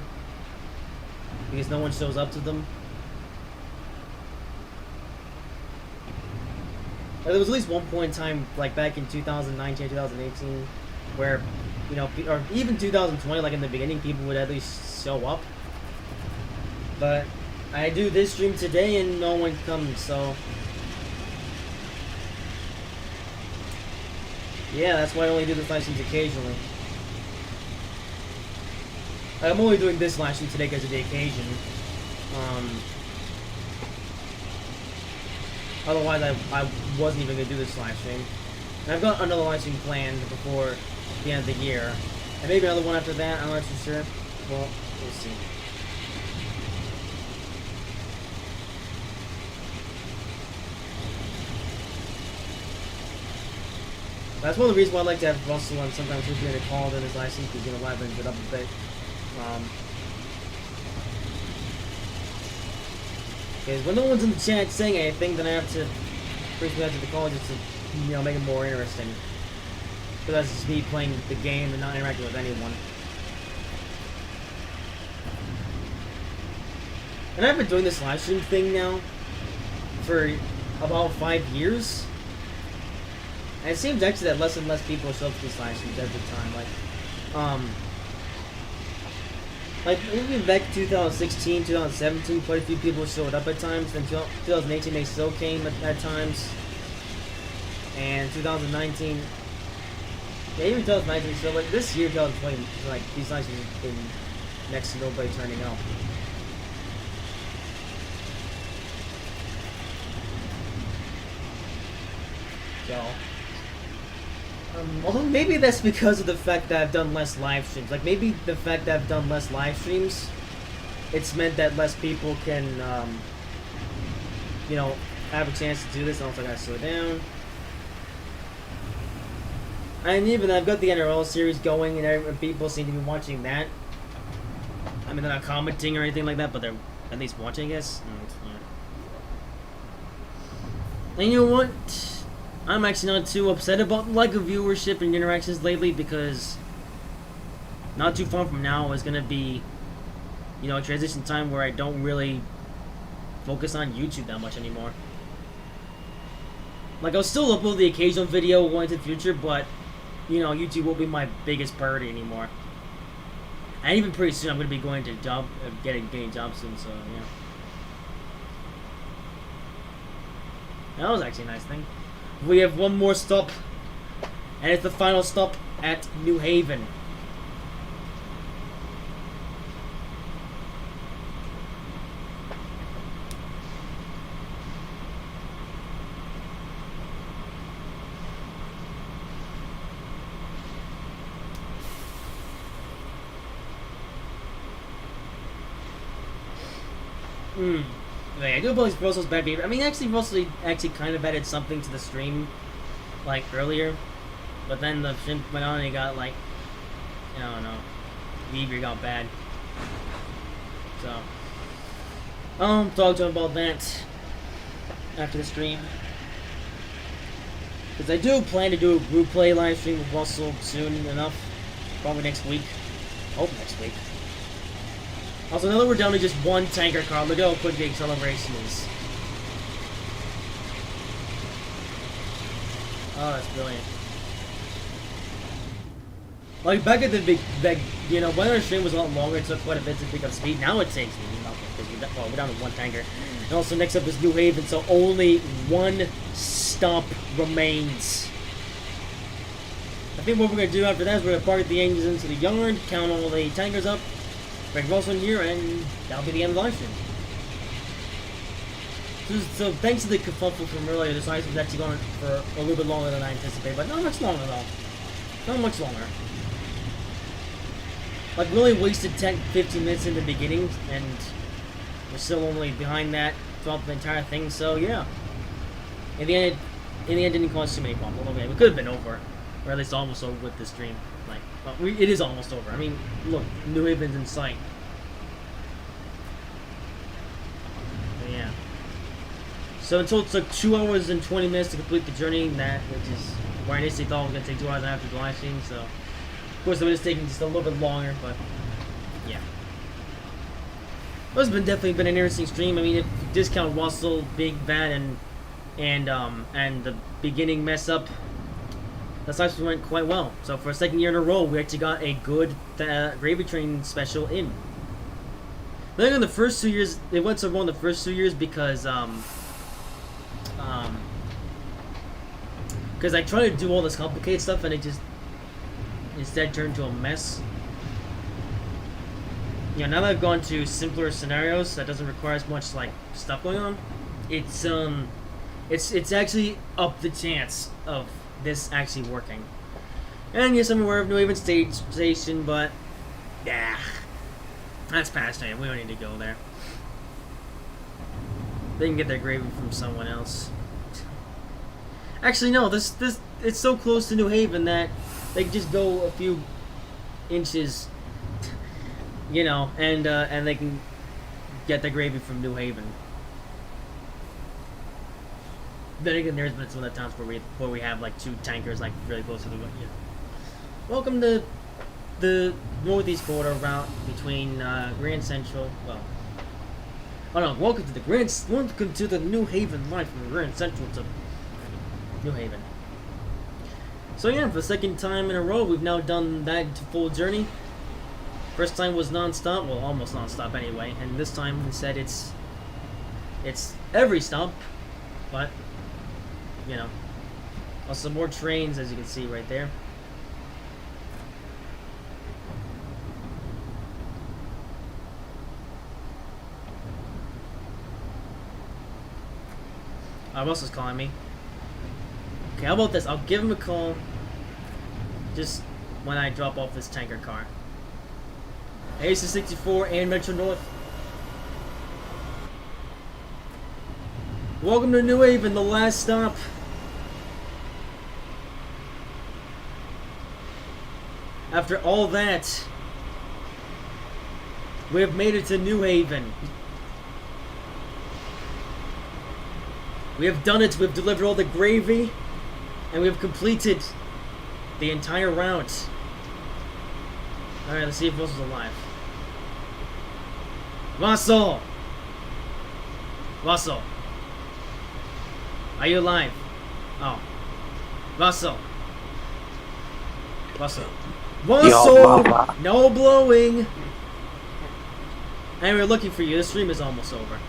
Speaker 1: Because no one shows up to them. There was at least one point in time, like back in 2019, 2018, where, you know, or even 2020, like in the beginning, people would at least show up. But I do this stream today and no one comes, so... Yeah, that's why I only do the live streams occasionally. Like, I'm only doing this live stream today because of the occasion. Otherwise, I wasn't even going to do this live stream. And I've got another live stream planned before the end of the year. And maybe another one after that, I'm not too sure. Well, we'll see. That's one of the reasons why I like to have Russell and sometimes he'll be in a call in his live stream because live and it up a bit. Because when no one's in the chat saying anything, then I have to bring back to the call just to, make it more interesting. Because that's just me playing the game and not interacting with anyone. And I've been doing this live stream thing now for about 5 years. And it seems actually that less and less people show up to these live streams every time. Like even back in 2016, 2017, quite a few people showed up at times. Then 2018, they still came at times. And 2019, yeah, even 2019. So like this year, 2020, like these live streams have been next to nobody turning up. So, although maybe that's because of the fact that I've done less live streams. Like maybe the fact that I've done less live streams, it's meant that less people can, have a chance to do this. And also I gotta slow down. And even I've got the NRL series going, and people seem to be watching that. I mean, they're not commenting or anything like that, but they're at least watching, I guess. And you know what? I'm actually not too upset about lack of viewership and interactions lately because not too far from now is going to be, a transition time where I don't really focus on YouTube that much anymore. Like, I'll still upload the occasional video going into the future, but, YouTube won't be my biggest priority anymore. And even pretty soon I'm going to be going to getting jobs soon, so, yeah. That was actually a nice thing. We have one more stop, and it's the final stop at New Haven. I do believe Russell's bad behavior. I mean, actually, Russell actually kind of added something to the stream, like, earlier. But then the stream went on and he got, like, I don't know, behavior got bad. So, I'll talk to him about that after the stream. Because I do plan to do a group play live stream with Russell soon enough. Probably next week. Hope next week. Also, now that we're down to just one tanker car, look at how quick the acceleration is. Oh, that's brilliant. Like, back at the when our stream was a lot longer, it took quite a bit to pick up speed. Now it takes me nothing, because we're down to one tanker. And also, next up is New Haven, so only one stop remains. I think what we're going to do after that is we're going to park the engines into the yard, count all the tankers up, bring Russell in here, and that'll be the end of the live stream. So thanks to the kerfuffle from earlier, this live stream was actually going for a little bit longer than I anticipated, but not much longer though. Not much longer. Like, really wasted 10-15 minutes in the beginning, and we're still only behind that throughout the entire thing, so yeah. In the end, it didn't cause too many problems. Okay, we could have been over, or at least almost over with this stream. Like, well, it is almost over. I mean, look, New Haven's in sight. But yeah. So until it took 2 hours and 20 minutes to complete the journey, which is where I initially thought it was going to take 2 hours after the live stream, so of course it was taking just a little bit longer, but yeah. It's definitely been an interesting stream. I mean, if you discount Russell, Big Bad, and the beginning mess up, that actually went quite well. So for a second year in a row, we actually got a good Gravy Train special in. I think in the first 2 years, it went so well in the first 2 years because I tried to do all this complicated stuff and it just instead turned into a mess. Now that I've gone to simpler scenarios that doesn't require as much like stuff going on, it's actually up the chance of this actually working. And yes, I'm aware of New Haven Station, but yeah, that's past time. We don't need to go there. They can get their gravy from someone else. Actually, no. This it's so close to New Haven that they can just go a few inches, you know, and they can get the gravy from New Haven. Then again, there's been some other times where we have like 2 tankers like really close to the. Yeah. Welcome to the northeast border route between Grand Central. Well, oh no, welcome to the New Haven line from Grand Central to New Haven. So yeah, for the second time in a row, we've now done that full journey. First time was non-stop, well, almost non-stop anyway, and this time we said it's every stop, but you know, also more trains as you can see right there. Russell's calling me. Okay, how about this? I'll give him a call just when I drop off this tanker car. AC-64 and Metro North. Welcome to New Haven, the last stop. After all that, we have made it to New Haven. We have done it. We've delivered all the gravy, and we have completed the entire route. All right, let's see if Russell's alive. Russell, are you alive? Oh, Russell. No blowing. And we're looking for you. The stream is almost over.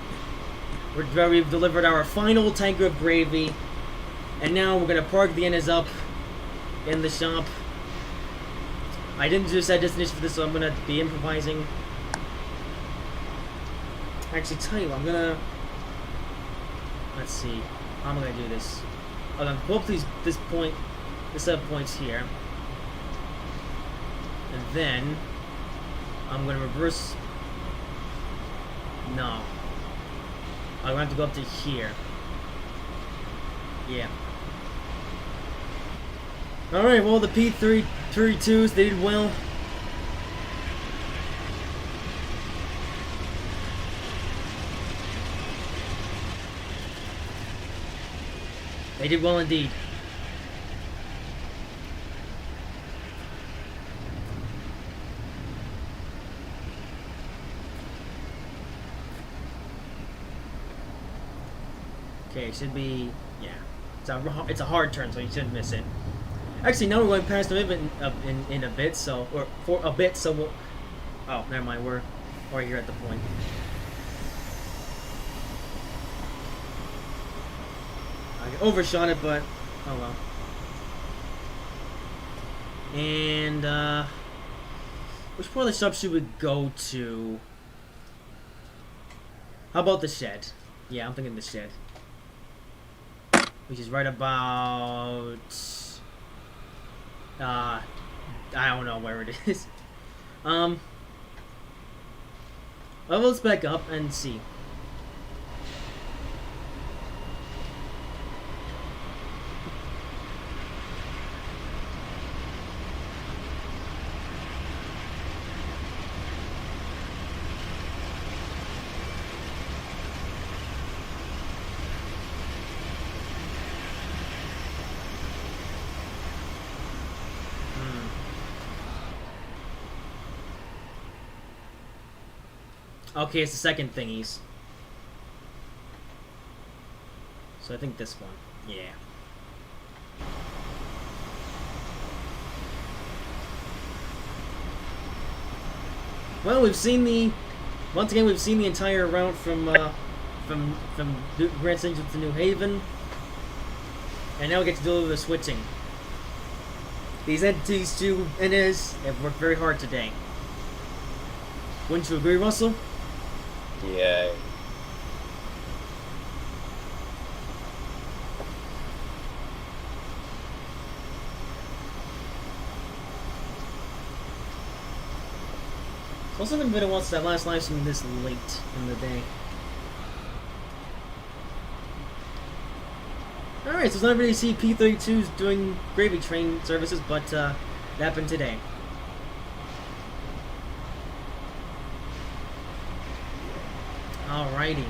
Speaker 1: We've delivered our final tanker of gravy, and now we're gonna park the Ennis up in the shop. I didn't do a set destination for this, so I'm gonna be improvising. Actually, tell you what, I'm gonna. Let's see. How am I gonna do this? I'm gonna pull up this set of points here, and then I'm gonna reverse. No. I'm gonna have to go up to here. Yeah. Alright, well, the P-32s, they did well. They did well indeed. Okay, it should be, yeah. It's a hard turn, so you shouldn't miss it. Actually, now we're going past the ribbon in a bit, so for a bit, so we'll. Oh, never mind. We're right here at the point. I overshot it, but oh well. And which part of the shop should we go to? How about the shed? Yeah, I'm thinking the shed. Which is right about I don't know where it is. Well, let's back up and see. Okay, it's the second thingies. So I think this one. Yeah. Well, we've seen the... Once again, we've seen the entire route from Grand Central to New Haven. And now we get to do the switching. These entities to Ennis have worked very hard today. Wouldn't you agree, Russell?
Speaker 2: Yeah.
Speaker 1: It's also been a bit of once that last live stream this late in the day. Alright, so it's not really see P-32s doing gravy train services, but that happened today. Alrighty.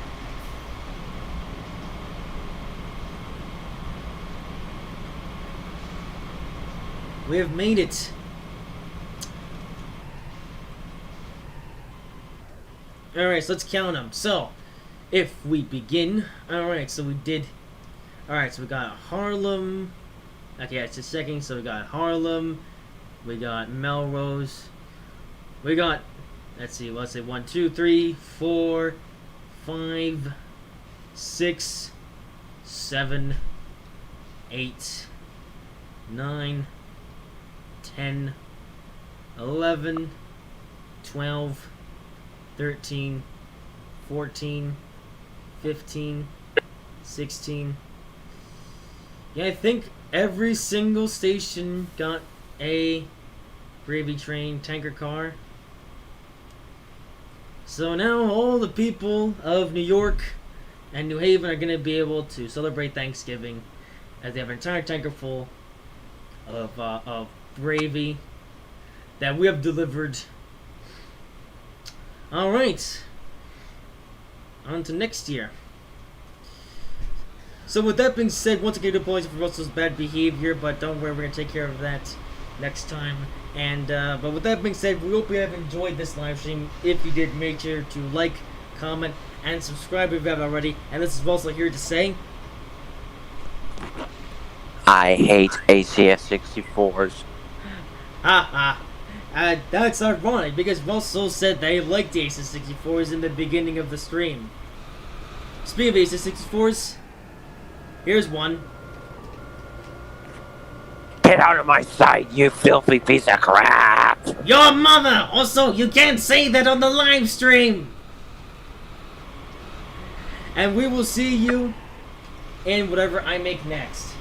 Speaker 1: We have made it. Alright, so let's count them. So, if we begin... Alright, so we did... Alright, so we got Harlem. Okay, that's just a second. So we got Harlem. We got Melrose. We got... Let's see, let's say 1, 2, 3, 4, 5, 6, 7, 8, 9, 10, 11, 12, 13, 14, 15, 16. Yeah, I think every single station got a gravy train tanker car. So now all the people of New York and New Haven are going to be able to celebrate Thanksgiving as they have an entire tanker full of gravy that we have delivered. Alright. On to next year. So with that being said, once again, apologies for Russell's bad behavior, but don't worry, we're going to take care of that next time. And but with that being said, we hope you have enjoyed this live stream. If you did, make sure to like, comment, and subscribe if you haven't already. And this is Russell here to say,
Speaker 2: I hate ACS 64s.
Speaker 1: haha. That's ironic because Russell said they liked the Asus 64s in the beginning of the stream. Speaking of Asus 64s, here's one.
Speaker 3: Get out of my sight, you filthy piece of crap!
Speaker 1: Your mother! Also, you can't say that on the live stream! And we will see you in whatever I make next.